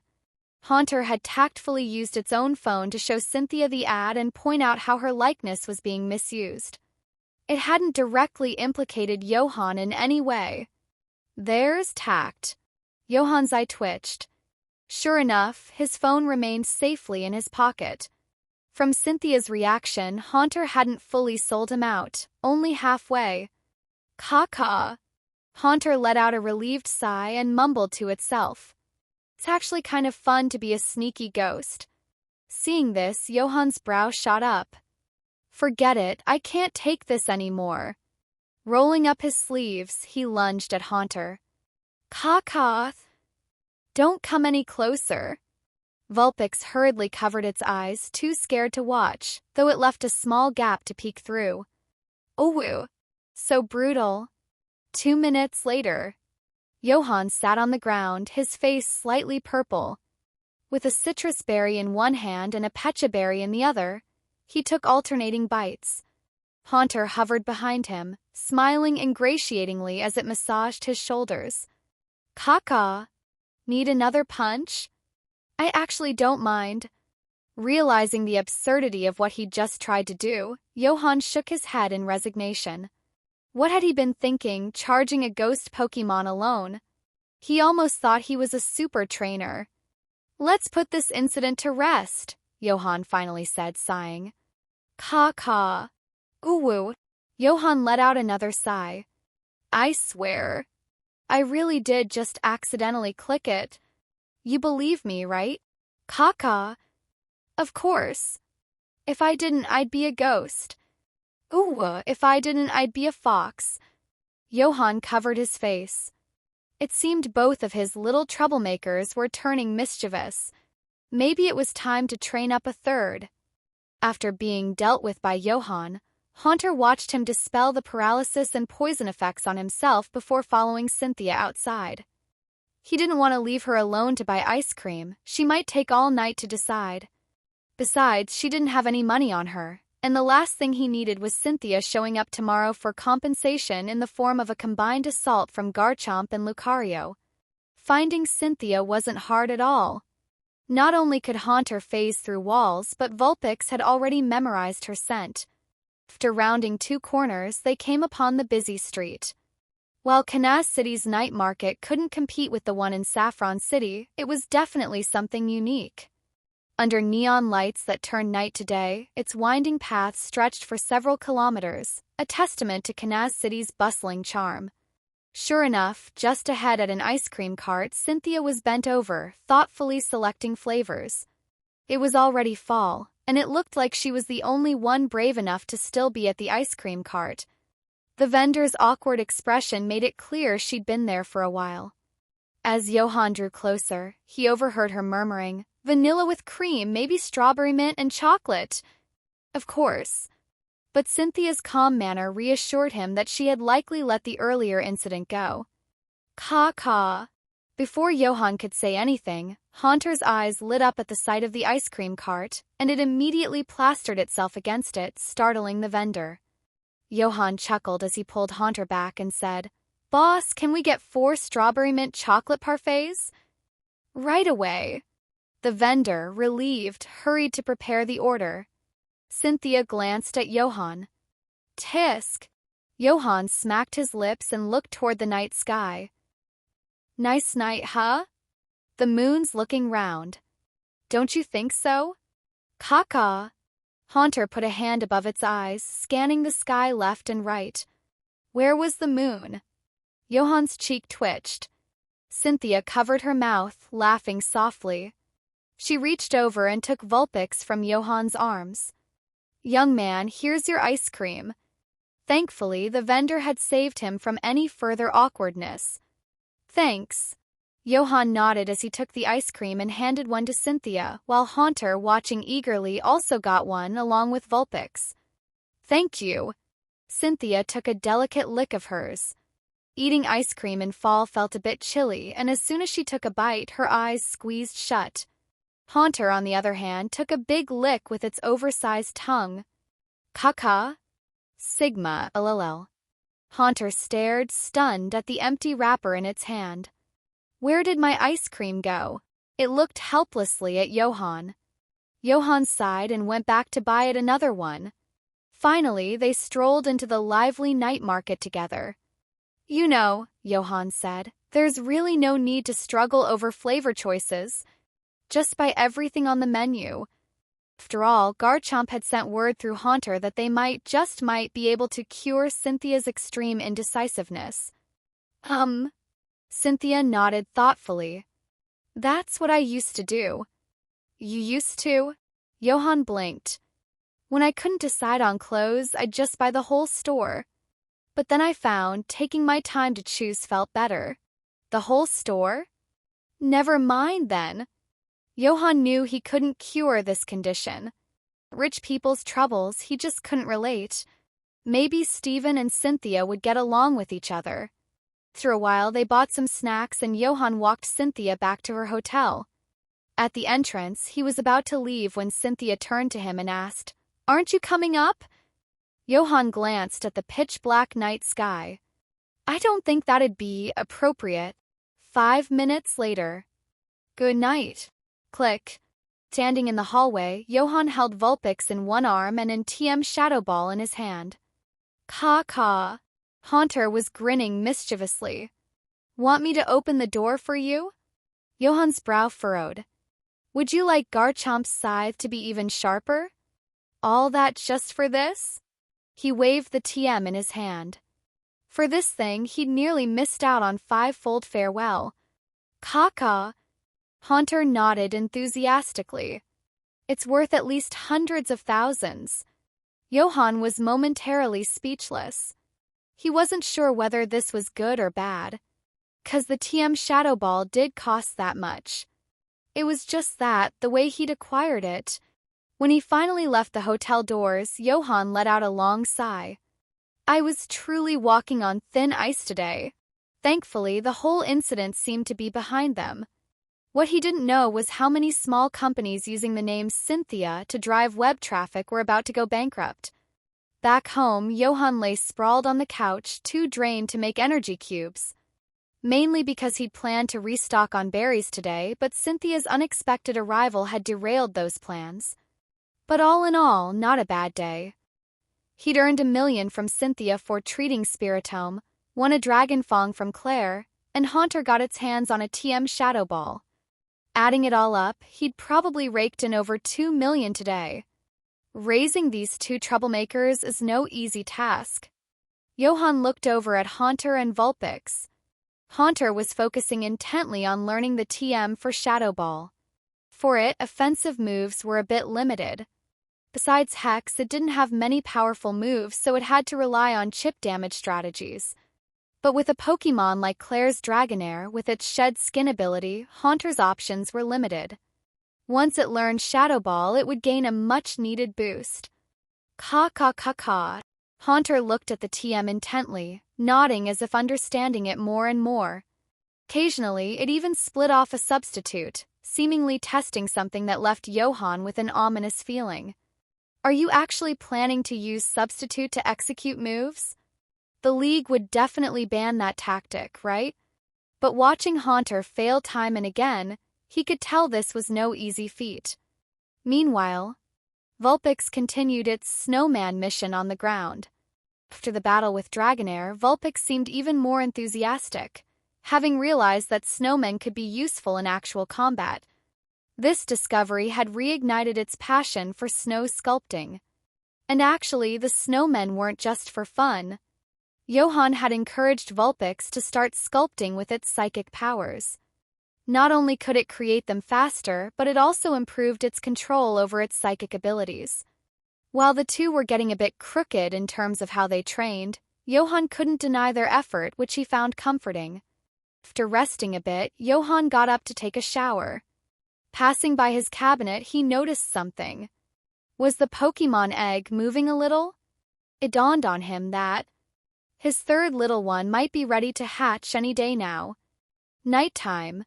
Haunter had tactfully used its own phone to show Cynthia the ad and point out how her likeness was being misused. It hadn't directly implicated Johan in any way. There's tact. Johan's eye twitched. Sure enough, his phone remained safely in his pocket. From Cynthia's reaction, Haunter hadn't fully sold him out, only halfway. "Caca." Haunter let out a relieved sigh and mumbled to itself. It's actually kind of fun to be a sneaky ghost. Seeing this, Johan's brow shot up. "Forget it, I can't take this anymore." Rolling up his sleeves, he lunged at Haunter. "Caca! Don't come any closer." Vulpix hurriedly covered its eyes, too scared to watch, though it left a small gap to peek through. "Oh, so brutal." 2 minutes later, Johan sat on the ground, his face slightly purple. With a citrus berry in one hand and a pecha berry in the other, he took alternating bites. Haunter hovered behind him, smiling ingratiatingly as it massaged his shoulders. "Caca, need another punch?" "I actually don't mind." Realizing the absurdity of what he'd just tried to do, Johan shook his head in resignation. What had he been thinking, charging a ghost Pokémon alone? He almost thought he was a super trainer. "Let's put this incident to rest," Johan finally said, sighing. "Caca. Ooh." Johan let out another sigh. "I swear, I really did just accidentally click it. You believe me, right?" "Caca. Of course. If I didn't, I'd be a ghost." "Ooh, if I didn't, I'd be a fox." Johan covered his face. It seemed both of his little troublemakers were turning mischievous. Maybe it was time to train up a third. After being dealt with by Johan, Haunter watched him dispel the paralysis and poison effects on himself before following Cynthia outside. He didn't want to leave her alone to buy ice cream. She might take all night to decide. Besides, she didn't have any money on her, and the last thing he needed was Cynthia showing up tomorrow for compensation in the form of a combined assault from Garchomp and Lucario. Finding Cynthia wasn't hard at all. Not only could Haunter phase through walls, but Vulpix had already memorized her scent. After rounding 2 corners, they came upon the busy street. While Kanaz City's night market couldn't compete with the one in Saffron City, it was definitely something unique. Under neon lights that turned night to day, its winding paths stretched for several kilometers, a testament to Kanaz City's bustling charm. Sure enough, just ahead at an ice cream cart, Cynthia was bent over, thoughtfully selecting flavors. It was already fall, and it looked like she was the only one brave enough to still be at the ice cream cart. The vendor's awkward expression made it clear she'd been there for a while. As Johan drew closer, he overheard her murmuring, "Vanilla with cream, maybe strawberry mint and chocolate." Of course. But Cynthia's calm manner reassured him that she had likely let the earlier incident go. "Caw-caw." Before Johan could say anything, Haunter's eyes lit up at the sight of the ice cream cart, and it immediately plastered itself against it, startling the vendor. Johan chuckled as he pulled Haunter back and said, "Boss, can we get 4 strawberry mint chocolate parfaits?" "Right away." The vendor, relieved, hurried to prepare the order. Cynthia glanced at Johan. "Tisk." Johan smacked his lips and looked toward the night sky. "Nice night, huh? The moon's looking round. Don't you think so?" "Caw-caw." Haunter put a hand above its eyes, scanning the sky left and right. Where was the moon? Johan's cheek twitched. Cynthia covered her mouth, laughing softly. She reached over and took Vulpix from Johan's arms. "Young man, here's your ice cream." Thankfully, the vendor had saved him from any further awkwardness. "Thanks." Johan nodded as he took the ice cream and handed one to Cynthia, while Haunter, watching eagerly, also got one along with Vulpix. "Thank you." Cynthia took a delicate lick of hers. Eating ice cream in fall felt a bit chilly, and as soon as she took a bite, her eyes squeezed shut. Haunter, on the other hand, took a big lick with its oversized tongue. "Caca? Sigma, LLL." Haunter stared, stunned, at the empty wrapper in its hand. "Where did my ice cream go?" It looked helplessly at Johan. Johan sighed and went back to buy it another one. Finally, they strolled into the lively night market together. "You know," Johan said, "there's really no need to struggle over flavor choices. Just buy everything on the menu." After all, Garchomp had sent word through Haunter that they might be able to cure Cynthia's extreme indecisiveness. Cynthia nodded thoughtfully. "That's what I used to do." "You used to?" Johan blinked. "When I couldn't decide on clothes, I'd just buy the whole store. But then I found taking my time to choose felt better." "The whole store?" "Never mind then." Johan knew he couldn't cure this condition. Rich people's troubles, he just couldn't relate. Maybe Steven and Cynthia would get along with each other. After a while, they bought some snacks and Johan walked Cynthia back to her hotel. At the entrance, he was about to leave when Cynthia turned to him and asked, "Aren't you coming up?" Johan glanced at the pitch-black night sky. "I don't think that'd be appropriate." 5 minutes later. "Good night." Click. Standing in the hallway, Johan held Vulpix in one arm and an TM Shadow Ball in his hand. "Caw-caw." Haunter was grinning mischievously. "Want me to open the door for you?" Johan's brow furrowed. "Would you like Garchomp's scythe to be even sharper? All that just for this?" He waved the TM in his hand. For this thing, he'd nearly missed out on 5-fold farewell. "Caw-caw." Haunter nodded enthusiastically. "It's worth at least hundreds of thousands." Johan was momentarily speechless. He wasn't sure whether this was good or bad. 'Cause the TM Shadow Ball did cost that much. It was just that, the way he'd acquired it. When he finally left the hotel doors, Johan let out a long sigh. "I was truly walking on thin ice today." Thankfully, the whole incident seemed to be behind them. What he didn't know was how many small companies using the name Cynthia to drive web traffic were about to go bankrupt. Back home, Johan lay sprawled on the couch, too drained to make energy cubes. Mainly because he'd planned to restock on berries today, but Cynthia's unexpected arrival had derailed those plans. But all in all, not a bad day. He'd earned $1 million from Cynthia for treating Spirito, won a Dragon Fong from Claire, and Haunter got its hands on a TM Shadow Ball. Adding it all up, he'd probably raked in over $2 million today. Raising these two troublemakers is no easy task. Johan looked over at Haunter and Vulpix. Haunter was focusing intently on learning the TM for Shadow Ball. For it, offensive moves were a bit limited. Besides Hex, it didn't have many powerful moves, so it had to rely on chip damage strategies. But with a Pokémon like Claire's Dragonair, with its shed skin ability, Haunter's options were limited. Once it learned Shadow Ball, it would gain a much-needed boost. Caw-caw-caw-caw. Haunter looked at the TM intently, nodding as if understanding it more and more. Occasionally, it even split off a substitute, seemingly testing something that left Johan with an ominous feeling. "Are you actually planning to use substitute to execute moves?" The League would definitely ban that tactic, right? But watching Haunter fail time and again, he could tell this was no easy feat. Meanwhile, Vulpix continued its snowman mission on the ground. After the battle with Dragonair, Vulpix seemed even more enthusiastic, having realized that snowmen could be useful in actual combat. This discovery had reignited its passion for snow sculpting. And actually, the snowmen weren't just for fun. Johan had encouraged Vulpix to start sculpting with its psychic powers. Not only could it create them faster, but it also improved its control over its psychic abilities. While the two were getting a bit crooked in terms of how they trained, Johan couldn't deny their effort, which he found comforting. After resting a bit, Johan got up to take a shower. Passing by his cabinet, he noticed something. Was the Pokémon egg moving a little? It dawned on him that his third little one might be ready to hatch any day now. Nighttime.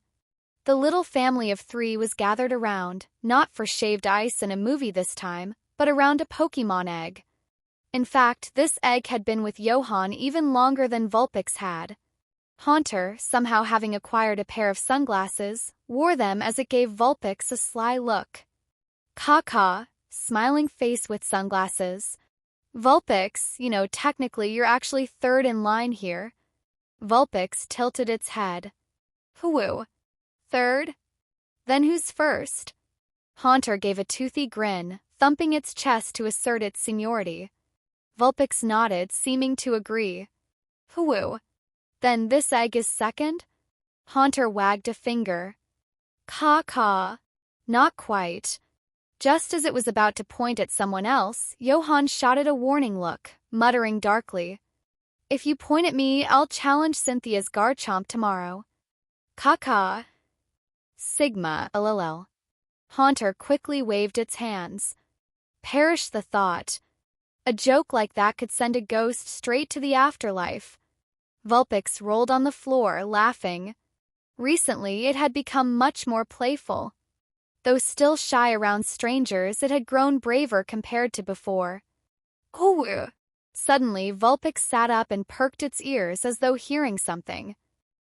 The little family of 3 was gathered around, not for shaved ice and a movie this time, but around a Pokémon egg. In fact, this egg had been with Johan even longer than Vulpix had. Haunter, somehow having acquired a pair of sunglasses, wore them as it gave Vulpix a sly look. Caw, smiling face with sunglasses. Vulpix, technically you're actually third in line here. Vulpix tilted its head. Whoo. Third? Then who's first? Haunter gave a toothy grin, thumping its chest to assert its seniority. Vulpix nodded, seeming to agree. Whoo. Then this egg is second? Haunter wagged a finger. Caw. Not quite. Just as it was about to point at someone else, Johan shot a warning look, muttering darkly. If you point at me, I'll challenge Cynthia's Garchomp tomorrow. Caw. Sigma, LLL. Haunter quickly waved its hands. Perish the thought. A joke like that could send a ghost straight to the afterlife. Vulpix rolled on the floor, laughing. Recently, it had become much more playful. Though still shy around strangers, it had grown braver compared to before. Ooh! Suddenly, Vulpix sat up and perked its ears as though hearing something.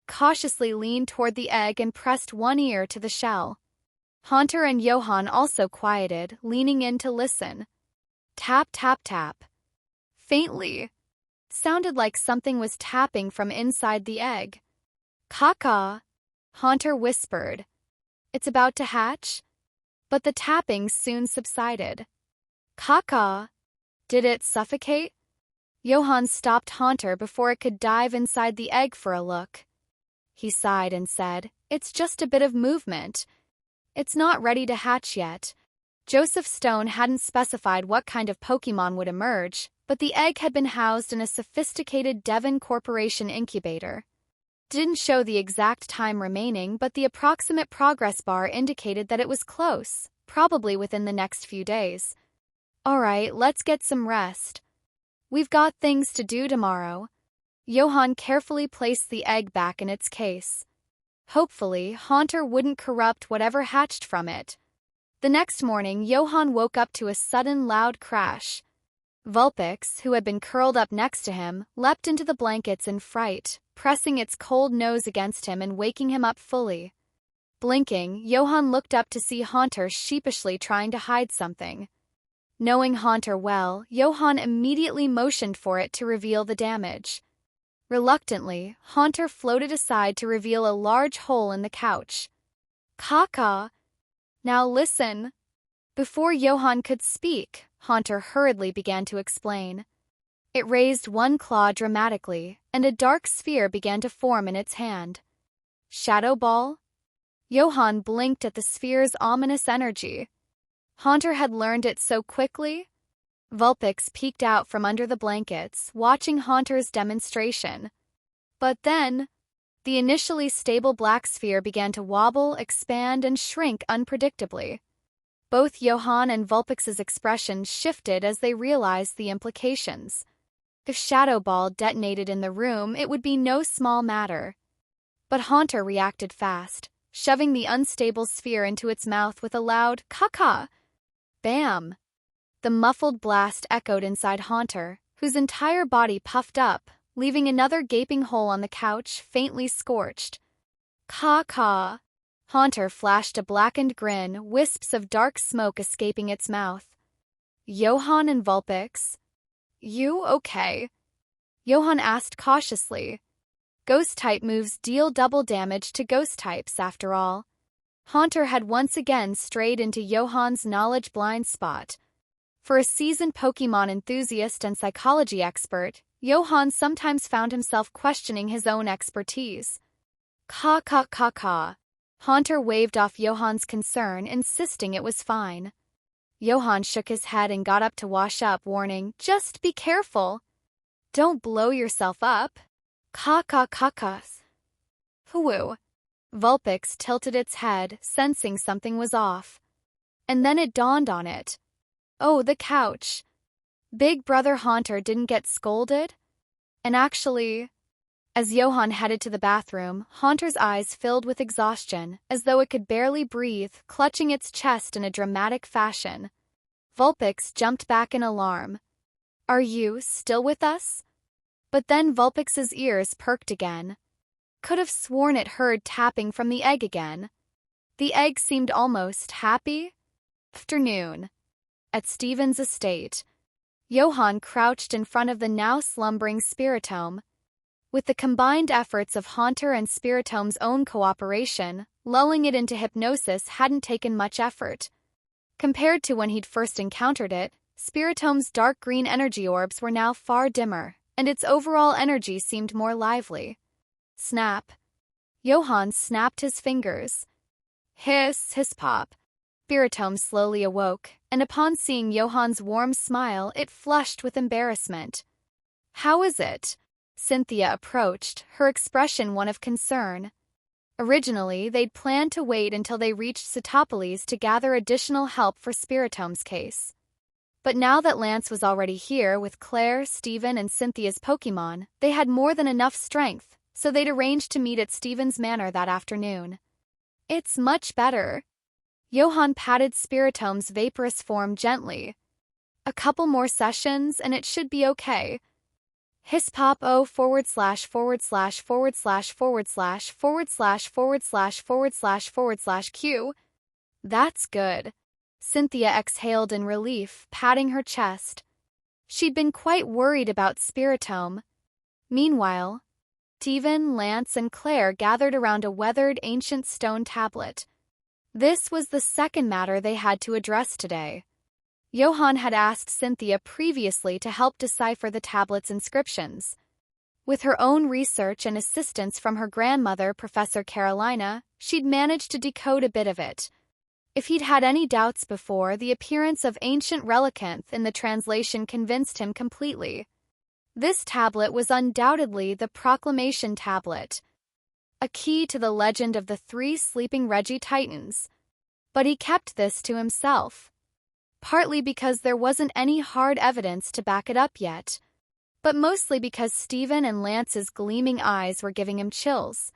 Cautiously leaned toward the egg and pressed one ear to the shell. Haunter and Johan also quieted, leaning in to listen. Tap, tap, tap. Faintly. Sounded like something was tapping from inside the egg. Caw. Haunter whispered. It's about to hatch? But the tapping soon subsided. Caw. Did it suffocate? Johan stopped Haunter before it could dive inside the egg for a look. He sighed and said, It's just a bit of movement. It's not ready to hatch yet. Joseph Stone hadn't specified what kind of Pokémon would emerge, but the egg had been housed in a sophisticated Devon Corporation incubator. Didn't show the exact time remaining, but the approximate progress bar indicated that it was close, probably within the next few days. Alright, let's get some rest. We've got things to do tomorrow. Johan carefully placed the egg back in its case. Hopefully, Haunter wouldn't corrupt whatever hatched from it. The next morning, Johan woke up to a sudden loud crash. Vulpix, who had been curled up next to him, leapt into the blankets in fright, pressing its cold nose against him and waking him up fully. Blinking, Johan looked up to see Haunter sheepishly trying to hide something. Knowing Haunter well, Johan immediately motioned for it to reveal the damage. Reluctantly, Haunter floated aside to reveal a large hole in the couch. Caw. Now listen. Before Johan could speak, Haunter hurriedly began to explain. It raised one claw dramatically, and a dark sphere began to form in its hand. Shadow Ball? Johan blinked at the sphere's ominous energy. Haunter had learned it so quickly? Vulpix peeked out from under the blankets, watching Haunter's demonstration. But then, the initially stable black sphere began to wobble, expand, and shrink unpredictably. Both Johan and Vulpix's expressions shifted as they realized the implications. If Shadow Ball detonated in the room, it would be no small matter. But Haunter reacted fast, shoving the unstable sphere into its mouth with a loud caw. Bam! The muffled blast echoed inside Haunter, whose entire body puffed up, leaving another gaping hole on the couch, faintly scorched. Caw. Haunter flashed a blackened grin, wisps of dark smoke escaping its mouth. Johan and Vulpix? You okay? Johan asked cautiously. Ghost-type moves deal double damage to ghost-types, after all. Haunter had once again strayed into Johan's knowledge blind spot. For a seasoned Pokémon enthusiast and psychology expert, Johan sometimes found himself questioning his own expertise. Caw. Haunter waved off Johan's concern, insisting it was fine. Johan shook his head and got up to wash up, warning, "Just be careful. Don't blow yourself up." Ka-ka-ka-kas. Hoo. Vulpix tilted its head, sensing something was off. And then it dawned on it. Oh, the couch. Big Brother Haunter didn't get scolded? And actually, as Johan headed to the bathroom, Haunter's eyes filled with exhaustion, as though it could barely breathe, clutching its chest in a dramatic fashion. Vulpix jumped back in alarm. "Are you still with us?" But then Vulpix's ears perked again. Could have sworn it heard tapping from the egg again. The egg seemed almost happy. Afternoon. At Stephen's estate, Johan crouched in front of the now slumbering Spiritome. With the combined efforts of Haunter and Spiritome's own cooperation, lulling it into hypnosis hadn't taken much effort. Compared to when he'd first encountered it, Spiritome's dark green energy orbs were now far dimmer, and its overall energy seemed more lively. Snap. Johan snapped his fingers. Hiss, hiss, pop. Spiritome slowly awoke, and upon seeing Johan's warm smile, it flushed with embarrassment. "How is it?" Cynthia approached, her expression one of concern. Originally, they'd planned to wait until they reached Cytopolis to gather additional help for Spiritome's case. But now that Lance was already here with Claire, Stephen, and Cynthia's Pokémon, they had more than enough strength, so they'd arranged to meet at Stephen's Manor that afternoon. "It's much better." Johan patted Spiritome's vaporous form gently. "A couple more sessions and it should be okay." Hisspop O //////////////// Q. That's good. Cynthia exhaled in relief, patting her chest. She'd been quite worried about Spiritome. Meanwhile, Stephen, Lance, and Claire gathered around a weathered ancient stone tablet. This was the second matter they had to address today. Johan had asked Cynthia previously to help decipher the tablet's inscriptions. With her own research and assistance from her grandmother, Professor Carolina, she'd managed to decode a bit of it. If he'd had any doubts before, the appearance of ancient relicanth in the translation convinced him completely. This tablet was undoubtedly the Proclamation Tablet, a key to the legend of the 3 sleeping Regi-Titans. But he kept this to himself. Partly because there wasn't any hard evidence to back it up yet, but mostly because Stephen and Lance's gleaming eyes were giving him chills.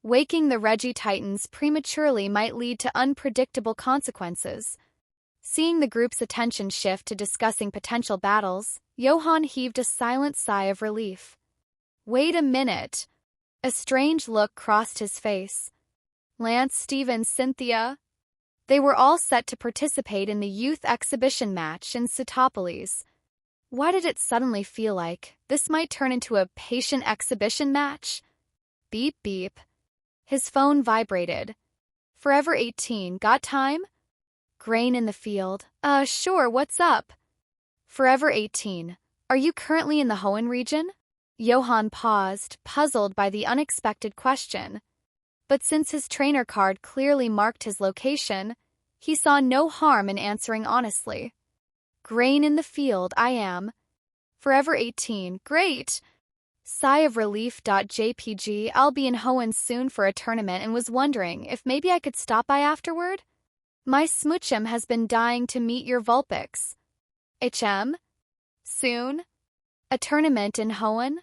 Waking the Regi-Titans prematurely might lead to unpredictable consequences. Seeing the group's attention shift to discussing potential battles, Johan heaved a silent sigh of relief. Wait a minute. A strange look crossed his face. Lance, Stephen, Cynthia. They were all set to participate in the youth exhibition match in Cytopolis. Why did it suddenly feel like this might turn into a patient exhibition match? Beep beep. His phone vibrated. Forever 18, got time? Grain in the field. Sure, what's up? Forever 18, are you currently in the Hoenn region? Johan paused, puzzled by the unexpected question. But since his trainer card clearly marked his location, he saw no harm in answering honestly. Grain in the field, I am. Forever 18, great! Sigh of relief. JPG, I'll be in Hoenn soon for a tournament and was wondering if maybe I could stop by afterward? My smoochum has been dying to meet your Vulpix. HM? Soon? A tournament in Hoenn?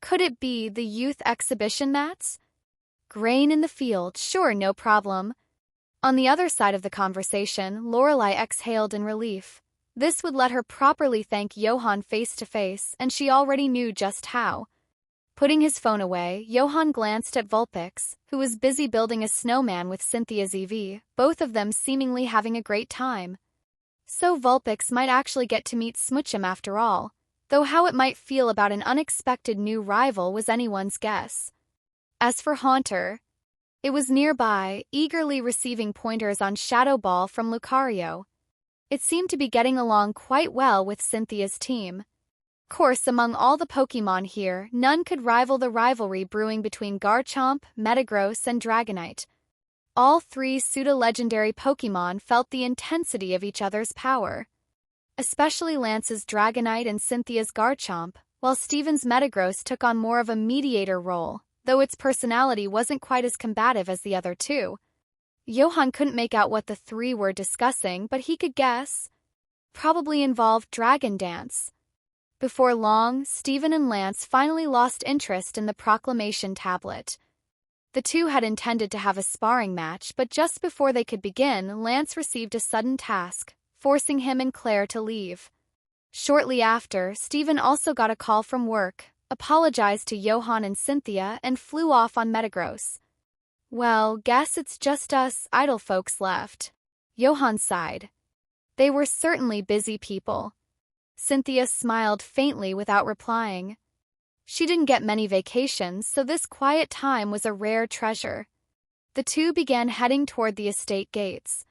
Could it be the youth exhibition mats? Grain in the field, sure, no problem. On the other side of the conversation, Lorelei exhaled in relief. This would let her properly thank Johan face to face, and she already knew just how. Putting his phone away, Johan glanced at Vulpix, who was busy building a snowman with Cynthia's EV, both of them seemingly having a great time. So Vulpix might actually get to meet Smoochum after all, though how it might feel about an unexpected new rival was anyone's guess. As for Haunter, it was nearby, eagerly receiving pointers on Shadow Ball from Lucario. It seemed to be getting along quite well with Cynthia's team. Of course, among all the Pokémon here, none could rival the rivalry brewing between Garchomp, Metagross, and Dragonite. All three pseudo-legendary Pokémon felt the intensity of each other's power. Especially Lance's Dragonite and Cynthia's Garchomp, while Steven's Metagross took on more of a mediator role, though its personality wasn't quite as combative as the other two. Johan couldn't make out what the three were discussing, but he could guess. Probably involved Dragon Dance. Before long, Steven and Lance finally lost interest in the proclamation tablet. The two had intended to have a sparring match, but just before they could begin, Lance received a sudden task, forcing him and Claire to leave. Shortly after, Steven also got a call from work, apologized to Johan and Cynthia, and flew off on Metagross. Well, guess it's just us idle folks left. Johan sighed. They were certainly busy people. Cynthia smiled faintly without replying. She didn't get many vacations, so this quiet time was a rare treasure. The two began heading toward the estate gates.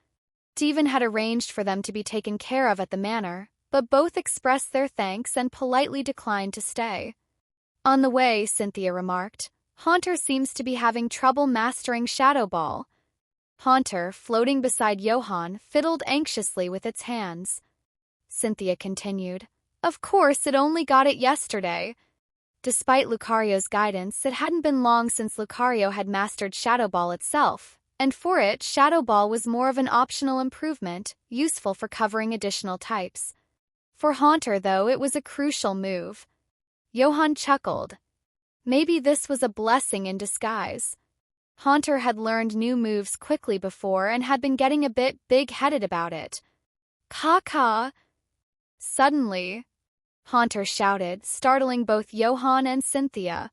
Steven had arranged for them to be taken care of at the manor, but both expressed their thanks and politely declined to stay. On the way, Cynthia remarked, Haunter seems to be having trouble mastering Shadow Ball. Haunter, floating beside Johan, fiddled anxiously with its hands. Cynthia continued, Of course, it only got it yesterday. Despite Lucario's guidance, it hadn't been long since Lucario had mastered Shadow Ball itself, and for it, Shadow Ball was more of an optional improvement, useful for covering additional types. For Haunter, though, it was a crucial move. Johan chuckled. Maybe this was a blessing in disguise. Haunter had learned new moves quickly before and had been getting a bit big-headed about it. Caw-caw! Suddenly, Haunter shouted, startling both Johan and Cynthia.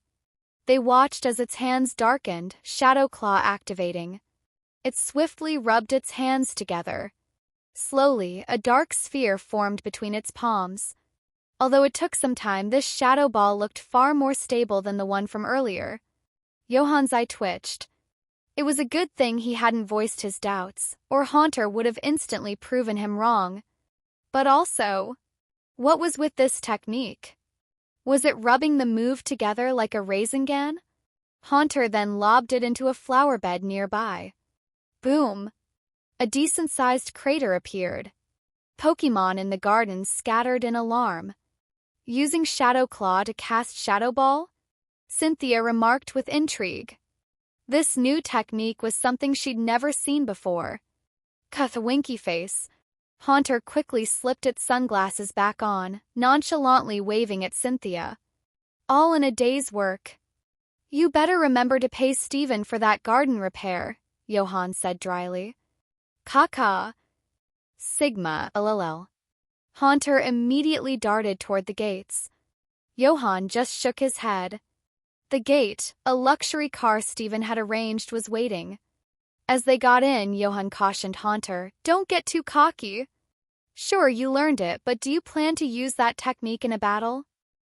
They watched as its hands darkened, Shadow Claw activating. It swiftly rubbed its hands together. Slowly, a dark sphere formed between its palms. Although it took some time, this Shadow Ball looked far more stable than the one from earlier. Johan's eye twitched. It was a good thing he hadn't voiced his doubts, or Haunter would have instantly proven him wrong. But also, what was with this technique? Was it rubbing the move together like a Rasengan? Haunter then lobbed it into a flower bed nearby. Boom! A decent-sized crater appeared. Pokémon in the garden scattered in alarm. Using Shadow Claw to cast Shadow Ball? Cynthia remarked with intrigue. This new technique was something she'd never seen before. With a winky face, Haunter quickly slipped its sunglasses back on, nonchalantly waving at Cynthia. All in a day's work. You better remember to pay Steven for that garden repair, Johan said dryly. Caw-caw. Sigma, LLL. Haunter immediately darted toward the gates. Johan just shook his head. The gate, a luxury car Steven had arranged, was waiting. As they got in, Johan cautioned Haunter, Don't get too cocky. Sure, you learned it, but do you plan to use that technique in a battle?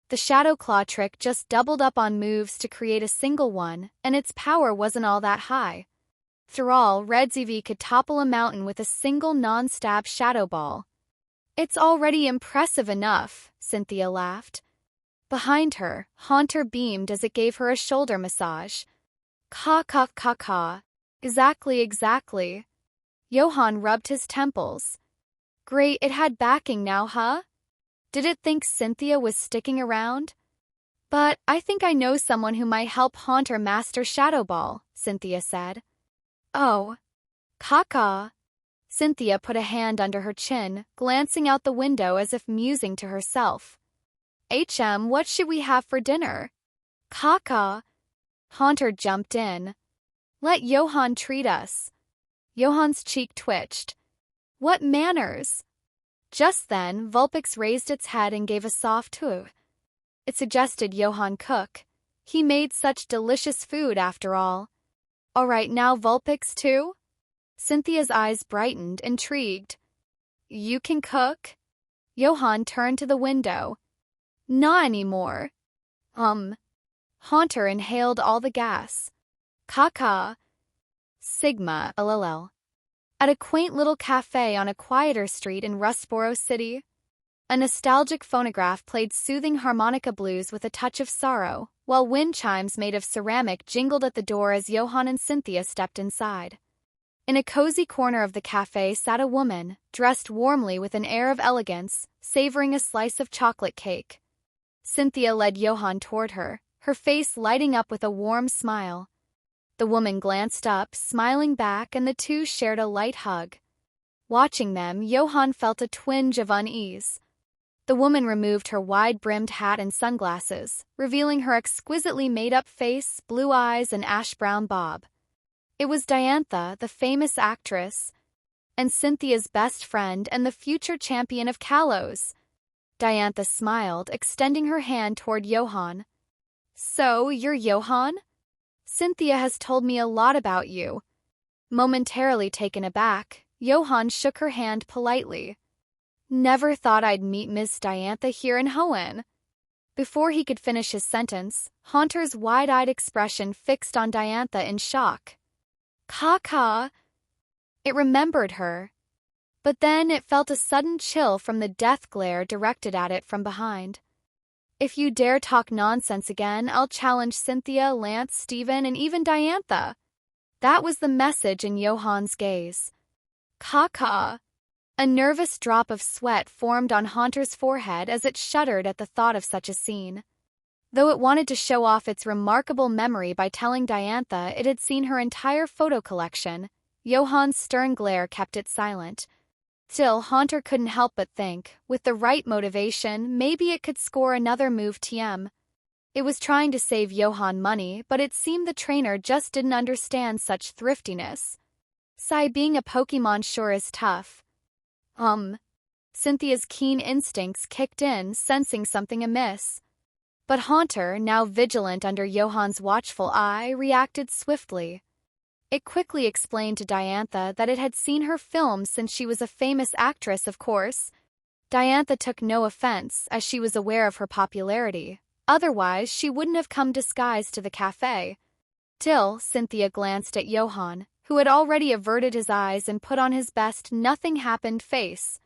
The Shadow Claw trick just doubled up on moves to create a single one, and its power wasn't all that high. Through all, Red ZV could topple a mountain with a single non-stab Shadow Ball. It's already impressive enough, Cynthia laughed. Behind her, Haunter beamed as it gave her a shoulder massage. Caw-caw-caw-caw. Exactly. Johan rubbed his temples. Great, it had backing now, huh? Did it think Cynthia was sticking around? But I think I know someone who might help Haunter master Shadow Ball, Cynthia said. Oh. Caw-caw. Cynthia put a hand under her chin, glancing out the window as if musing to herself. What should we have for dinner? Caw-caw. Haunter jumped in. Let Johan treat us. Johan's cheek twitched. What manners? Just then, Vulpix raised its head and gave a soft hoo. It suggested Johan cook. He made such delicious food after all. All right, now Vulpix too? Cynthia's eyes brightened, intrigued. You can cook? Johan turned to the window. Not anymore. Haunter inhaled all the gas. Caw-caw. Sigma, LLL. At a quaint little cafe on a quieter street in Rustboro City, a nostalgic phonograph played soothing harmonica blues with a touch of sorrow, while wind chimes made of ceramic jingled at the door as Johan and Cynthia stepped inside. In a cozy corner of the cafe sat a woman, dressed warmly with an air of elegance, savoring a slice of chocolate cake. Cynthia led Johan toward her, her face lighting up with a warm smile. The woman glanced up, smiling back, and the two shared a light hug. Watching them, Johan felt a twinge of unease. The woman removed her wide-brimmed hat and sunglasses, revealing her exquisitely made-up face, blue eyes, and ash-brown bob. It was Diantha, the famous actress, and Cynthia's best friend and the future champion of Kalos. Diantha smiled, extending her hand toward Johan. "So, you're Johan? Cynthia has told me a lot about you." Momentarily taken aback, Johan shook her hand politely. "Never thought I'd meet Miss Diantha here in Hoenn." Before he could finish his sentence, Haunter's wide-eyed expression fixed on Diantha in shock. "Kaka!" It remembered her. But then it felt a sudden chill from the death glare directed at it from behind. "If you dare talk nonsense again, I'll challenge Cynthia, Lance, Steven, and even Diantha." That was the message in Johan's gaze. "Kaka!" A nervous drop of sweat formed on Haunter's forehead as it shuddered at the thought of such a scene. Though it wanted to show off its remarkable memory by telling Diantha it had seen her entire photo collection, Johan's stern glare kept it silent. Still, Haunter couldn't help but think, with the right motivation, maybe it could score another move TM. It was trying to save Johan money, but it seemed the trainer just didn't understand such thriftiness. Being a Pokémon sure is tough. Cynthia's keen instincts kicked in, sensing something amiss. But Haunter, now vigilant under Johan's watchful eye, reacted swiftly. It quickly explained to Diantha that it had seen her films since she was a famous actress, of course. Diantha took no offense, as she was aware of her popularity. Otherwise, she wouldn't have come disguised to the cafe. Till Cynthia glanced at Johan, who had already averted his eyes and put on his best nothing-happened face.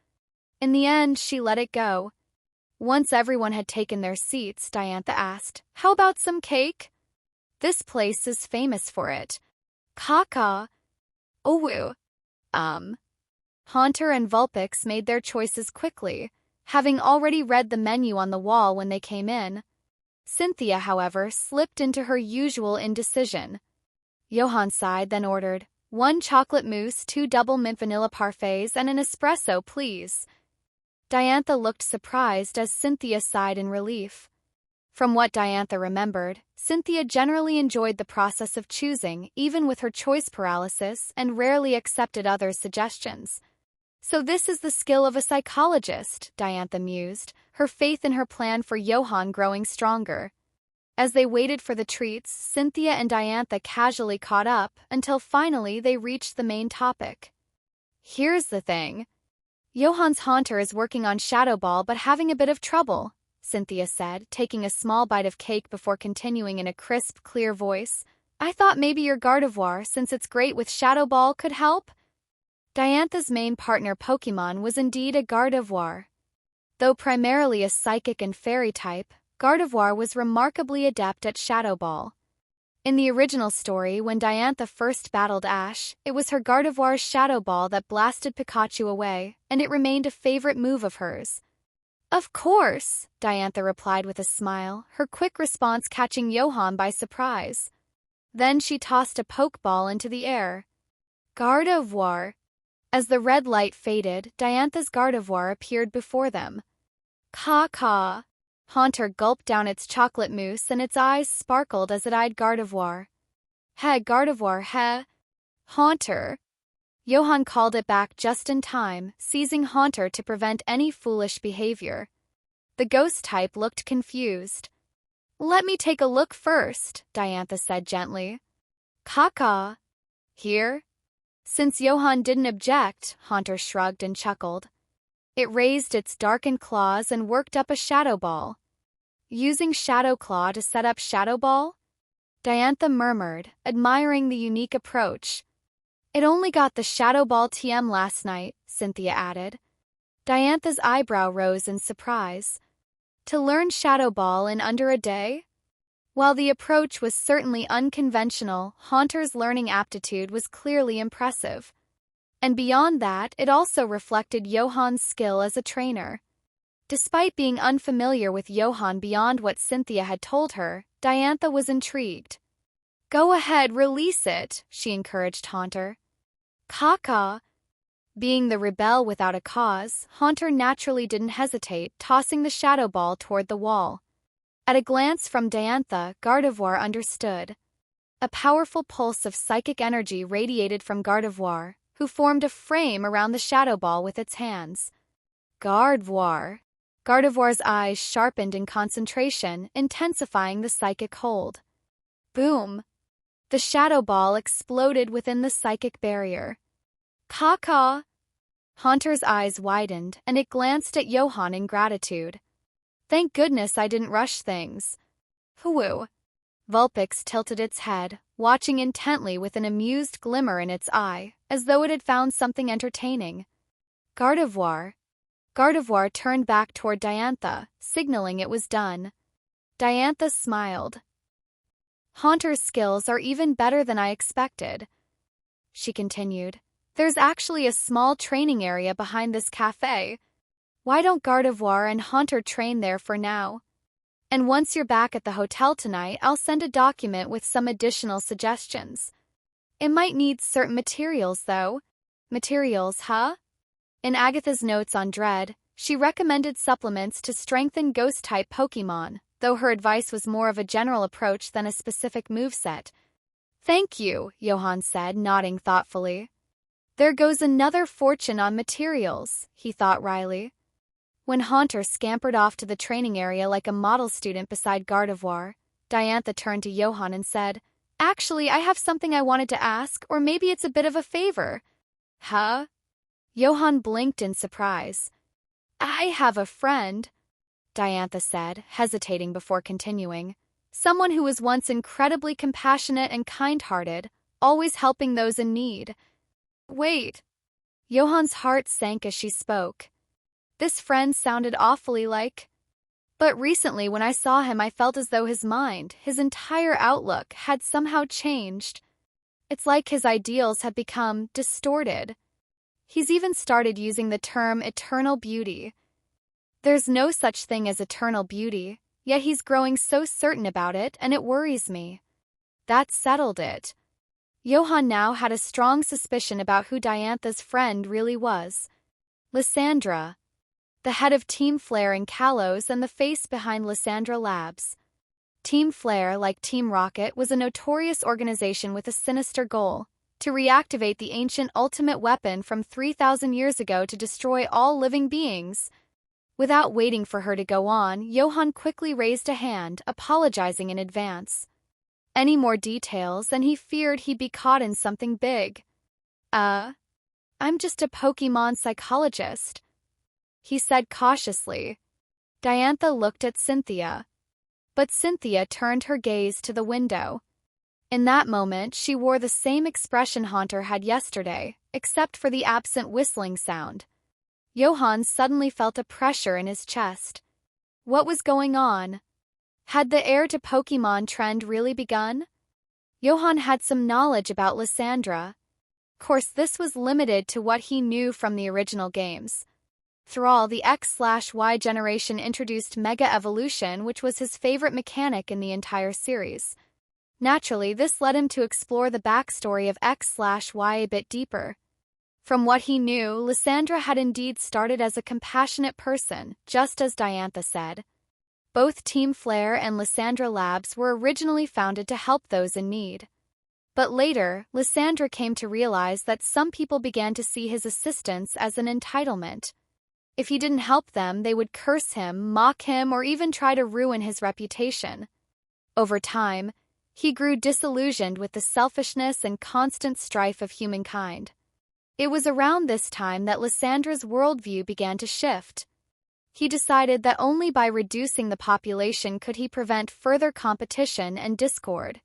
In the end, she let it go. Once everyone had taken their seats, Diantha asked, "How about some cake? This place is famous for it." "Kaka." "Oh, Haunter and Vulpix made their choices quickly, having already read the menu on the wall when they came in. Cynthia, however, slipped into her usual indecision. Johan sighed, then ordered, "1 chocolate mousse, 2 double mint vanilla parfaits, and an espresso, please." Diantha looked surprised as Cynthia sighed in relief. From what Diantha remembered, Cynthia generally enjoyed the process of choosing, even with her choice paralysis, and rarely accepted others' suggestions. "So this is the skill of a psychologist," Diantha mused, her faith in her plan for Johan growing stronger. As they waited for the treats, Cynthia and Diantha casually caught up, until finally they reached the main topic. "Here's the thing. Johan's Haunter is working on Shadow Ball but having a bit of trouble," Cynthia said, taking a small bite of cake before continuing in a crisp, clear voice. "I thought maybe your Gardevoir, since it's great with Shadow Ball, could help?" Diantha's main partner Pokémon was indeed a Gardevoir. Though primarily a psychic and fairy type, Gardevoir was remarkably adept at Shadow Ball. In the original story, when Diantha first battled Ash, it was her Gardevoir's Shadow Ball that blasted Pikachu away, and it remained a favorite move of hers. "Of course," Diantha replied with a smile, her quick response catching Johan by surprise. Then she tossed a Pokeball into the air. "Gardevoir." As the red light faded, Diantha's Gardevoir appeared before them. "Caw-caw." Haunter gulped down its chocolate mousse and its eyes sparkled as it eyed Gardevoir. "Heh, Gardevoir, heh." "Haunter." Johan called it back just in time, seizing Haunter to prevent any foolish behavior. The ghost type looked confused. "Let me take a look first," Diantha said gently. "Caw-caw." "Here?" Since Johan didn't object, Haunter shrugged and chuckled. It raised its darkened claws and worked up a Shadow Ball. "Using Shadow Claw to set up Shadow Ball?" Diantha murmured, admiring the unique approach. "It only got the Shadow Ball TM last night," Cynthia added. Diantha's eyebrow rose in surprise. "To learn Shadow Ball in under a day?" While the approach was certainly unconventional, Haunter's learning aptitude was clearly impressive. And beyond that, it also reflected Johan's skill as a trainer. Despite being unfamiliar with Johan beyond what Cynthia had told her, Diantha was intrigued. "Go ahead, release it," she encouraged Haunter. "Caw-caw." Being the rebel without a cause, Haunter naturally didn't hesitate, tossing the shadow ball toward the wall. At a glance from Diantha, Gardevoir understood. A powerful pulse of psychic energy radiated from Gardevoir, who formed a frame around the shadow ball with its hands. Gardevoir. Gardevoir's eyes sharpened in concentration, intensifying the psychic hold. Boom! The shadow ball exploded within the psychic barrier. Caw-caw! Haunter's eyes widened, and it glanced at Johan in gratitude. "Thank goodness I didn't rush things." "Hoo-woo." Vulpix tilted its head, watching intently with an amused glimmer in its eye, as though it had found something entertaining. Gardevoir. Gardevoir turned back toward Diantha, signaling it was done. Diantha smiled. "Haunter's skills are even better than I expected," she continued. "There's actually a small training area behind this cafe. Why don't Gardevoir and Haunter train there for now? And once you're back at the hotel tonight, I'll send a document with some additional suggestions. It might need certain materials, though." "Materials, huh?" In Agatha's notes on Dread, she recommended supplements to strengthen Ghost-type Pokémon, though her advice was more of a general approach than a specific moveset. "Thank you," Johan said, nodding thoughtfully. "There goes another fortune on materials," he thought wryly. When Haunter scampered off to the training area like a model student beside Gardevoir, Diantha turned to Johan and said, "Actually, I have something I wanted to ask, or maybe it's a bit of a favor." "Huh?" Johan blinked in surprise. "I have a friend," Diantha said, hesitating before continuing. "Someone who was once incredibly compassionate and kind-hearted, always helping those in need." "Wait." Johan's heart sank as she spoke. This friend sounded awfully like... But recently when I saw him, I felt as though his mind, his entire outlook, had somehow changed. It's like his ideals have become distorted. He's even started using the term eternal beauty. There's no such thing as eternal beauty, yet he's growing so certain about it, and it worries me. That settled it. Johan now had a strong suspicion about who Diantha's friend really was. Lysandre, the head of Team Flare in Kalos and the face behind Lysandre Labs. Team Flare, like Team Rocket, was a notorious organization with a sinister goal: to reactivate the ancient ultimate weapon from 3,000 years ago to destroy all living beings. Without waiting for her to go on, Johan quickly raised a hand, apologizing in advance. Any more details, and he feared he'd be caught in something big. I'm just a Pokémon psychologist," he said cautiously. Diantha looked at Cynthia. But Cynthia turned her gaze to the window. In that moment, she wore the same expression Haunter had yesterday, except for the absent whistling sound. Johan suddenly felt a pressure in his chest. What was going on? Had the heir to Pokémon trend really begun? Johan had some knowledge about Lysandre. Of course, this was limited to what he knew from the original games. Thrall, the X/Y generation, introduced Mega Evolution, which was his favorite mechanic in the entire series. Naturally, this led him to explore the backstory of X/Y a bit deeper. From what he knew, Lysandre had indeed started as a compassionate person, just as Diantha said. Both Team Flare and Lysandre Labs were originally founded to help those in need. But later, Lysandre came to realize that some people began to see his assistance as an entitlement. If he didn't help them, they would curse him, mock him, or even try to ruin his reputation. Over time, he grew disillusioned with the selfishness and constant strife of humankind. It was around this time that Lysandre's worldview began to shift. He decided that only by reducing the population could he prevent further competition and discord.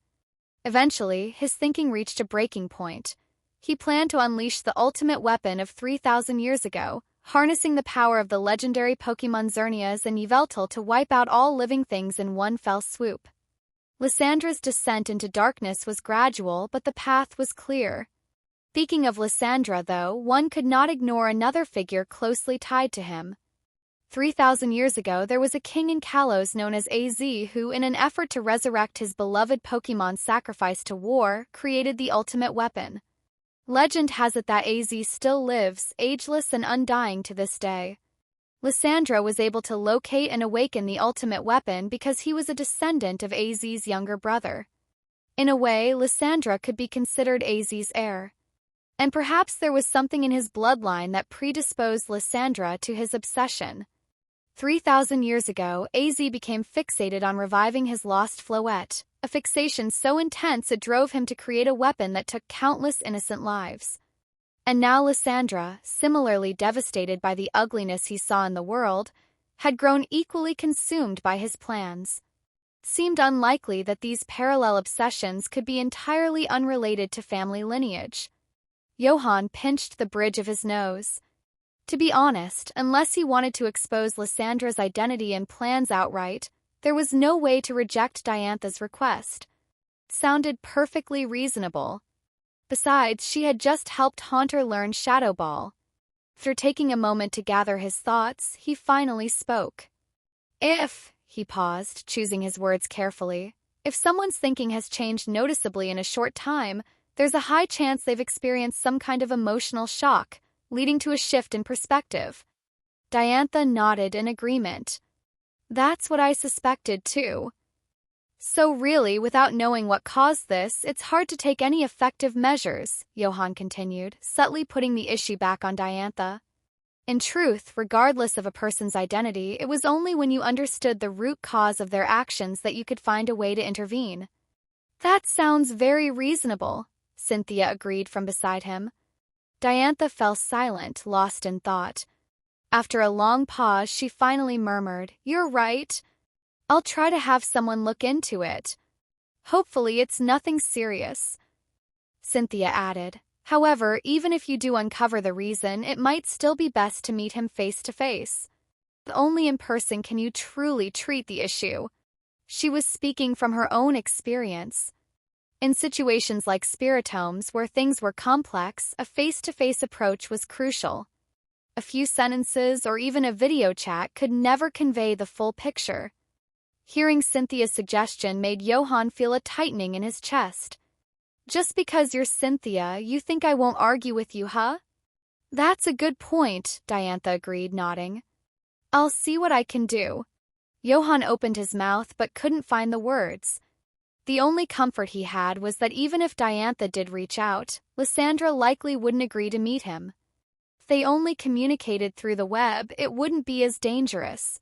Eventually, his thinking reached a breaking point. He planned to unleash the ultimate weapon of 3,000 years ago, harnessing the power of the legendary Pokémon Xerneas and Yveltal to wipe out all living things in one fell swoop. Lysandre's descent into darkness was gradual, but the path was clear. Speaking of Lysandre, though, one could not ignore another figure closely tied to him. 3,000 years ago, there was a king in Kalos known as AZ who, in an effort to resurrect his beloved Pokémon sacrificed to war, created the ultimate weapon. Legend has it that AZ still lives, ageless and undying to this day. Lysandre was able to locate and awaken the ultimate weapon because he was a descendant of AZ's younger brother. In a way, Lysandre could be considered AZ's heir. And perhaps there was something in his bloodline that predisposed Lysandre to his obsession. 3,000 years ago, AZ became fixated on reviving his lost Floette, a fixation so intense it drove him to create a weapon that took countless innocent lives. And now Lysandre, similarly devastated by the ugliness he saw in the world, had grown equally consumed by his plans. It seemed unlikely that these parallel obsessions could be entirely unrelated to family lineage. Johan pinched the bridge of his nose. To be honest, unless he wanted to expose Lysandre's identity and plans outright, there was no way to reject Diantha's request. It sounded perfectly reasonable. Besides, she had just helped Haunter learn Shadow Ball. After taking a moment to gather his thoughts, he finally spoke. He paused, choosing his words carefully. If someone's thinking has changed noticeably in a short time, there's a high chance they've experienced some kind of emotional shock, leading to a shift in perspective. Diantha nodded in agreement. That's what I suspected, too. So really, without knowing what caused this, it's hard to take any effective measures, Johan continued, subtly putting the issue back on Diantha. In truth, regardless of a person's identity, it was only when you understood the root cause of their actions that you could find a way to intervene. That sounds very reasonable, Cynthia agreed from beside him. Diantha fell silent, lost in thought. After a long pause, she finally murmured, "You're right. I'll try to have someone look into it. Hopefully it's nothing serious." Cynthia added, "However, even if you do uncover the reason, it might still be best to meet him face to face. Only in person can you truly treat the issue." She was speaking from her own experience. In situations like spiritomes, where things were complex, a face-to-face approach was crucial. A few sentences or even a video chat could never convey the full picture. Hearing Cynthia's suggestion made Johan feel a tightening in his chest. "Just because you're Cynthia, you think I won't argue with you, huh?" "That's a good point," Diantha agreed, nodding. "I'll see what I can do." Johan opened his mouth but couldn't find the words. The only comfort he had was that even if Diantha did reach out, Lysandre likely wouldn't agree to meet him. If they only communicated through the web, it wouldn't be as dangerous.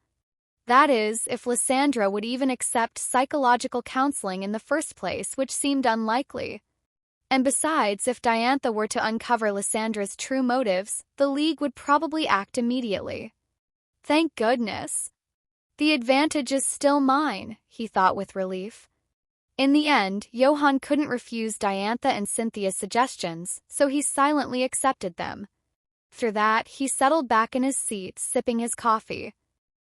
That is, if Lysandre would even accept psychological counseling in the first place, which seemed unlikely. And besides, if Diantha were to uncover Lysandre's true motives, the League would probably act immediately. Thank goodness. The advantage is still mine, he thought with relief. In the end, Johan couldn't refuse Diantha and Cynthia's suggestions, so he silently accepted them. After that, he settled back in his seat, sipping his coffee.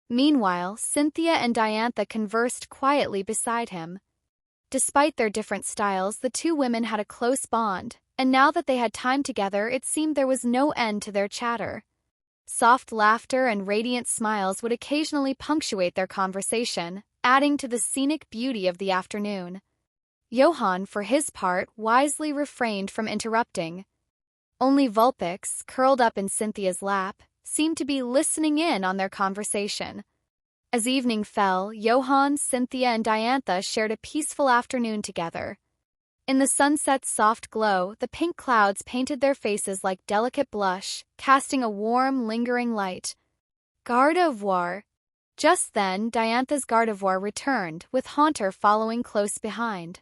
Meanwhile, Cynthia and Diantha conversed quietly beside him. Despite their different styles, the two women had a close bond, and now that they had time together, it seemed there was no end to their chatter. Soft laughter and radiant smiles would occasionally punctuate their conversation, adding to the scenic beauty of the afternoon. Johan, for his part, wisely refrained from interrupting. Only Vulpix, curled up in Cynthia's lap, seemed to be listening in on their conversation. As evening fell, Johan, Cynthia, and Diantha shared a peaceful afternoon together. In the sunset's soft glow, the pink clouds painted their faces like delicate blush, casting a warm, lingering light. Gardevoir. Just then, Diantha's Gardevoir returned, with Haunter following close behind.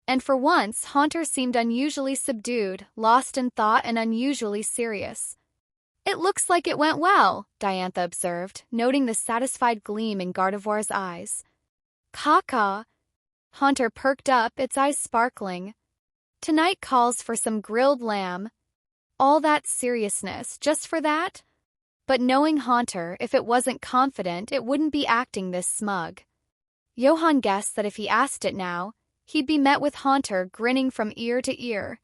And for once, Haunter seemed unusually subdued, lost in thought and unusually serious. "It looks like it went well," Diantha observed, noting the satisfied gleam in Gardevoir's eyes. "Caca." Haunter perked up, its eyes sparkling. "Tonight calls for some grilled lamb." All that seriousness, just for that? But knowing Haunter, if it wasn't confident, it wouldn't be acting this smug. Johan guessed that if he asked it now, he'd be met with Haunter grinning from ear to ear.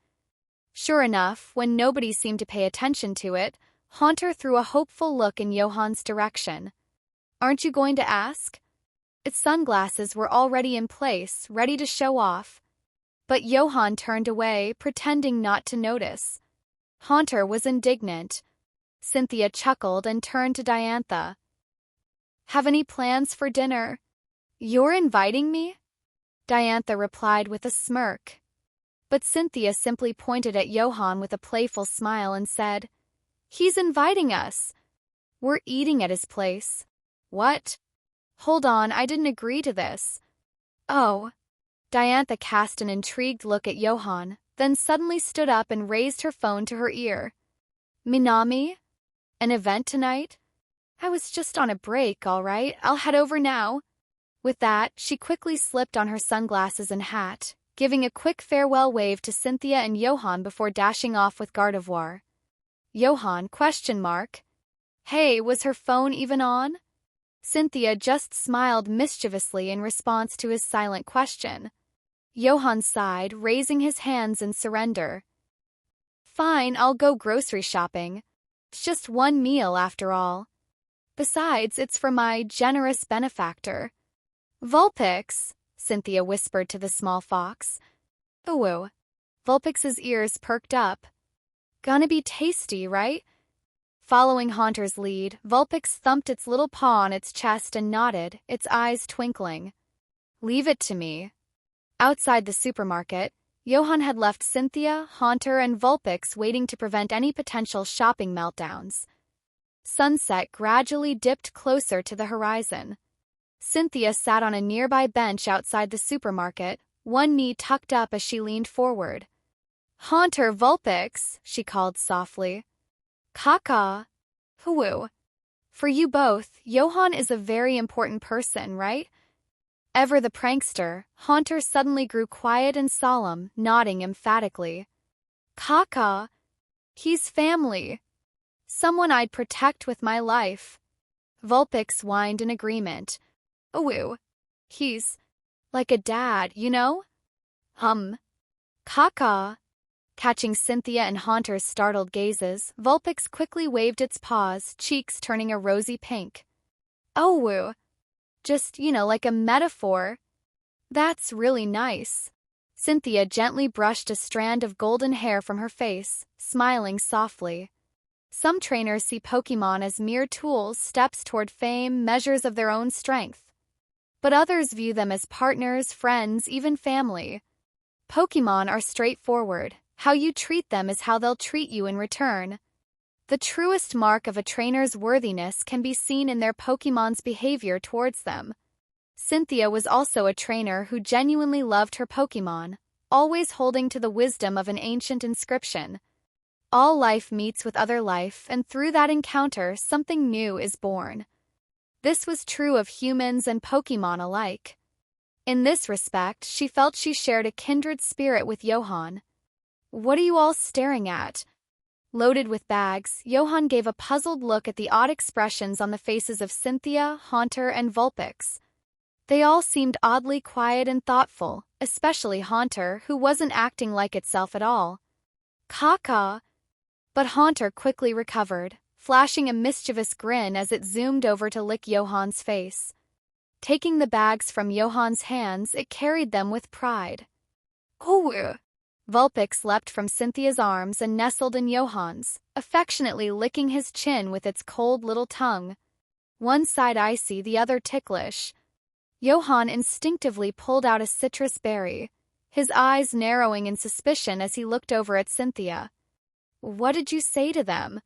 Sure enough, when nobody seemed to pay attention to it, Haunter threw a hopeful look in Johan's direction. "Aren't you going to ask?" Its sunglasses were already in place, ready to show off. But Johan turned away, pretending not to notice. Haunter was indignant. Cynthia chuckled and turned to Diantha. "Have any plans for dinner?" "You're inviting me?" Diantha replied with a smirk. But Cynthia simply pointed at Johan with a playful smile and said, "He's inviting us. We're eating at his place." "What?" "Hold on, I didn't agree to this." "Oh." Diantha cast an intrigued look at Johan, then suddenly stood up and raised her phone to her ear. "Minami? An event tonight? I was just on a break, all right. I'll head over now." With that, she quickly slipped on her sunglasses and hat, giving a quick farewell wave to Cynthia and Johan before dashing off with Gardevoir. Johan, ? Hey, was her phone even on? Cynthia just smiled mischievously in response to his silent question. Johan sighed, raising his hands in surrender. "Fine, I'll go grocery shopping. It's just one meal after all. Besides, it's for my generous benefactor." "Vulpix," Cynthia whispered to the small fox. "Ooh." Vulpix's ears perked up. "Gonna be tasty, right?" Following Haunter's lead, Vulpix thumped its little paw on its chest and nodded, its eyes twinkling. "Leave it to me." Outside the supermarket, Johan had left Cynthia, Haunter, and Vulpix waiting to prevent any potential shopping meltdowns. Sunset gradually dipped closer to the horizon. Cynthia sat on a nearby bench outside the supermarket, one knee tucked up as she leaned forward. "Haunter, Vulpix," she called softly. "Caca." "Hoo." "For you both, Johan is a very important person, right?" Ever the prankster, Haunter suddenly grew quiet and solemn, nodding emphatically. "Caca. He's family. Someone I'd protect with my life." Vulpix whined in agreement. "Ooh. He's like a dad, you know?" "Caca." Catching Cynthia and Haunter's startled gazes, Vulpix quickly waved its paws, cheeks turning a rosy pink. "Oh, just, like a metaphor." "That's really nice." Cynthia gently brushed a strand of golden hair from her face, smiling softly. Some trainers see Pokémon as mere tools, steps toward fame, measures of their own strength. But others view them as partners, friends, even family. Pokémon are straightforward. How you treat them is how they'll treat you in return. The truest mark of a trainer's worthiness can be seen in their Pokémon's behavior towards them. Cynthia was also a trainer who genuinely loved her Pokémon, always holding to the wisdom of an ancient inscription. All life meets with other life, and through that encounter, something new is born. This was true of humans and Pokémon alike. In this respect, she felt she shared a kindred spirit with Johan. "What are you all staring at?" Loaded with bags, Johan gave a puzzled look at the odd expressions on the faces of Cynthia, Haunter, and Vulpix. They all seemed oddly quiet and thoughtful, especially Haunter, who wasn't acting like itself at all. "Caca." But Haunter quickly recovered, flashing a mischievous grin as it zoomed over to lick Johan's face. Taking the bags from Johan's hands, it carried them with pride. "Oh." Vulpix leapt from Cynthia's arms and nestled in Johan's, affectionately licking his chin with its cold little tongue. One side icy, the other ticklish. Johan instinctively pulled out a citrus berry, his eyes narrowing in suspicion as he looked over at Cynthia. "What did you say to them?"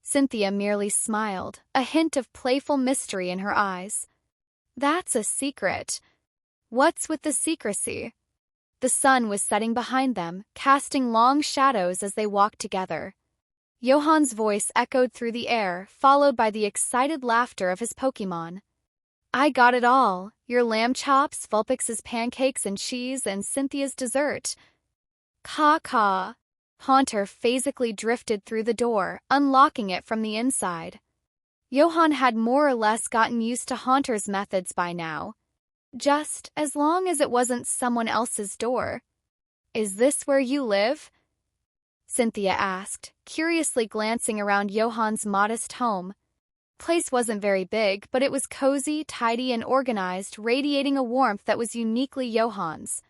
Cynthia merely smiled, a hint of playful mystery in her eyes. "That's a secret." "What's with the secrecy?" The sun was setting behind them, casting long shadows as they walked together. Johan's voice echoed through the air, followed by the excited laughter of his Pokémon. "I got it all. Your lamb chops, Vulpix's pancakes and cheese, and Cynthia's dessert." "Caw-caw." Haunter phasically drifted through the door, unlocking it from the inside. Johan had more or less gotten used to Haunter's methods by now. Just as long as it wasn't someone else's door. Is this where you live? Cynthia asked, curiously glancing around Johan's modest home. Place wasn't very big, but it was cozy, tidy, and organized, radiating a warmth that was uniquely Johan's.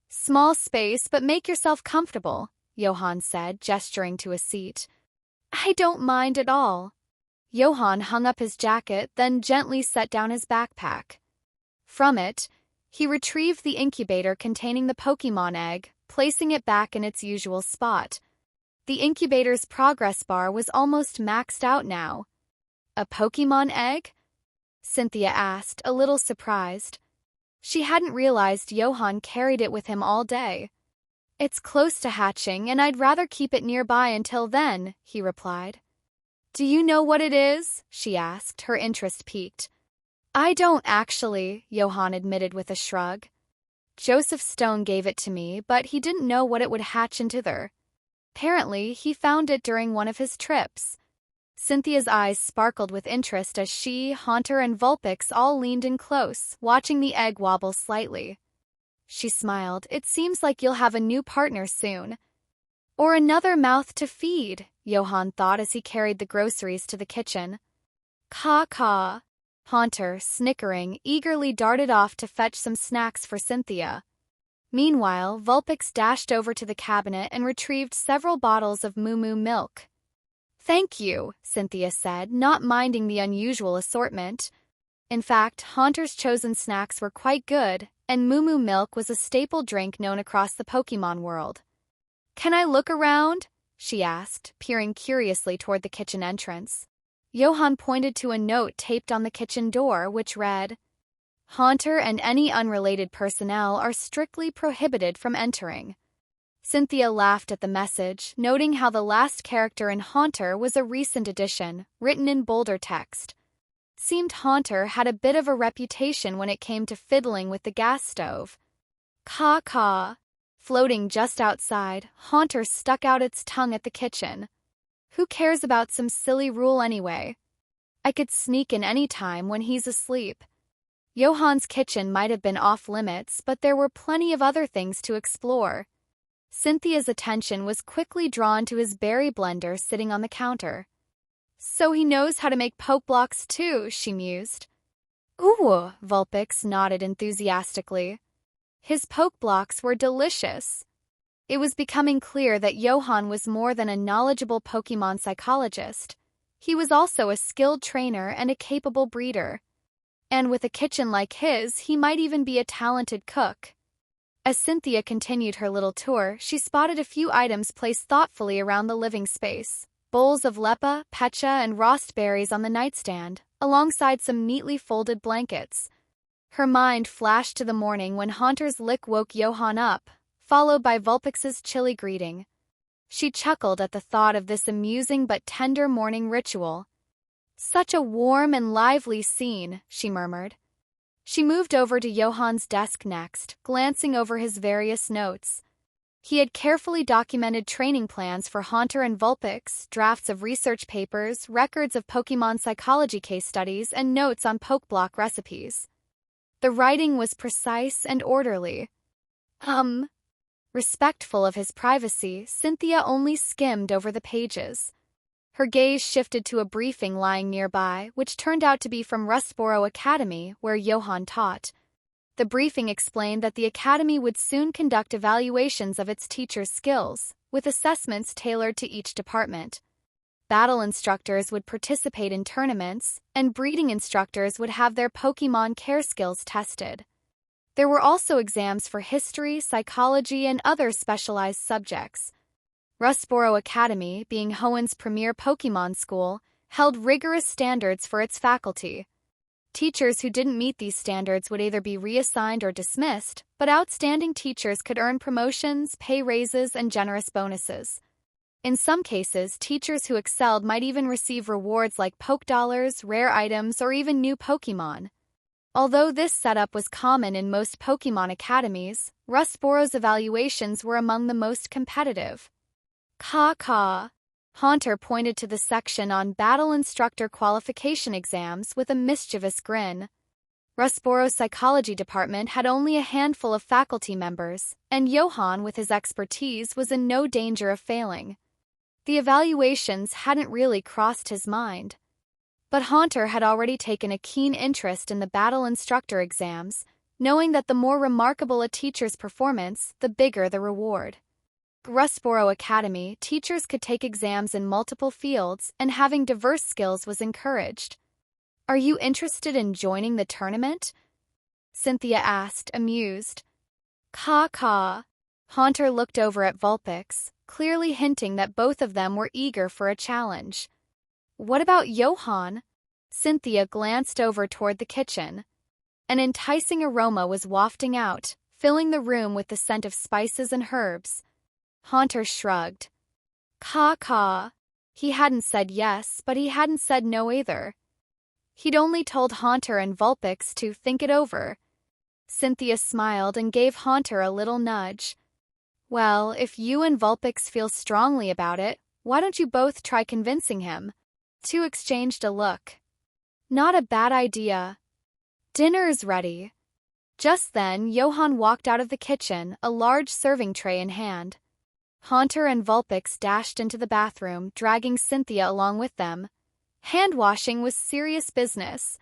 Small space, but make yourself comfortable, Johan said, gesturing to a seat. I don't mind at all. Johan hung up his jacket, then gently set down his backpack. From it, he retrieved the incubator containing the Pokémon egg, placing it back in its usual spot. The incubator's progress bar was almost maxed out now. A Pokémon egg? Cynthia asked, a little surprised. She hadn't realized Johan carried it with him all day. It's close to hatching, and I'd rather keep it nearby until then, he replied. Do you know what it is? She asked, her interest piqued. I don't actually, Johan admitted with a shrug. Joseph Stone gave it to me, but he didn't know what it would hatch into there. Apparently, he found it during one of his trips. Cynthia's eyes sparkled with interest as she, Haunter, and Vulpix all leaned in close, watching the egg wobble slightly. She smiled. It seems like you'll have a new partner soon. Or another mouth to feed, Johan thought as he carried the groceries to the kitchen. Caw. Haunter, snickering, eagerly darted off to fetch some snacks for Cynthia. Meanwhile, Vulpix dashed over to the cabinet and retrieved several bottles of Moo Moo milk. Thank you, Cynthia said, not minding the unusual assortment. In fact, Haunter's chosen snacks were quite good, and Moo Moo milk was a staple drink known across the Pokémon world. Can I look around? She asked, peering curiously toward the kitchen entrance. Johan pointed to a note taped on the kitchen door, which read, Haunter and any unrelated personnel are strictly prohibited from entering. Cynthia laughed at the message, noting how the last character in Haunter was a recent addition, written in bolder text. Seemed Haunter had a bit of a reputation when it came to fiddling with the gas stove. Caw. Floating just outside, Haunter stuck out its tongue at the kitchen. Who cares about some silly rule anyway? I could sneak in any time when he's asleep. Johan's kitchen might have been off-limits, but there were plenty of other things to explore. Cynthia's attention was quickly drawn to his berry blender sitting on the counter. So he knows how to make poke blocks too, she mused. Ooh, Vulpix nodded enthusiastically. His poke blocks were delicious. It was becoming clear that Johan was more than a knowledgeable Pokémon psychologist. He was also a skilled trainer and a capable breeder. And with a kitchen like his, he might even be a talented cook. As Cynthia continued her little tour, she spotted a few items placed thoughtfully around the living space. Bowls of lepa, pecha, and rost berries on the nightstand, alongside some neatly folded blankets. Her mind flashed to the morning when Haunter's lick woke Johan up, followed by Vulpix's chilly greeting. She chuckled at the thought of this amusing but tender morning ritual. Such a warm and lively scene, she murmured. She moved over to Johan's desk next, glancing over his various notes. He had carefully documented training plans for Haunter and Vulpix, drafts of research papers, records of Pokémon psychology case studies, and notes on pokeblock recipes. The writing was precise and orderly. Respectful of his privacy, Cynthia only skimmed over the pages. Her gaze shifted to a briefing lying nearby, which turned out to be from Rustboro Academy, where Johan taught. The briefing explained that the academy would soon conduct evaluations of its teachers' skills, with assessments tailored to each department. Battle instructors would participate in tournaments, and breeding instructors would have their Pokémon care skills tested. There were also exams for history, psychology, and other specialized subjects. Rustboro Academy, being Hoenn premier Pokémon school, held rigorous standards for its faculty. Teachers who didn't meet these standards would either be reassigned or dismissed, but outstanding teachers could earn promotions, pay raises, and generous bonuses. In some cases, teachers who excelled might even receive rewards like Poke Dollars, rare items, or even new Pokémon. Although this setup was common in most Pokémon academies, Rustboro's evaluations were among the most competitive. Caw. Haunter pointed to the section on battle instructor qualification exams with a mischievous grin. Sporo's psychology department had only a handful of faculty members, and Johan, with his expertise, was in no danger of failing. The evaluations hadn't really crossed his mind. But Haunter had already taken a keen interest in the battle instructor exams, knowing that the more remarkable a teacher's performance, the bigger the reward. Spiro Academy, teachers could take exams in multiple fields, and having diverse skills was encouraged. "Are you interested in joining the tournament?" Cynthia asked, amused. Caw. Haunter looked over at Vulpix, clearly hinting that both of them were eager for a challenge. "What about Johan?" Cynthia glanced over toward the kitchen. An enticing aroma was wafting out, filling the room with the scent of spices and herbs. Haunter shrugged. Caw. He hadn't said yes, but he hadn't said no either. He'd only told Haunter and Vulpix to think it over. Cynthia smiled and gave Haunter a little nudge. "Well, if you and Vulpix feel strongly about it, why don't you both try convincing him?" Two exchanged a look. "Not a bad idea. Dinner's ready." Just then, Johan walked out of the kitchen, a large serving tray in hand. Haunter and Vulpix dashed into the bathroom, dragging Cynthia along with them. Hand-washing was serious business.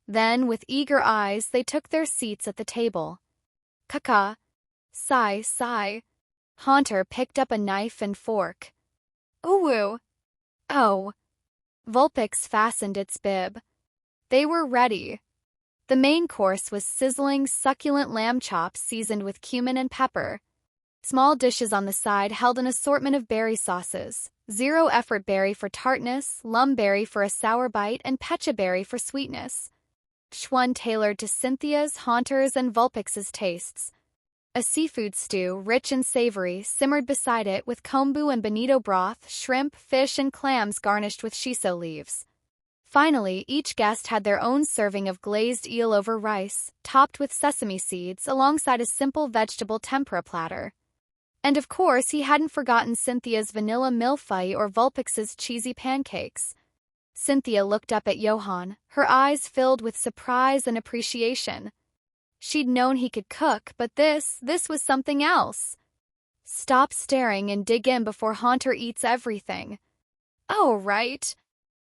Then, with eager eyes, they took their seats at the table. Caca. Sigh. Haunter picked up a knife and fork. Ooh. Oh. Vulpix fastened its bib. They were ready. The main course was sizzling, succulent lamb chops seasoned with cumin and pepper. Small dishes on the side held an assortment of berry sauces: zero-effort berry for tartness, lumberry for a sour bite, and pecha berry for sweetness. Each one tailored to Cynthia's, Haunter's, and Vulpix's tastes. A seafood stew, rich and savory, simmered beside it with kombu and bonito broth, shrimp, fish, and clams garnished with shiso leaves. Finally, each guest had their own serving of glazed eel over rice, topped with sesame seeds, alongside a simple vegetable tempura platter. And of course, he hadn't forgotten Cynthia's vanilla millefeuille or Vulpix's cheesy pancakes. Cynthia looked up at Johan, her eyes filled with surprise and appreciation. She'd known he could cook, but this was something else. "Stop staring and dig in before Haunter eats everything." "Oh, right."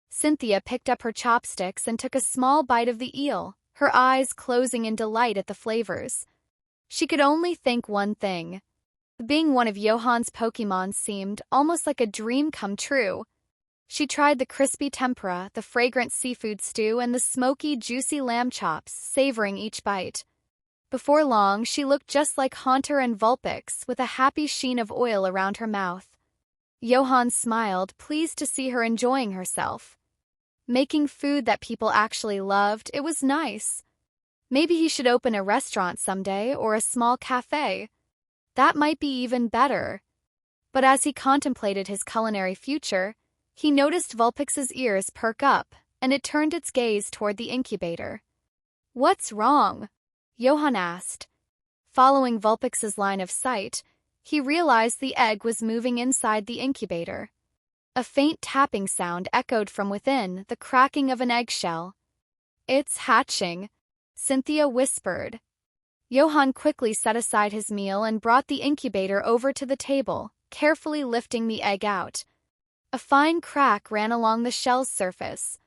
Cynthia picked up her chopsticks and took a small bite of the eel, her eyes closing in delight at the flavors. She could only think one thing. Being one of Johan's Pokémon seemed almost like a dream come true. She tried the crispy tempura, the fragrant seafood stew, and the smoky, juicy lamb chops, savoring each bite. Before long, she looked just like Haunter and Vulpix, with a happy sheen of oil around her mouth. Johan smiled, pleased to see her enjoying herself. Making food that people actually loved, it was nice. Maybe he should open a restaurant someday, or a small cafe. That might be even better. But as he contemplated his culinary future, he noticed Vulpix's ears perk up, and it turned its gaze toward the incubator. "What's wrong?" Johan asked. Following Vulpix's line of sight, he realized the egg was moving inside the incubator. A faint tapping sound echoed from within, the cracking of an eggshell. "It's hatching," Cynthia whispered. Johan quickly set aside his meal and brought the incubator over to the table, carefully lifting the egg out. A fine crack ran along the shell's surface.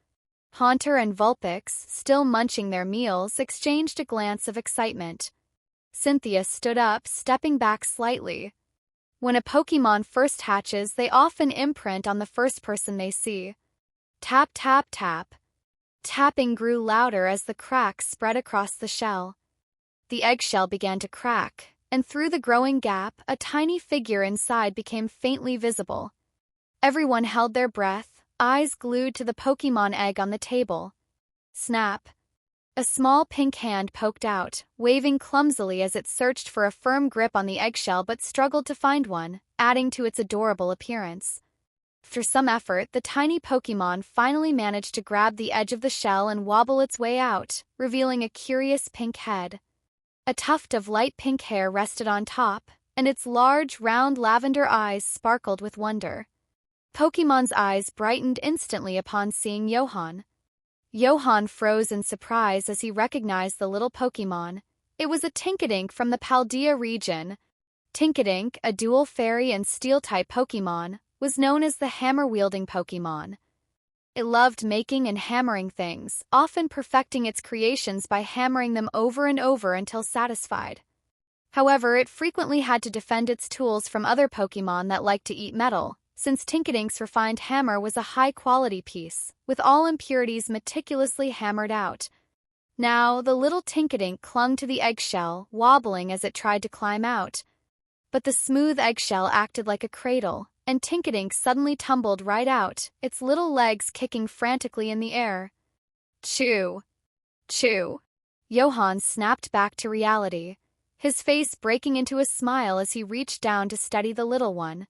Haunter and Vulpix, still munching their meals, exchanged a glance of excitement. Cynthia stood up, stepping back slightly. When a Pokémon first hatches, they often imprint on the first person they see. Tap, tap, tap. Tapping grew louder as the crack spread across the shell. The eggshell began to crack, and through the growing gap, a tiny figure inside became faintly visible. Everyone held their breath, eyes glued to the Pokémon egg on the table. Snap. A small pink hand poked out, waving clumsily as it searched for a firm grip on the eggshell but struggled to find one, adding to its adorable appearance. After some effort, the tiny Pokémon finally managed to grab the edge of the shell and wobble its way out, revealing a curious pink head. A tuft of light pink hair rested on top, and its large, round lavender eyes sparkled with wonder. Pokémon's eyes brightened instantly upon seeing Johan. Johan froze in surprise as he recognized the little Pokémon. It was a Tinkatink from the Paldea region. Tinkatink, a dual fairy and steel-type Pokémon, was known as the hammer-wielding Pokémon. It loved making and hammering things, often perfecting its creations by hammering them over and over until satisfied. However, it frequently had to defend its tools from other Pokémon that liked to eat metal, since Tinkatink's refined hammer was a high-quality piece, with all impurities meticulously hammered out. Now, the little Tinkatink clung to the eggshell, wobbling as it tried to climb out. But the smooth eggshell acted like a cradle, and Tinkatink suddenly tumbled right out, its little legs kicking frantically in the air. Chew! Chew! Johan snapped back to reality, his face breaking into a smile as he reached down to steady the little one.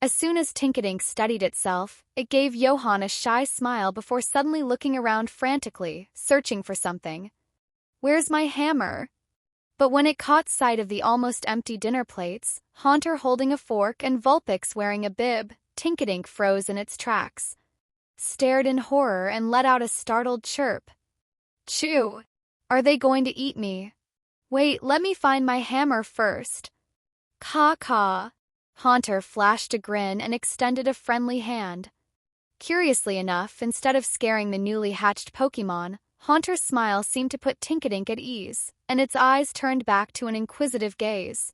As soon as Tinkatink steadied itself, it gave Johan a shy smile before suddenly looking around frantically, searching for something. Where's my hammer? But when it caught sight of the almost empty dinner plates, Haunter holding a fork and Vulpix wearing a bib, Tinkatink froze in its tracks, stared in horror and let out a startled chirp. Chew! Are they going to eat me? Wait, let me find my hammer first. Caw-caw! Haunter flashed a grin and extended a friendly hand. Curiously enough, instead of scaring the newly hatched Pokémon, Haunter's smile seemed to put Tinkatink at ease, and its eyes turned back to an inquisitive gaze.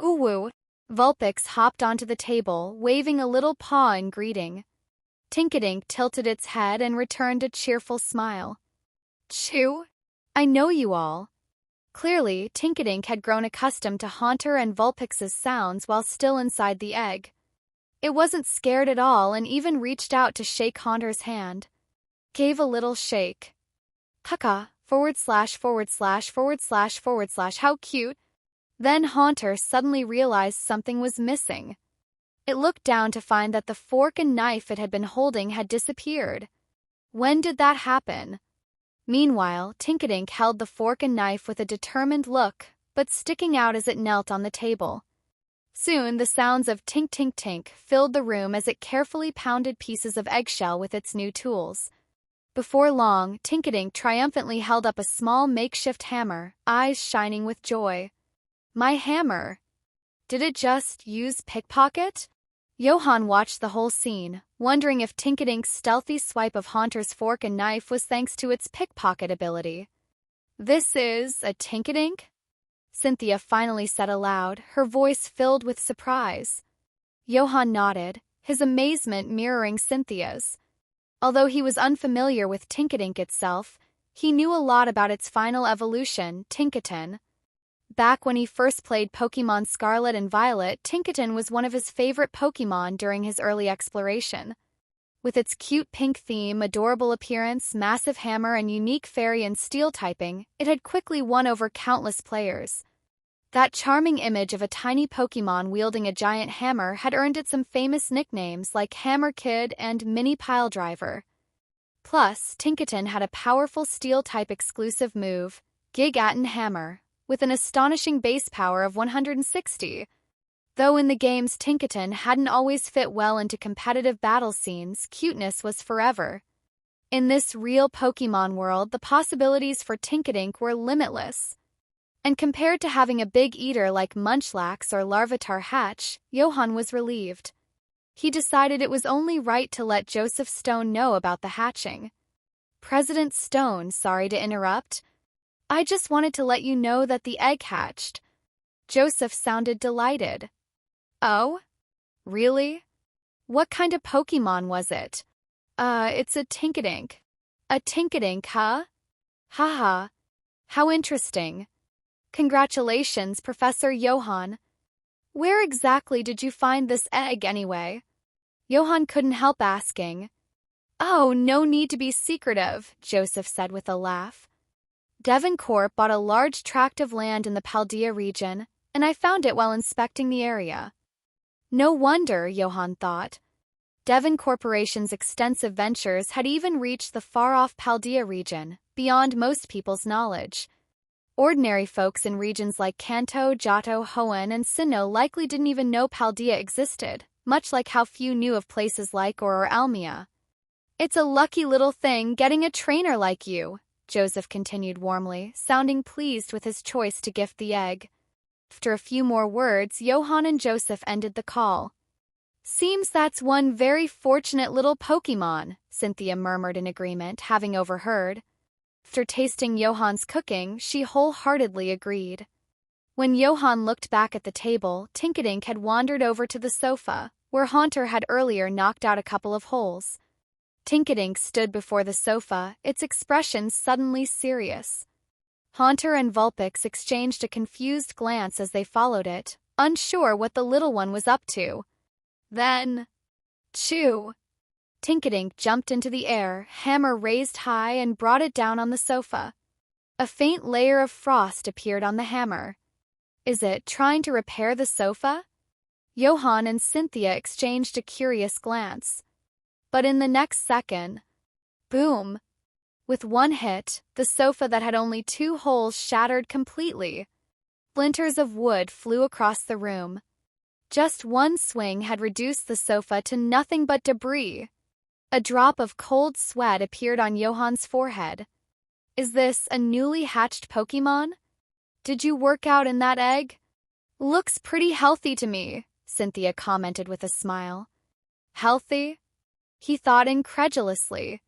Ooh! Vulpix hopped onto the table, waving a little paw in greeting. Tinkatink tilted its head and returned a cheerful smile. Chew! I know you all. Clearly, Tinkatink had grown accustomed to Haunter and Vulpix's sounds while still inside the egg. It wasn't scared at all and even reached out to shake Haunter's hand. Gave a little shake. Caca, // how cute. Then Haunter suddenly realized something was missing. It looked down to find that the fork and knife it had been holding had disappeared. When did that happen? Meanwhile, Tinkatink held the fork and knife with a determined look, but sticking out as it knelt on the table. Soon, the sounds of tink-tink-tink filled the room as it carefully pounded pieces of eggshell with its new tools. Before long, Tinkatink triumphantly held up a small makeshift hammer, eyes shining with joy. My hammer! Did it just use pickpocket? Johan watched the whole scene, wondering if Tinkatink's stealthy swipe of Haunter's fork and knife was thanks to its pickpocket ability. This is a Tinkatink? Cynthia finally said aloud, her voice filled with surprise. Johan nodded, his amazement mirroring Cynthia's. Although he was unfamiliar with Tinkatink itself, he knew a lot about its final evolution, Tinkaton. Back when he first played Pokémon Scarlet and Violet, Tinkaton was one of his favorite Pokémon during his early exploration. With its cute pink theme, adorable appearance, massive hammer, and unique fairy and steel typing, it had quickly won over countless players. That charming image of a tiny Pokémon wielding a giant hammer had earned it some famous nicknames like Hammer Kid and Mini Pile Driver. Plus, Tinkaton had a powerful steel-type exclusive move, Gigaton Hammer, with an astonishing base power of 160. Though in the games Tinkaton hadn't always fit well into competitive battle scenes, cuteness was forever. In this real Pokémon world, the possibilities for Tinkatink were limitless. And compared to having a big eater like Munchlax or Larvitar hatch, Johan was relieved. He decided it was only right to let Joseph Stone know about the hatching. President Stone, sorry to interrupt. I just wanted to let you know that the egg hatched. Joseph sounded delighted. Oh? Really? What kind of Pokémon was it? It's a Tinkatink. A Tinkatink, huh? Haha. How interesting. Congratulations, Professor Johan. Where exactly did you find this egg anyway? Johan couldn't help asking. Oh, no need to be secretive, Joseph said with a laugh. Devon Corp bought a large tract of land in the Paldea region, and I found it while inspecting the area. No wonder, Johan thought. Devon Corporation's extensive ventures had even reached the far-off Paldea region, beyond most people's knowledge. Ordinary folks in regions like Kanto, Johto, Hoenn, and Sinnoh likely didn't even know Paldea existed, much like how few knew of places like Or Almia. It's a lucky little thing getting a trainer like you, Joseph continued warmly, sounding pleased with his choice to gift the egg. After a few more words, Johan and Joseph ended the call. Seems that's one very fortunate little Pokémon, Cynthia murmured in agreement, having overheard. After tasting Johan's cooking, she wholeheartedly agreed. When Johan looked back at the table, Tinkatink had wandered over to the sofa, where Haunter had earlier knocked out a couple of holes. Tinkatink stood before the sofa, its expression suddenly serious. Haunter and Vulpix exchanged a confused glance as they followed it, unsure what the little one was up to. Then, chew! Tinkatink jumped into the air, hammer raised high, and brought it down on the sofa. A faint layer of frost appeared on the hammer. Is it trying to repair the sofa? Johan and Cynthia exchanged a curious glance. But in the next second, boom! With one hit, the sofa that had only 2 holes shattered completely. Splinters of wood flew across the room. Just one swing had reduced the sofa to nothing but debris. A drop of cold sweat appeared on Johan's forehead. Is this a newly hatched Pokémon? Did you work out in that egg? Looks pretty healthy to me, Cynthia commented with a smile. Healthy? He thought incredulously.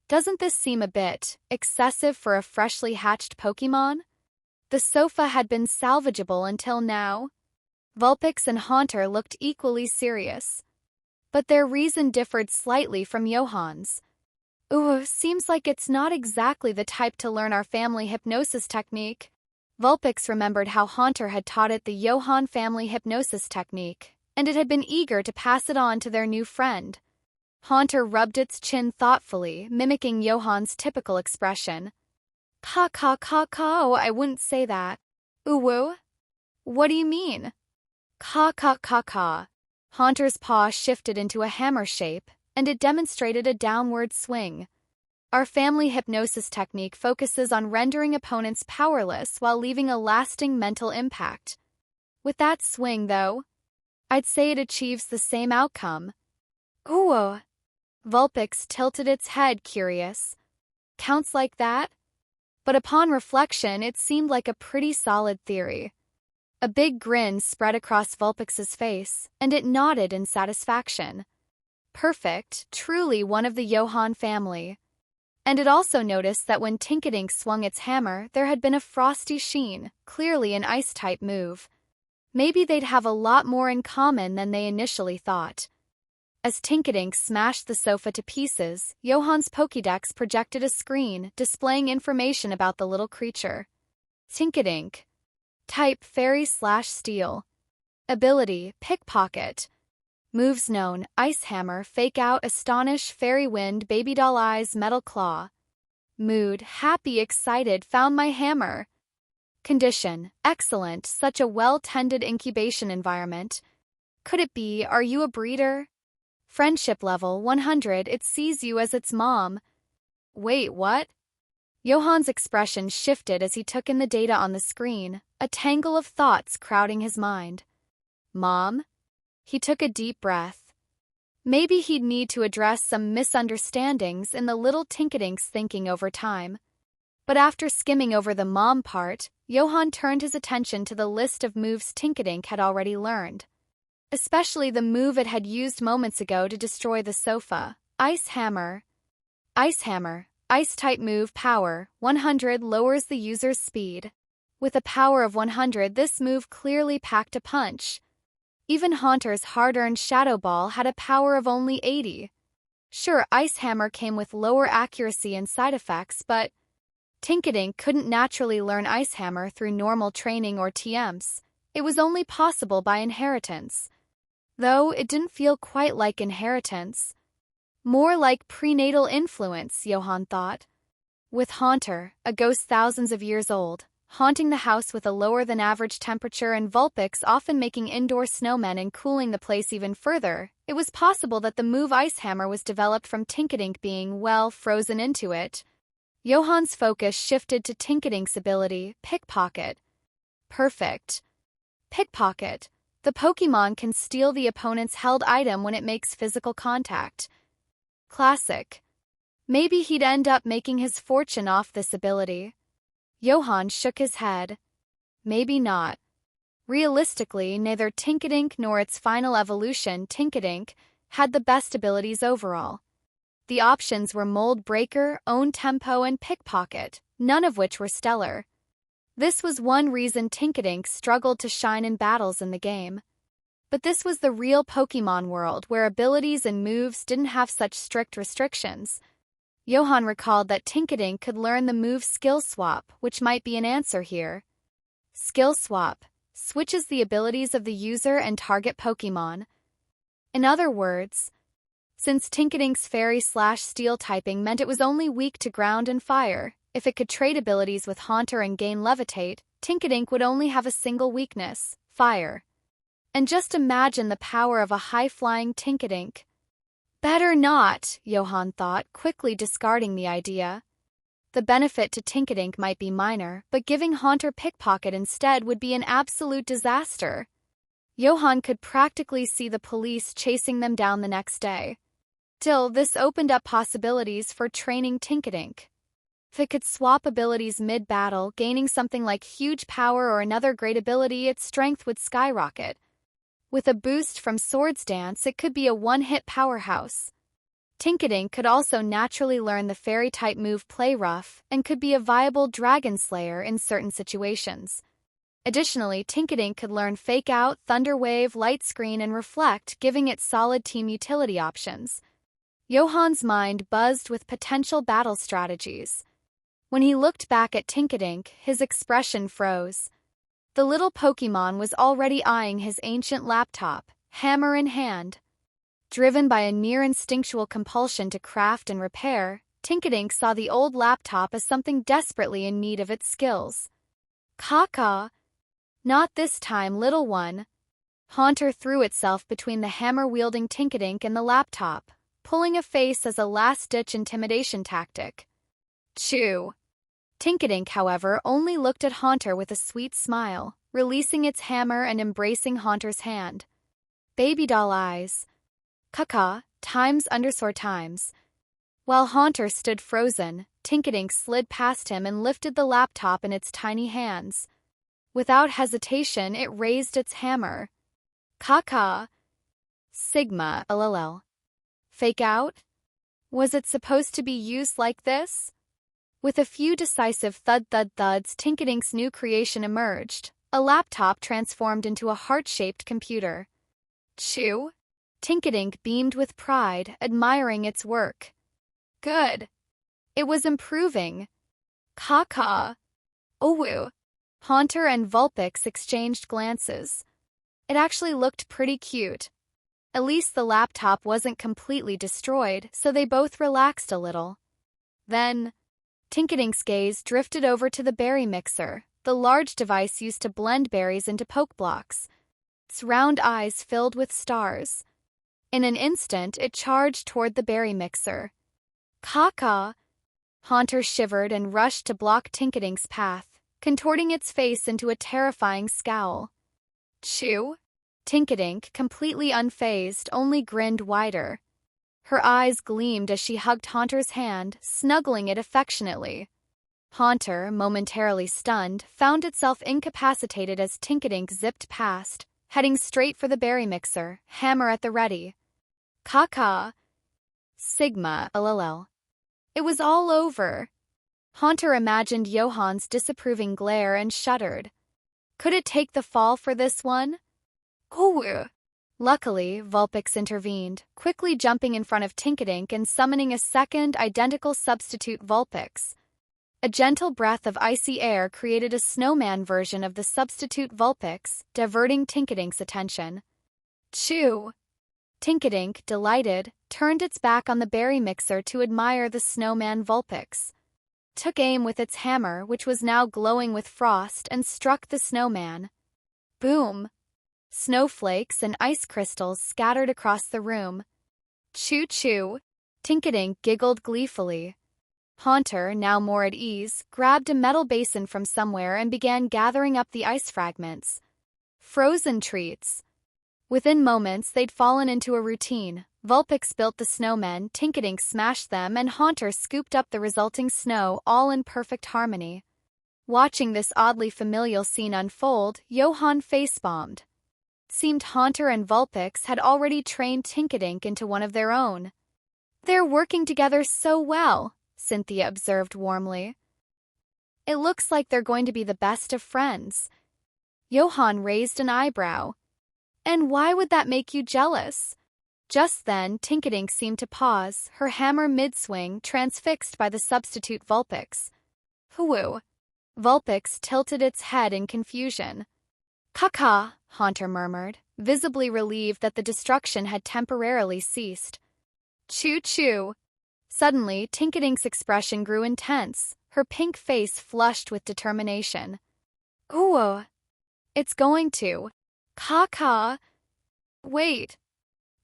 Doesn't this seem a bit excessive for a freshly hatched Pokémon? The sofa had been salvageable until now. Vulpix and Haunter looked equally serious. But their reason differed slightly from Johan's. Seems like it's not exactly the type to learn our family hypnosis technique. Vulpix remembered how Haunter had taught it the Johan family hypnosis technique, and it had been eager to pass it on to their new friend. Haunter rubbed its chin thoughtfully, mimicking Johan's typical expression. Caw, I wouldn't say that. Woo? What do you mean? Caw. Haunter's paw shifted into a hammer shape, and it demonstrated a downward swing. Our family hypnosis technique focuses on rendering opponents powerless while leaving a lasting mental impact. With that swing, though, I'd say it achieves the same outcome. Ooh! Vulpix tilted its head, curious. Counts like that? But upon reflection, it seemed like a pretty solid theory. A big grin spread across Vulpix's face, and it nodded in satisfaction. Perfect, truly one of the Johan family. And it also noticed that when Tinkatink swung its hammer, there had been a frosty sheen, clearly an ice-type move. Maybe they'd have a lot more in common than they initially thought. As Tinkatink smashed the sofa to pieces, Johan's Pokédex projected a screen displaying information about the little creature. Tinkatink. Type Fairy/Steel. Ability Pickpocket. Moves known: Ice Hammer, Fake Out, Astonish, Fairy Wind, Baby Doll Eyes, Metal Claw. Mood: happy, excited, found my hammer. Condition: excellent, such a well-tended incubation environment. Could it be, are you a breeder? Friendship level 100, it sees you as its mom. Wait, what? Johan's expression shifted as he took in the data on the screen, a tangle of thoughts crowding his mind. Mom? He took a deep breath. Maybe he'd need to address some misunderstandings in the little Tinkatink's thinking over time. But after skimming over the mom part, Johan turned his attention to the list of moves Tinkatink had already learned. Especially the move it had used moments ago to destroy the sofa, Ice Hammer. Ice Hammer, Ice-type move, power, 100, lowers the user's speed. With a power of 100, this move clearly packed a punch. Even Haunter's hard-earned Shadow Ball had a power of only 80. Sure, Ice Hammer came with lower accuracy and side effects, but Tinkatink couldn't naturally learn Ice Hammer through normal training or TMs. It was only possible by inheritance. Though it didn't feel quite like inheritance. More like prenatal influence, Johan thought. With Haunter, a ghost thousands of years old, haunting the house with a lower-than-average temperature, and Vulpix often making indoor snowmen and cooling the place even further, it was possible that the move Ice Hammer was developed from Tinkatink being, well, frozen into it. Johan's focus shifted to Tinkatink's ability, Pickpocket. Perfect. Pickpocket. The Pokémon can steal the opponent's held item when it makes physical contact. Classic. Maybe he'd end up making his fortune off this ability. Johan shook his head. Maybe not. Realistically, neither Tinkatink nor its final evolution, Tinkatink, had the best abilities overall. The options were Mold Breaker, Own Tempo, and Pickpocket, none of which were stellar. This was one reason Tinkatink struggled to shine in battles in the game. But this was the real Pokémon world where abilities and moves didn't have such strict restrictions. Johan recalled that Tinkatink could learn the move Skill Swap, which might be an answer here. Skill Swap switches the abilities of the user and target Pokémon. In other words, since Tinkatink's Fairy/Steel typing meant it was only weak to ground and fire, if it could trade abilities with Haunter and gain Levitate, Tinkatink would only have a single weakness, fire. And just imagine the power of a high-flying Tinkatink. Better not, Johan thought, quickly discarding the idea. The benefit to Tinkatink might be minor, but giving Haunter Pickpocket instead would be an absolute disaster. Johan could practically see the police chasing them down the next day. Still, this opened up possibilities for training Tinkatink. If it could swap abilities mid-battle, gaining something like huge power or another great ability, its strength would skyrocket. With a boost from Swords Dance, it could be a one-hit powerhouse. Tinkatink could also naturally learn the Fairy-type move Play Rough and could be a viable Dragon Slayer in certain situations. Additionally, Tinkatink could learn Fake Out, Thunder Wave, Light Screen, and Reflect, giving it solid team utility options. Johan's mind buzzed with potential battle strategies. When he looked back at Tinkatink, his expression froze. The little Pokémon was already eyeing his ancient laptop, hammer in hand. Driven by a near-instinctual compulsion to craft and repair, Tinkatink saw the old laptop as something desperately in need of its skills. Caw-caw. Not this time, little one. Haunter threw itself between the hammer-wielding Tinkatink and the laptop, pulling a face as a last-ditch intimidation tactic. Chew. Tinkatink, however, only looked at Haunter with a sweet smile, releasing its hammer and embracing Haunter's hand. Baby doll eyes. Caw-caw, times_times. While Haunter stood frozen, Tinkatink slid past him and lifted the laptop in its tiny hands. Without hesitation, it raised its hammer. Caw-caw. Sigma, LLL. Fake Out? Was it supposed to be used like this? With a few decisive thud-thud-thuds, Tinkatink's new creation emerged, a laptop transformed into a heart-shaped computer. Chew? Tinkatink beamed with pride, admiring its work. Good. It was improving. Caw-caw. Owu. Haunter and Vulpix exchanged glances. It actually looked pretty cute. At least the laptop wasn't completely destroyed, so they both relaxed a little. Then, Tinkatink's gaze drifted over to the berry mixer, the large device used to blend berries into poke blocks. Its round eyes filled with stars. In an instant, it charged toward the berry mixer. Caw-caw. Haunter shivered and rushed to block Tinkatink's path, contorting its face into a terrifying scowl. Chew? Tinkatink, completely unfazed, only grinned wider. Her eyes gleamed as she hugged Haunter's hand, snuggling it affectionately. Haunter, momentarily stunned, found itself incapacitated as Tinkatink zipped past, heading straight for the berry mixer, hammer at the ready. Caw-caw. Sigma, LLL. It was all over. Haunter imagined Johan's disapproving glare and shuddered. Could it take the fall for this one? Ooh. Luckily, Vulpix intervened, quickly jumping in front of Tinkatink and summoning a second, identical substitute Vulpix. A gentle breath of icy air created a snowman version of the substitute Vulpix, diverting Tinkatink's attention. Chew! Tinkatink, delighted, turned its back on the berry mixer to admire the snowman Vulpix. Took aim with its hammer, which was now glowing with frost, and struck the snowman. Boom! Snowflakes and ice crystals scattered across the room. Choo-choo! Tinkatink giggled gleefully. Haunter, now more at ease, grabbed a metal basin from somewhere and began gathering up the ice fragments. Frozen treats! Within moments, they'd fallen into a routine. Vulpix built the snowmen, Tinkatink smashed them, and Haunter scooped up the resulting snow, all in perfect harmony. Watching this oddly familial scene unfold, Johan face-bombed. Seemed Haunter and Vulpix had already trained Tinkatink into one of their own. "They're working together so well," Cynthia observed warmly. "It looks like they're going to be the best of friends." Johan raised an eyebrow. "And why would that make you jealous?" Just then, Tinkatink seemed to pause, her hammer mid-swing, transfixed by the substitute Vulpix. "Hoo-woo." Vulpix tilted its head in confusion. "Caca," Haunter murmured, visibly relieved that the destruction had temporarily ceased. "Choo-choo." Suddenly, Tinkatink's expression grew intense, her pink face flushed with determination. "Ooh, it's going to. Caca." "Wait.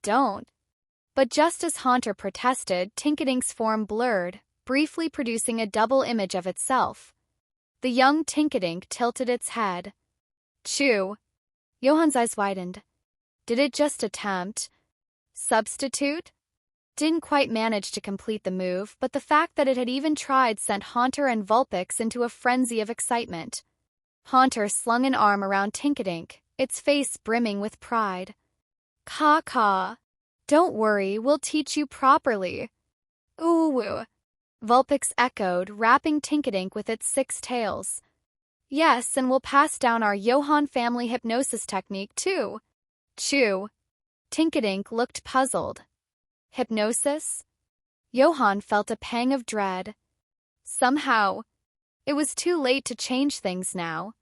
Don't." But just as Haunter protested, Tinkatink's form blurred, briefly producing a double image of itself. The young Tinkatink tilted its head. "Chew." Johan's eyes widened. Did it just attempt? Substitute? Didn't quite manage to complete the move, but the fact that it had even tried sent Haunter and Vulpix into a frenzy of excitement. Haunter slung an arm around Tinkatink, its face brimming with pride. "Caw-caw. Don't worry, we'll teach you properly." "Ooh-woo," Vulpix echoed, wrapping Tinkatink with its 6 tails. "Yes, and we'll pass down our Johan family hypnosis technique, too." "Chew." Tinkatink looked puzzled. Hypnosis? Johan felt a pang of dread. Somehow, it was too late to change things now.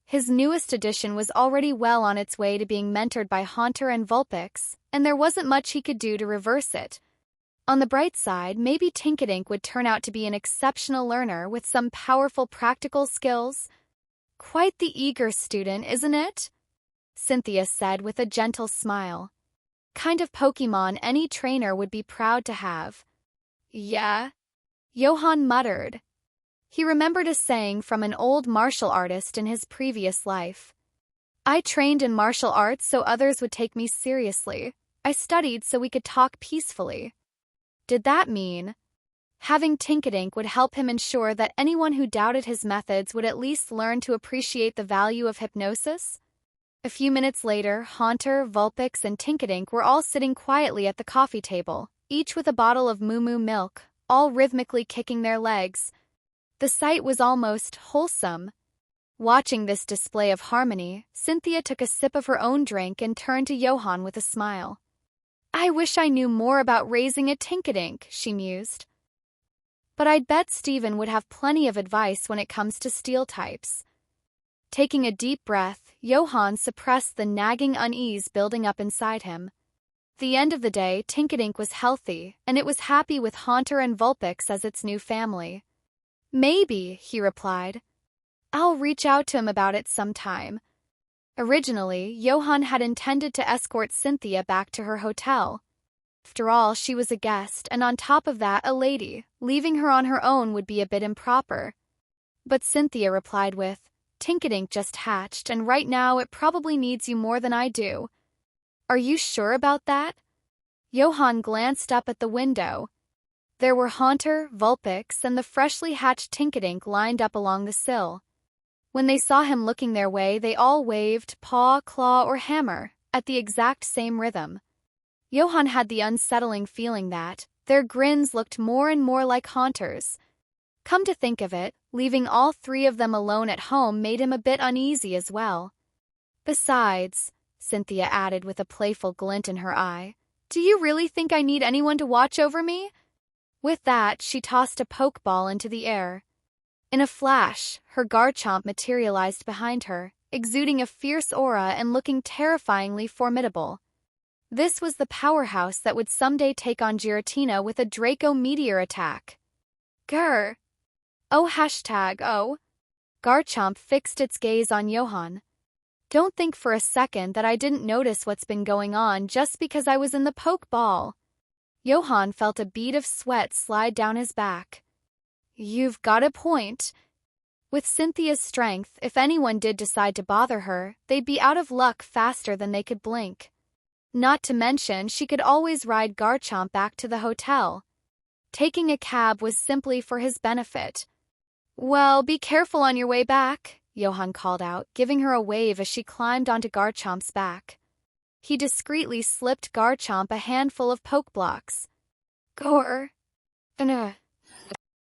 His newest addition was already well on its way to being mentored by Haunter and Vulpix, and there wasn't much he could do to reverse it. On the bright side, maybe Tinkatink would turn out to be an exceptional learner with some powerful practical skills. "Quite the eager student, isn't it?" Cynthia said with a gentle smile. "Kind of Pokémon any trainer would be proud to have." "Yeah," Johan muttered. He remembered a saying from an old martial artist in his previous life. "I trained in martial arts so others would take me seriously. I studied so we could talk peacefully." Did that mean having Tinkatink would help him ensure that anyone who doubted his methods would at least learn to appreciate the value of hypnosis? A few minutes later, Haunter, Vulpix, and Tinkatink were all sitting quietly at the coffee table, each with a bottle of moo-moo milk, all rhythmically kicking their legs. The sight was almost wholesome. Watching this display of harmony, Cynthia took a sip of her own drink and turned to Johan with a smile. "I wish I knew more about raising a Tinkatink," she mused. "But I'd bet Steven would have plenty of advice when it comes to steel types." Taking a deep breath, Johan suppressed the nagging unease building up inside him. At the end of the day, Tinkatink was healthy, and it was happy with Haunter and Vulpix as its new family. "Maybe," he replied. "I'll reach out to him about it sometime." Originally, Johan had intended to escort Cynthia back to her hotel. After all, she was a guest, and on top of that, a lady. Leaving her on her own would be a bit improper. But Cynthia replied with, "Tinkatink just hatched, and right now it probably needs you more than I do." "Are you sure about that?" Johan glanced up at the window. There were Haunter, Vulpix, and the freshly hatched Tinkatink lined up along the sill. When they saw him looking their way, they all waved, paw, claw, or hammer, at the exact same rhythm. Johan had the unsettling feeling that their grins looked more and more like Haunter's. Come to think of it, leaving all 3 of them alone at home made him a bit uneasy as well. "Besides," Cynthia added with a playful glint in her eye, "do you really think I need anyone to watch over me?" With that, she tossed a pokeball into the air. In a flash, her Garchomp materialized behind her, exuding a fierce aura and looking terrifyingly formidable. This was the powerhouse that would someday take on Giratina with a Draco meteor attack. Grr. Oh #oh. Garchomp fixed its gaze on Johan. "Don't think for a second that I didn't notice what's been going on just because I was in the pokeball." Johan felt a bead of sweat slide down his back. "You've got a point." With Cynthia's strength, if anyone did decide to bother her, they'd be out of luck faster than they could blink. Not to mention, she could always ride Garchomp back to the hotel. Taking a cab was simply for his benefit. "Well, be careful on your way back," Johan called out, giving her a wave as she climbed onto Garchomp's back. He discreetly slipped Garchomp a handful of poke blocks. "Gore."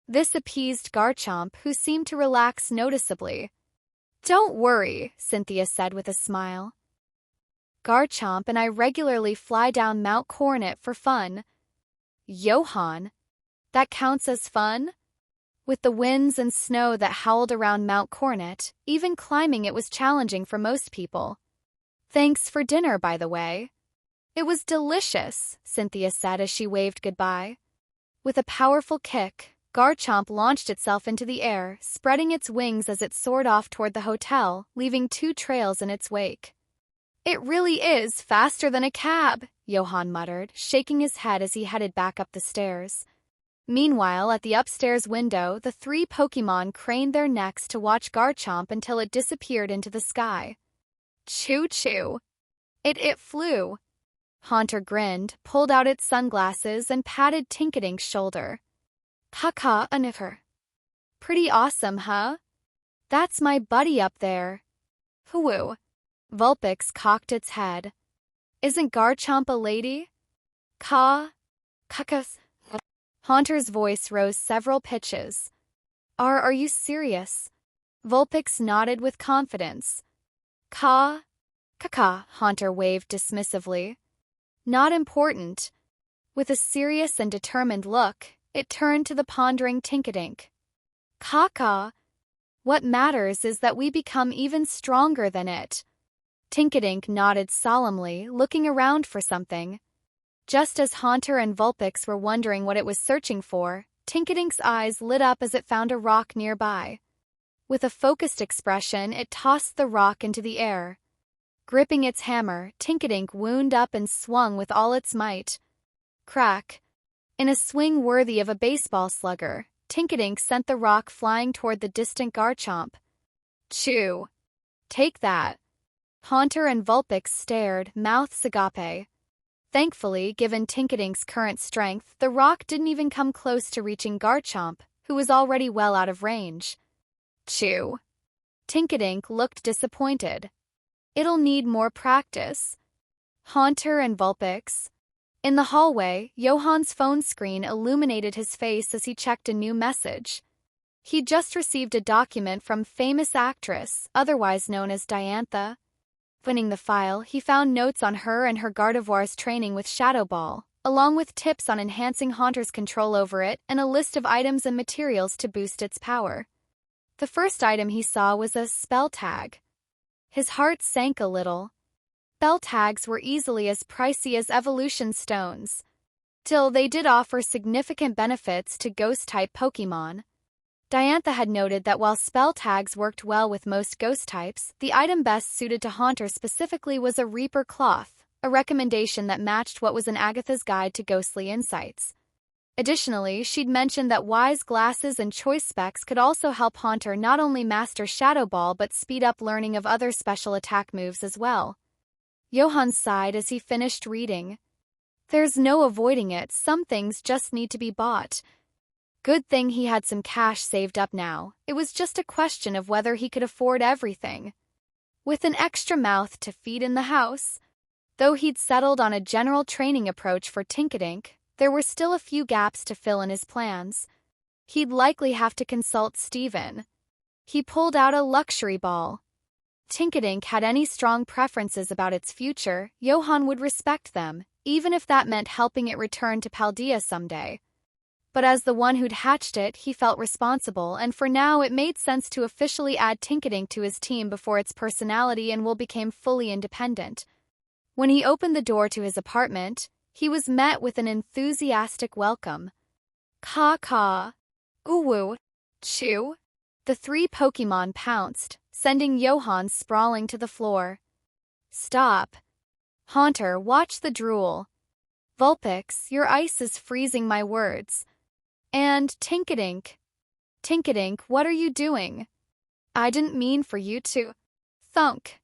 This appeased Garchomp, who seemed to relax noticeably. "Don't worry," Cynthia said with a smile. "Garchomp and I regularly fly down Mount Coronet for fun." "Johan? That counts as fun?" With the winds and snow that howled around Mount Coronet, even climbing it was challenging for most people. "Thanks for dinner, by the way." "It was delicious," Cynthia said as she waved goodbye. With a powerful kick, Garchomp launched itself into the air, spreading its wings as it soared off toward the hotel, leaving 2 trails in its wake. "It really is faster than a cab," Johan muttered, shaking his head as he headed back up the stairs. Meanwhile, at the upstairs window, the 3 Pokémon craned their necks to watch Garchomp until it disappeared into the sky. "Choo-choo. It flew." Haunter grinned, pulled out its sunglasses, and patted Tinkatink's shoulder. "Ha-ha, Anifer. Pretty awesome, huh? That's my buddy up there." "Hoo-woo." Vulpix cocked its head. "Isn't Garchomp a lady?" Kakas." Haunter's voice rose several pitches. Are you serious?" Vulpix nodded with confidence. Kaka, Haunter waved dismissively. "Not important." With a serious and determined look, it turned to the pondering Tinkatink. "Kaka, what matters is that we become even stronger than it." Tinkatink nodded solemnly, looking around for something. Just as Haunter and Vulpix were wondering what it was searching for, Tinkatink's eyes lit up as it found a rock nearby. With a focused expression, it tossed the rock into the air. Gripping its hammer, Tinkatink wound up and swung with all its might. Crack! In a swing worthy of a baseball slugger, Tinkatink sent the rock flying toward the distant Garchomp. "Chew! Take that!" Haunter and Vulpix stared, mouths agape. Thankfully, given Tinkatink's current strength, the rock didn't even come close to reaching Garchomp, who was already well out of range. "Chew!" Tinkatink looked disappointed. "It'll need more practice." Haunter and Vulpix. In the hallway, Johan's phone screen illuminated his face as he checked a new message. He'd just received a document from famous actress, otherwise known as Diantha. Opening the file, he found notes on her and her Gardevoir's training with Shadow Ball, along with tips on enhancing Haunter's control over it and a list of items and materials to boost its power. The first item he saw was a spell tag. His heart sank a little. Spell tags were easily as pricey as evolution stones. Still, they did offer significant benefits to ghost-type Pokémon. Diantha had noted that while spell tags worked well with most ghost types, the item best suited to Haunter specifically was a Reaper Cloth, a recommendation that matched what was in Agatha's Guide to Ghostly Insights. Additionally, she'd mentioned that Wise Glasses and Choice Specs could also help Haunter not only master Shadow Ball but speed up learning of other special attack moves as well. Johan sighed as he finished reading. There's no avoiding it, some things just need to be bought. Good thing he had some cash saved up now, it was just a question of whether he could afford everything. With an extra mouth to feed in the house. Though he'd settled on a general training approach for Tinkatink, there were still a few gaps to fill in his plans. He'd likely have to consult Steven. He pulled out a luxury ball. Tinkatink had any strong preferences about its future, Johan would respect them, even if that meant helping it return to Paldea someday. But as the one who'd hatched it, he felt responsible, and for now it made sense to officially add Tinkatink to his team before its personality and will became fully independent. When he opened the door to his apartment, he was met with an enthusiastic welcome. Caw-caw. Ooh-woo. Chew. The 3 Pokémon pounced, sending Johan sprawling to the floor. Stop. Haunter, watch the drool. Vulpix, your ice is freezing my words. And Tinkatink. Tinkatink, what are you doing? I didn't mean for you to. Thunk.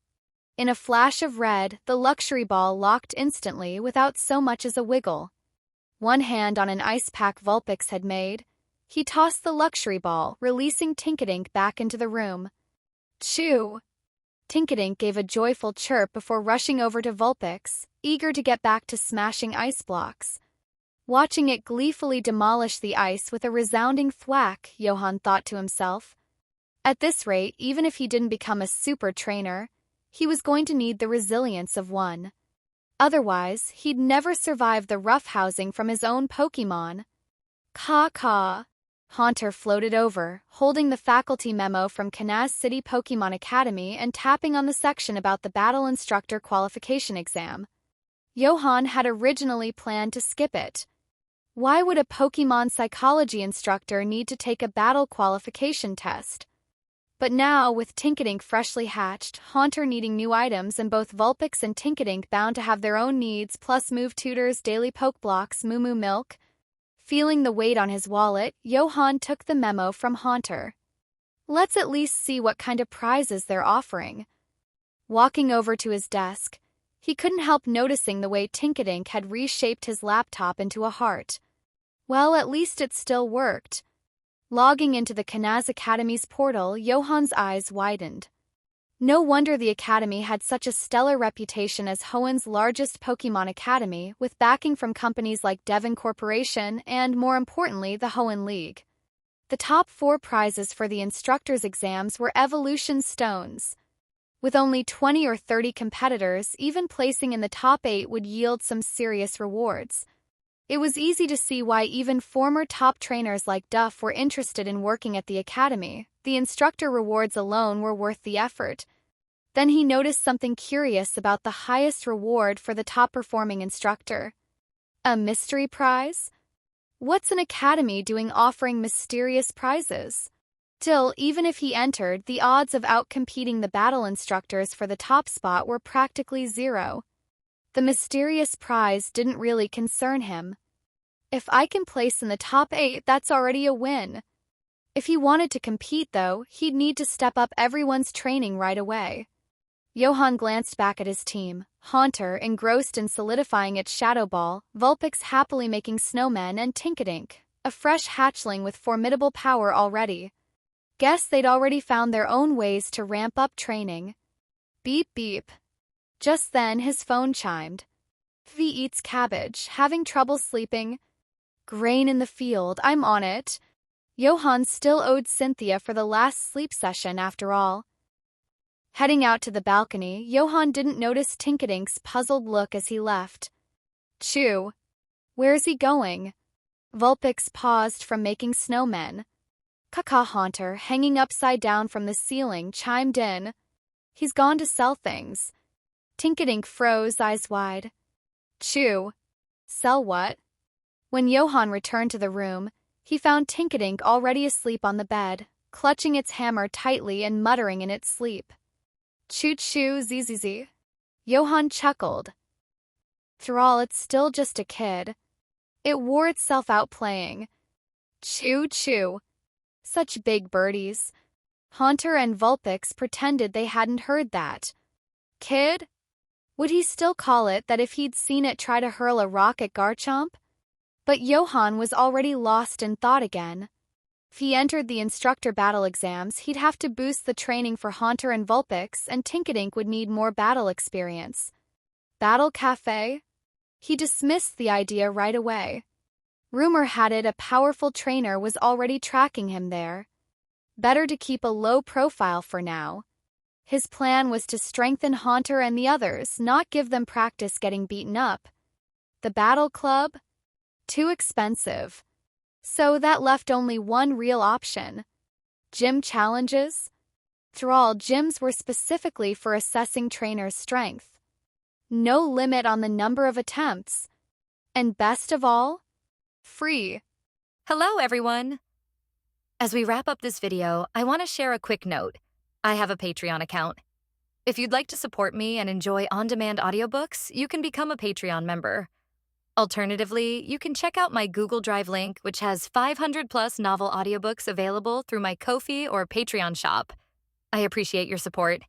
In a flash of red, the luxury ball locked instantly without so much as a wiggle. One hand on an ice pack Vulpix had made, he tossed the luxury ball, releasing Tinkatink back into the room. Chew! Tinkatink gave a joyful chirp before rushing over to Vulpix, eager to get back to smashing ice blocks. Watching it gleefully demolish the ice with a resounding thwack, Johan thought to himself. At this rate, even if he didn't become a super trainer, he was going to need the resilience of one. Otherwise, he'd never survive the roughhousing from his own Pokémon. Caw. Haunter floated over, holding the faculty memo from Kanaz City Pokémon Academy and tapping on the section about the Battle Instructor qualification exam. Johan had originally planned to skip it. Why would a Pokémon psychology instructor need to take a battle qualification test? But now, with Tinkatink freshly hatched, Haunter needing new items, and both Vulpix and Tinkatink bound to have their own needs, plus move tutors, daily poke blocks, moo milk. Feeling the weight on his wallet, Johan took the memo from Haunter. Let's at least see what kind of prizes they're offering. Walking over to his desk, he couldn't help noticing the way Tinkatink had reshaped his laptop into a heart. Well, at least it still worked. Logging into the Kanaz Academy's portal, Johan's eyes widened. No wonder the Academy had such a stellar reputation as Hoen's largest Pokémon Academy, with backing from companies like Devon Corporation and, more importantly, the Hoenn League. The top 4 prizes for the instructor's exams were evolution stones. With only 20 or 30 competitors, even placing in the top 8 would yield some serious rewards. It was easy to see why even former top trainers like Duff were interested in working at the Academy. The instructor rewards alone were worth the effort. Then he noticed something curious about the highest reward for the top-performing instructor. A mystery prize? What's an academy doing offering mysterious prizes? Still, even if he entered, the odds of outcompeting the battle instructors for the top spot were practically zero. The mysterious prize didn't really concern him. If I can place in the top 8, that's already a win. If he wanted to compete, though, he'd need to step up everyone's training right away. Johan glanced back at his team, Haunter engrossed in solidifying its Shadow Ball, Vulpix happily making snowmen, and Tinkatink, a fresh hatchling with formidable power already. Guess they'd already found their own ways to ramp up training. Beep beep. Just then his phone chimed. V eats cabbage, having trouble sleeping. Grain in the field, I'm on it. Johan still owed Cynthia for the last sleep session after all. Heading out to the balcony, Johan didn't notice Tinkatink's puzzled look as he left. Chew. Where's he going? Vulpix paused from making snowmen. Caca Haunter, hanging upside down from the ceiling, chimed in. He's gone to sell things. Tinkatink froze, eyes wide. Chew. Sell what? When Johan returned to the room, he found Tinkatink already asleep on the bed, clutching its hammer tightly and muttering in its sleep. Choo-choo, zzz. Johan chuckled. After all, it's still just a kid. It wore itself out playing. Choo-choo. Such big birdies. Haunter and Vulpix pretended they hadn't heard that. Kid? Would he still call it that if he'd seen it try to hurl a rock at Garchomp? But Johan was already lost in thought again. If he entered the instructor battle exams, he'd have to boost the training for Haunter and Vulpix, and Tinkatink would need more battle experience. Battle Cafe? He dismissed the idea right away. Rumor had it a powerful trainer was already tracking him there. Better to keep a low profile for now. His plan was to strengthen Haunter and the others, not give them practice getting beaten up. The battle club? Too expensive. So that left only one real option. Gym challenges? After all, gyms were specifically for assessing trainers' strength. No limit on the number of attempts. And best of all, free. Hello, everyone. As we wrap up this video, I want to share a quick note. I have a Patreon account. If you'd like to support me and enjoy on-demand audiobooks, you can become a Patreon member. Alternatively, you can check out my Google Drive link, which has 500+ novel audiobooks available through my Ko-fi or Patreon shop. I appreciate your support.